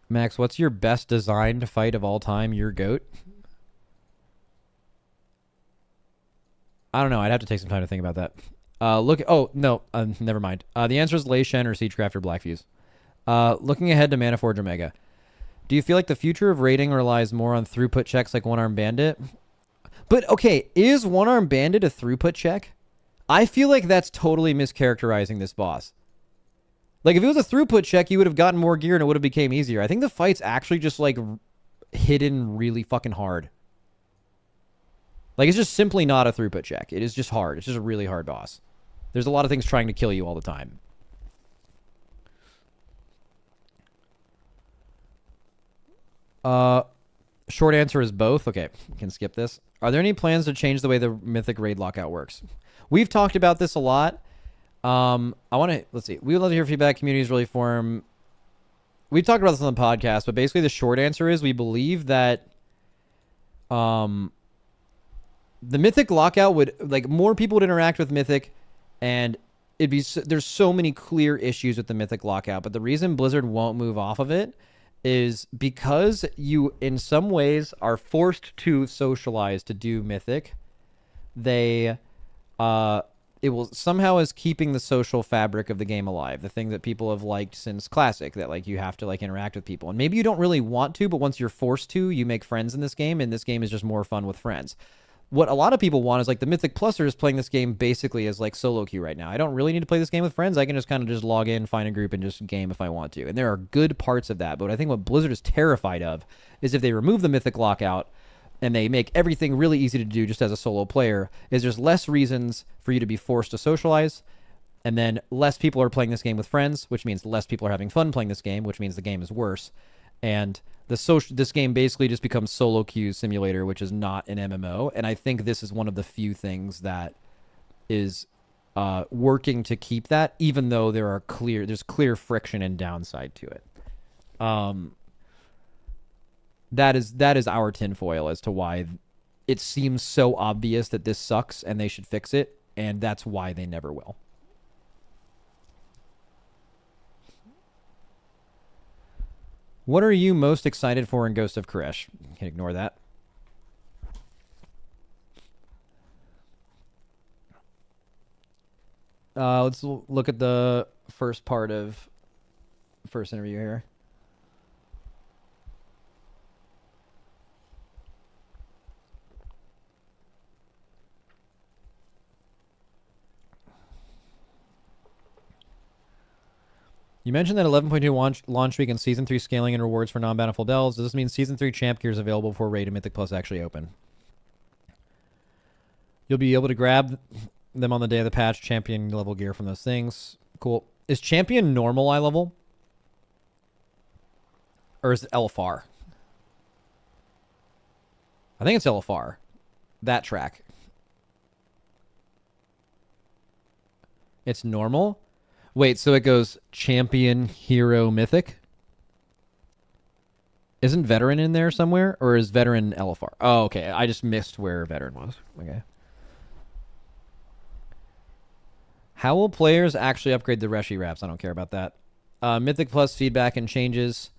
Max, what's your best designed fight of all time? Your GOAT? I don't know. I'd have to take some time to think about that. Oh, no. Never mind. The answer is Lei Shen or Siegecraft or Blackfuse. Looking ahead to Manaforge Omega. Do you feel like the future of raiding relies more on throughput checks like One Arm Bandit? But, okay, is One Arm Bandit a throughput check? I feel like that's totally mischaracterizing this boss. Like, if it was a throughput check, you would have gotten more gear and it would have became easier. I think the fight's actually just, like, hidden really fucking hard. Like, it's just simply not a throughput check. It is just hard. It's just a really hard boss. There's a lot of things trying to kill you all the time. Short answer is both. Okay, we can skip this. Are there any plans to change the way the Mythic Raid lockout works? We've talked about this a lot. I want to, let's see. We would love to hear feedback. Communities really form. We've talked about this on the podcast, but basically the short answer is we believe that the Mythic lockout would, like, more people would interact with Mythic, and it'd be, there's so many clear issues with the Mythic lockout, but the reason Blizzard won't move off of it is because you, in some ways, are forced to socialize to do Mythic. They, it will somehow is keeping the social fabric of the game alive. The thing that people have liked since Classic, that like you have to like interact with people. And maybe you don't really want to, but once you're forced to, you make friends in this game, and this game is just more fun with friends. What a lot of people want is like the Mythic Plusers playing this game basically as like solo queue right now. I don't really need to play this game with friends. I can just kind of just log in, find a group, and just game if I want to. And there are good parts of that. But I think what Blizzard is terrified of is if they remove the Mythic lockout and they make everything really easy to do just as a solo player, is there's less reasons for you to be forced to socialize. And then less people are playing this game with friends, which means less people are having fun playing this game, which means the game is worse. And this game basically just becomes solo queue simulator, which is not an MMO. And I think this is one of the few things that is working to keep that, even though there's clear friction and downside to it. That is our tinfoil as to why it seems so obvious that this sucks and they should fix it, and that's why they never will. What are you most excited for in Ghost of Koresh? You can ignore that. Let's look at the first part of the first interview here. You mentioned that 11.2 launch week and Season 3 scaling and rewards for non-bountiful delves. Does this mean Season 3 champ gear is available before Raid and Mythic Plus actually open? You'll be able to grab them on the day of the patch, champion level gear from those things. Cool. Is champion normal eye level? Or is it LFR? I think it's LFR. That track. It's normal? Wait, so it goes champion, hero, mythic? Isn't veteran in there somewhere? Or is veteran LFR? Oh, okay. I just missed where veteran was. Okay. How will players actually upgrade the Reshi wraps? I don't care about that. Mythic Plus feedback and changes.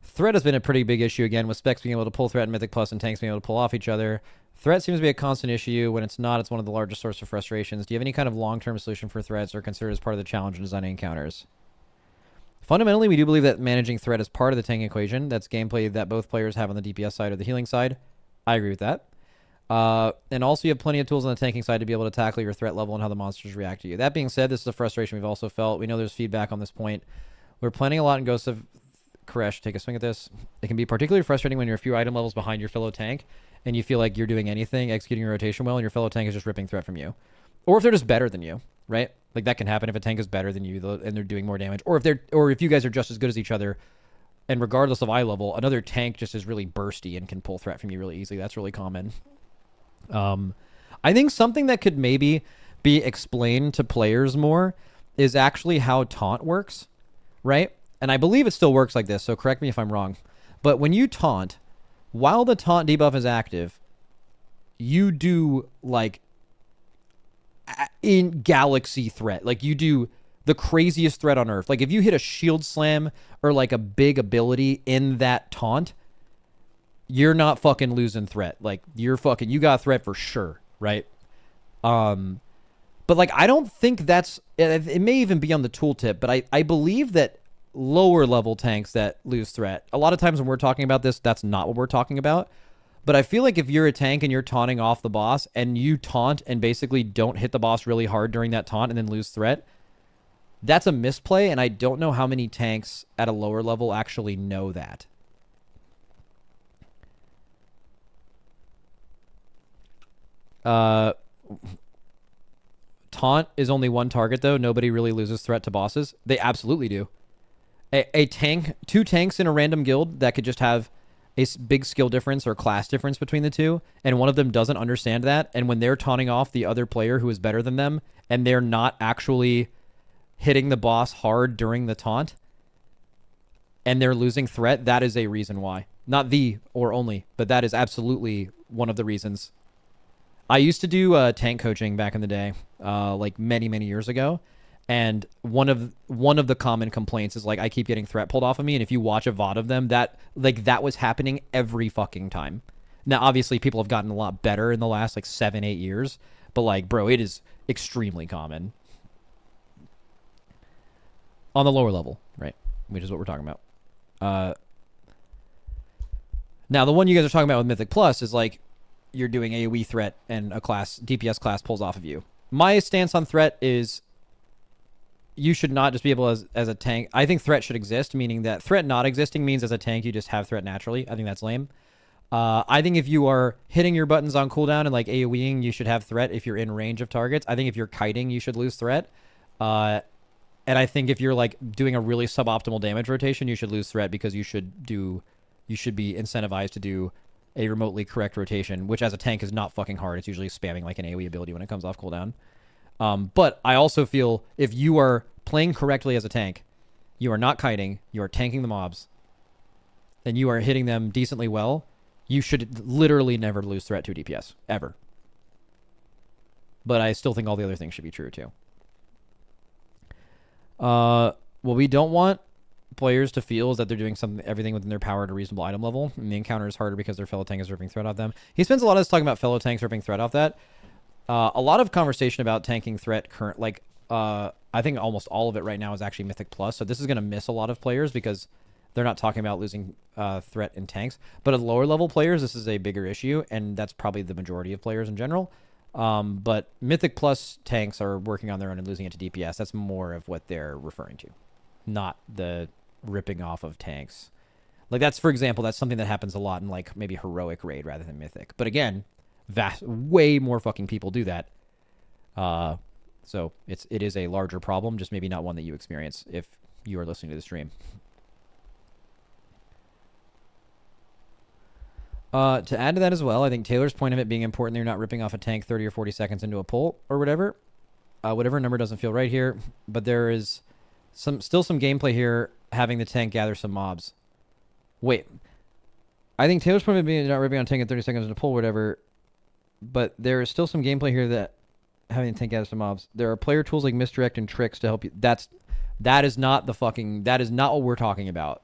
Threat has been a pretty big issue again, with specs being able to pull threat and Mythic Plus and tanks being able to pull off each other. Threat seems to be a constant issue. When it's not, it's one of the largest sources of frustrations. Do you have any kind of long-term solution for threats or consider it as part of the challenge in designing encounters? Fundamentally, we do believe that managing threat is part of the tank equation. That's gameplay that both players have on the DPS side or the healing side. I agree with that. And also you have plenty of tools on the tanking side to be able to tackle your threat level and how the monsters react to you. That being said, this is a frustration we've also felt. We know there's feedback on this point. We're planning a lot in Ghost of Koresh, take a swing at this. It can be particularly frustrating when you're a few item levels behind your fellow tank and you feel like you're doing anything, executing your rotation well, and your fellow tank is just ripping threat from you. Or if they're just better than you, right? Like that can happen if a tank is better than you and they're doing more damage. Or if you guys are just as good as each other, and regardless of eye level, another tank just is really bursty and can pull threat from you really easily. That's really common. I think something that could maybe be explained to players more is actually how taunt works, right? And I believe it still works like this, so correct me if I'm wrong. But when you taunt, while the taunt debuff is active, you do like in galaxy threat. Like you do the craziest threat on earth. Like if you hit a shield slam or like a big ability in that taunt, you're not fucking losing threat. Like you got threat for sure, right? But like I don't think that's it may even be on the tooltip, but I believe that lower level tanks that lose threat, a lot of times when we're talking about this, that's not what we're talking about. But I feel like if you're a tank and you're taunting off the boss and you taunt and basically don't hit the boss really hard during that taunt and then lose threat, that's a misplay, and I don't know how many tanks at a lower level actually know that. Taunt is only one target, though. Nobody really loses threat to bosses. They absolutely do. A tank, two tanks in a random guild that could just have a big skill difference or class difference between the two, and one of them doesn't understand that, and when they're taunting off the other player who is better than them, and they're not actually hitting the boss hard during the taunt, and they're losing threat, that is a reason why. Not the or only, but that is absolutely one of the reasons. I used to do tank coaching back in the day, like many, many years ago. And one of the common complaints is like I keep getting threat pulled off of me, and if you watch a VOD of them, that was happening every fucking time. Now, obviously, people have gotten a lot better in the last like 7-8 years, but like, bro, it is extremely common on the lower level, right? Which is what we're talking about. Now, the one you guys are talking about with Mythic Plus is like you're doing AoE threat and a class DPS class pulls off of you. My stance on threat is you should not just be able as a tank. I think threat should exist, meaning that threat not existing means as a tank you just have threat naturally. I think that's lame. I think if you are hitting your buttons on cooldown and like AoEing, you should have threat if you're in range of targets. I think if you're kiting, you should lose threat. And I think if you're like doing a really suboptimal damage rotation, you should lose threat because you should be incentivized to do a remotely correct rotation, which as a tank is not fucking hard. It's usually spamming like an AoE ability when it comes off cooldown. But I also feel if you are playing correctly as a tank, you are not kiting, you are tanking the mobs, and you are hitting them decently well, you should literally never lose threat to a DPS, ever. But I still think all the other things should be true, too. What we don't want players to feel is that they're doing everything within their power at a reasonable item level, and the encounter is harder because their fellow tank is ripping threat off them. He spends a lot of this talking about fellow tanks ripping threat off that. A lot of conversation about tanking threat I think almost all of it right now is actually Mythic Plus, so this is going to miss a lot of players because they're not talking about losing threat in tanks. But at lower level players, this is a bigger issue, and that's probably the majority of players in general. But Mythic Plus tanks are working on their own and losing it to DPS. That's more of what they're referring to, not the ripping off of tanks. Like that's, for example, that's something that happens a lot in like maybe Heroic Raid rather than Mythic. But again, way more fucking people do that. So it is a larger problem, just maybe not one that you experience if you are listening to the stream. To add to that as well, I think Taylor's point of it being important that you're not ripping off a tank 30 or 40 seconds into a pull or whatever. Whatever number doesn't feel right here, but there is still some gameplay here having the tank gather some mobs. Wait. I think Taylor's point of it being not ripping on a tank at 30 seconds into a pull or whatever, but there is still some gameplay here that having the tank gather some mobs. There are player tools like misdirect and tricks to help you. That is not what we're talking about.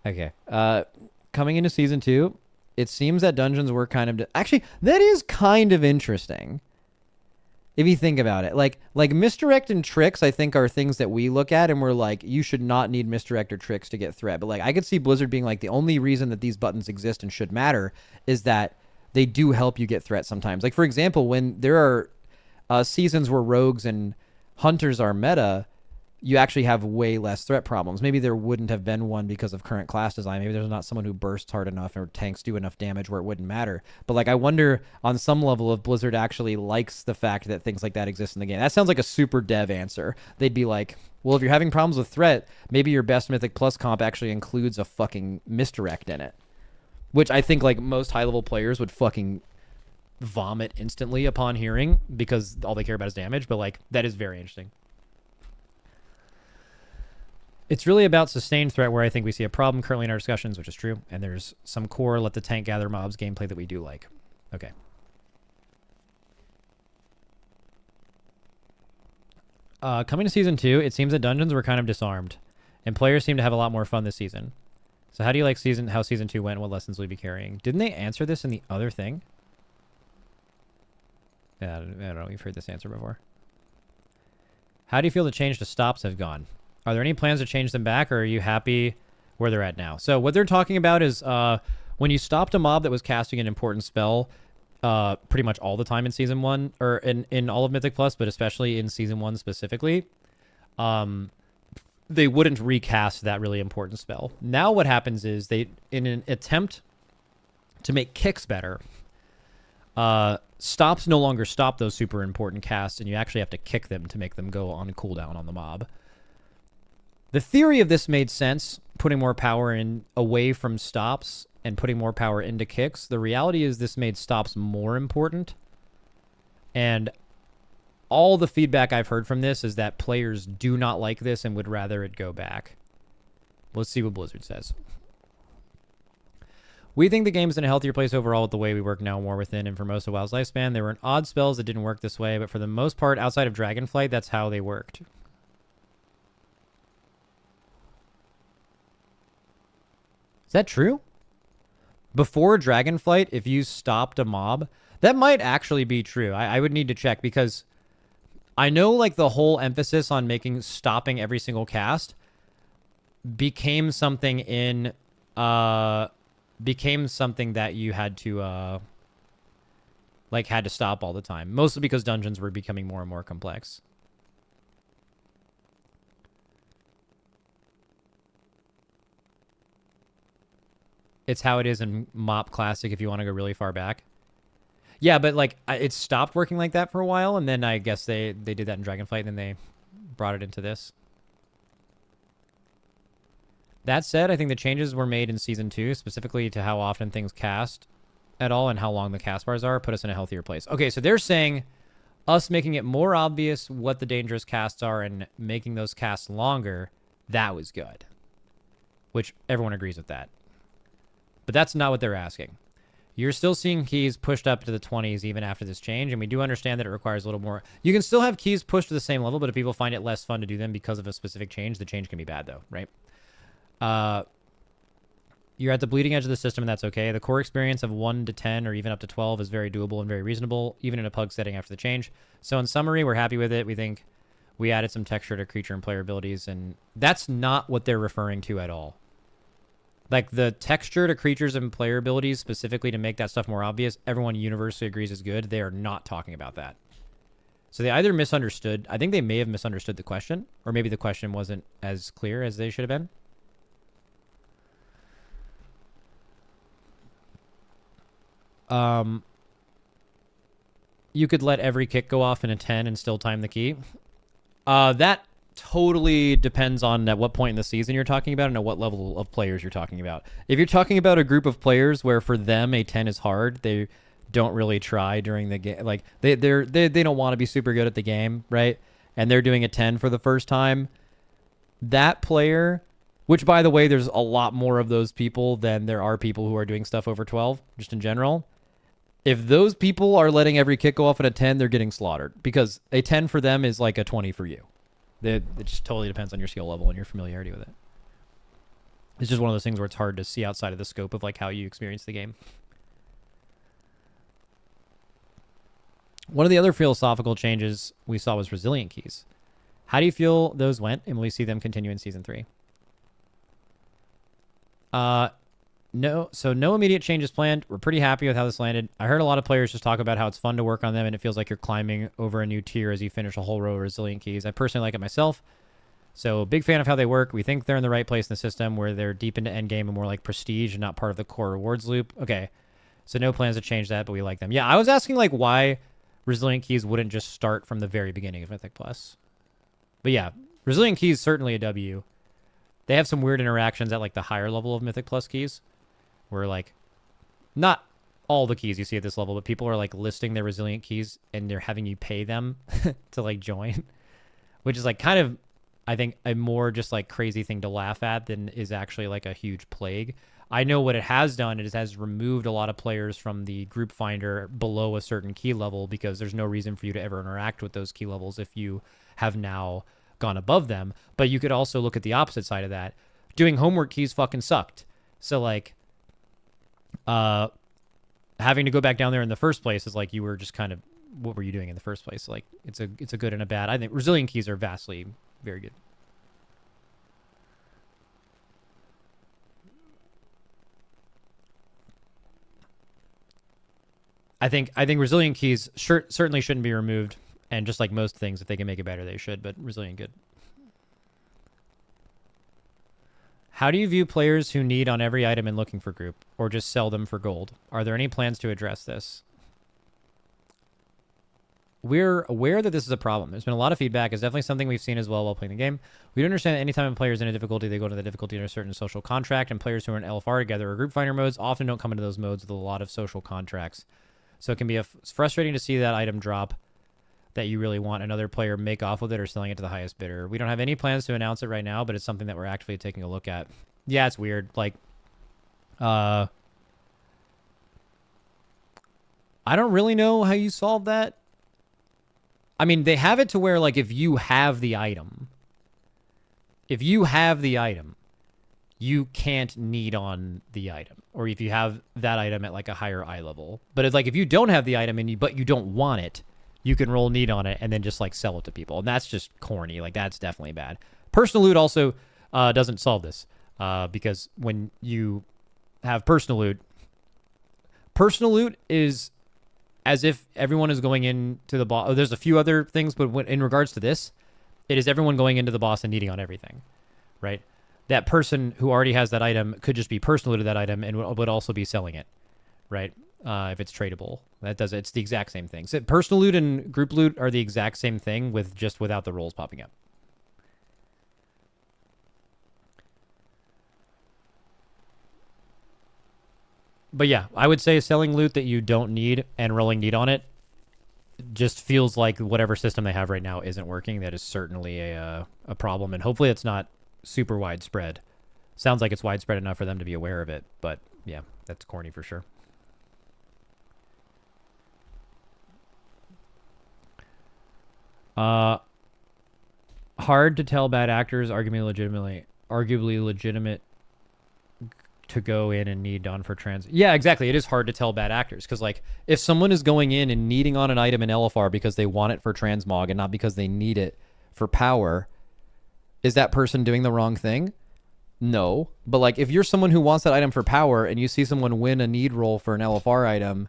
Okay. Coming into season 2, it seems that dungeons were kind of actually that is kind of interesting. If you think about it, like misdirect and tricks, I think are things that we look at and we're like, you should not need misdirect or tricks to get threat. But like, I could see Blizzard being like, the only reason that these buttons exist and should matter is that they do help you get threat sometimes. Like for example, when there are seasons where rogues and hunters are meta, you actually have way less threat problems. Maybe there wouldn't have been one because of current class design. Maybe there's not someone who bursts hard enough or tanks do enough damage where it wouldn't matter. But like, I wonder on some level if Blizzard actually likes the fact that things like that exist in the game. That sounds like a super dev answer. They'd be like, well, if you're having problems with threat, maybe your best Mythic Plus comp actually includes a fucking misdirect in it. Which I think like most high level players would fucking vomit instantly upon hearing because all they care about is damage. But like, that is very interesting. It's really about sustained threat where I think we see a problem currently in our discussions, which is true. And there's some core let the tank gather mobs gameplay that we do like. Okay. Coming to Season 2, it seems that dungeons were kind of disarmed. And players seem to have a lot more fun this season. So how do you like how Season 2 went and what lessons will you be carrying? Didn't they answer this in the other thing? Yeah, I don't know. We've heard this answer before. How do you feel the change to stops have gone? Are there any plans to change them back, or are you happy where they're at now? So what they're talking about is when you stopped a mob that was casting an important spell pretty much all the time in Season 1, or in all of Mythic Plus, but especially in Season 1 specifically, they wouldn't recast that really important spell. Now what happens is they, in an attempt to make kicks better, stops no longer stop those super important casts, and you actually have to kick them to make them go on cooldown on the mob. The theory of this made sense, putting more power in away from stops and putting more power into kicks. The reality is this made stops more important. And all the feedback I've heard from this is that players do not like this and would rather it go back. Let's see what Blizzard says. We think the game is in a healthier place overall with the way we work now more within and for most of WoW's lifespan. There were odd spells that didn't work this way, but for the most part, outside of Dragonflight, that's how they worked. Is that true? Before Dragonflight, if you stopped a mob, that might actually be true. I would need to check because I know like the whole emphasis on stopping every single cast became something in became something that you had to had to stop all the time, mostly because dungeons were becoming more and more complex. It's how it is in MoP Classic if you want to go really far back. Yeah, but like it stopped working like that for a while, and then I guess they did that in Dragonflight, and then they brought it into this. That said, I think the changes were made in Season 2, specifically to how often things cast at all and how long the cast bars are, put us in a healthier place. Okay, so they're saying us making it more obvious what the dangerous casts are and making those casts longer, that was good. Which everyone agrees with that. But that's not what they're asking. You're still seeing keys pushed up to the 20s even after this change, and we do understand that it requires a little more. You can still have keys pushed to the same level, but if people find it less fun to do them because of a specific change, the change can be bad, though, right? You're at the bleeding edge of the system, and that's okay. The core experience of 1 to 10 or even up to 12 is very doable and very reasonable, even in a pug setting after the change. So in summary, we're happy with it. We think we added some texture to creature and player abilities, and that's not what they're referring to at all. Like, the texture to creatures and player abilities, specifically to make that stuff more obvious, everyone universally agrees is good. They are not talking about that. So they either misunderstood. I think they may have misunderstood the question, or maybe the question wasn't as clear as they should have been. You could let every kick go off in a 10 and still time the key. That totally depends on at what point in the season you're talking about and at what level of players you're talking about. If you're talking about a group of players where for them a 10 is hard, they don't really try during the game. Like they don't want to be super good at the game, right? And they're doing a 10 for the first time. That player, which by the way, there's a lot more of those people than there are people who are doing stuff over 12, just in general. If those people are letting every kick go off at a 10, they're getting slaughtered because a 10 for them is like a 20 for you. It just totally depends on your skill level and your familiarity with it. It's just one of those things where it's hard to see outside of the scope of like how you experience the game. One of the other philosophical changes we saw was resilient keys. How do you feel those went, and will we see them continue in Season 3? No immediate changes planned. We're pretty happy with how this landed. I heard a lot of players just talk about how it's fun to work on them, and it feels like you're climbing over a new tier as you finish a whole row of resilient keys. I personally like it myself. So big fan of how they work. We think they're in the right place in the system where they're deep into endgame and more like prestige and not part of the core rewards loop. Okay. So no plans to change that, but we like them. Yeah, I was asking like why Resilient Keys wouldn't just start from the very beginning of Mythic Plus. But yeah, Resilient Keys certainly a W. They have some weird interactions at like the higher level of Mythic Plus keys where like not all the keys you see at this level, but people are like listing their Resilient Keys and they're having you pay them to like join, which is like kind of, I think, a more just like crazy thing to laugh at than is actually like a huge plague. I know what it has done. It has removed a lot of players from the group finder below a certain key level because there's no reason for you to ever interact with those key levels if you have now gone above them. But you could also look at the opposite side of that. Doing homework keys fucking sucked. So like having to go back down there in the first place is like you were just kind of, what were you doing in the first place? Like it's a good and a bad. I think Resilient Keys are vastly very good. I think Resilient Keys certainly shouldn't be removed, and just like most things, if they can make it better, they should. But Resilient, good. How do you view players who need on every item in looking for group, or just sell them for gold? Are there any plans to address this? We're aware that this is a problem. There's been a lot of feedback. It's definitely something we've seen as well while playing the game. We understand that anytime a player is in a difficulty, they go to the difficulty in a certain social contract, and players who are in LFR together or group finder modes often don't come into those modes with a lot of social contracts. So it can be frustrating to see that item drop that you really want, another player make off with it or selling it to the highest bidder. We don't have any plans to announce it right now, but it's something that we're actively taking a look at. Yeah, it's weird. Like, I don't really know how you solve that. I mean, they have it to where, like, if you have the item, you can't need on the item. Or if you have that item at, like, a higher eye level. But it's like, if you don't have the item but you don't want it, you can roll need on it and then just, like, sell it to people. And that's just corny. Like, that's definitely bad. Personal loot also doesn't solve this. Because when you have personal loot is as if everyone is going into the boss. Oh, there's a few other things, but in regards to this, it is everyone going into the boss and needing on everything, right? That person who already has that item could just be personal loot of that item and would also be selling it, right? If it's tradable, it's the exact same thing. So personal loot and group loot are the exact same thing without the rolls popping up. But yeah, I would say selling loot that you don't need and rolling need on it just feels like whatever system they have right now isn't working. That is certainly a problem, and hopefully it's not super widespread. Sounds like it's widespread enough for them to be aware of it, but yeah, that's corny for sure. Hard to tell bad actors, arguably legitimate to go in and need on for trans. Yeah, exactly. It is hard to tell bad actors because, like, if someone is going in and needing on an item in LFR because they want it for transmog and not because they need it for power, is that person doing the wrong thing? No. But, like, if you're someone who wants that item for power and you see someone win a need roll for an LFR item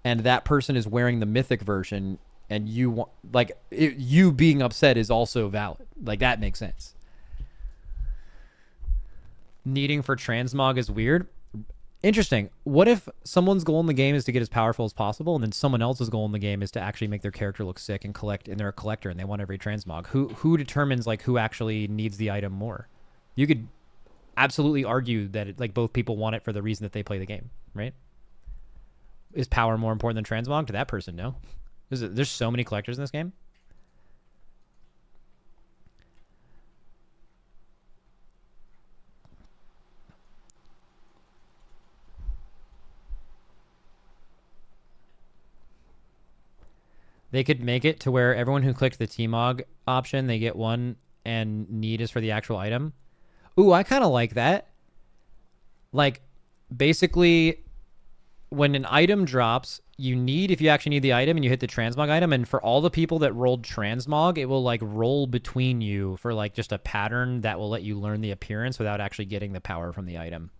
and that person is wearing the mythic version and you want, like, you being upset is also valid. Like, that makes sense. Needing for transmog is weird. Interesting. What if someone's goal in the game is to get as powerful as possible, and then someone else's goal in the game is to actually make their character look sick and collect, and they're a collector and they want every transmog? Who determines, like, who actually needs the item more? You could absolutely argue that like both people want it for the reason that they play the game, right? Is power more important than transmog to that person? No. There's so many collectors in this game. They could make it to where everyone who clicked the T-Mog option, they get one, and need is for the actual item. Ooh, I kind of like that. Like, basically, when an item drops, you need, if you actually need the item, and you hit the transmog item, and for all the people that rolled transmog, it will, like, roll between you for, like, just a pattern that will let you learn the appearance without actually getting the power from the item.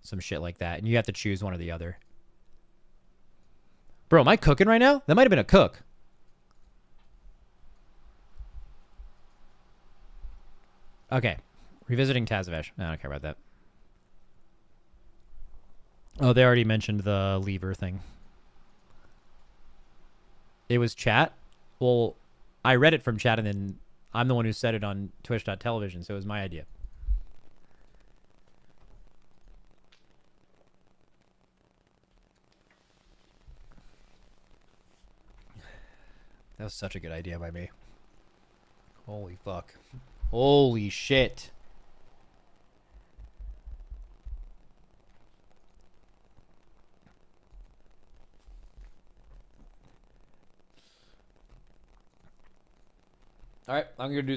Some shit like that. And you have to choose one or the other. Bro, am I cooking right now? That might have been a cook. Okay. Revisiting Tazavesh. I don't care about that. Oh, they already mentioned the lever thing. It was chat? Well, I read it from chat, and then I'm the one who said it on twitch.television, so it was my idea. That was such a good idea by me. Holy fuck. Holy shit. All right, I'm going to do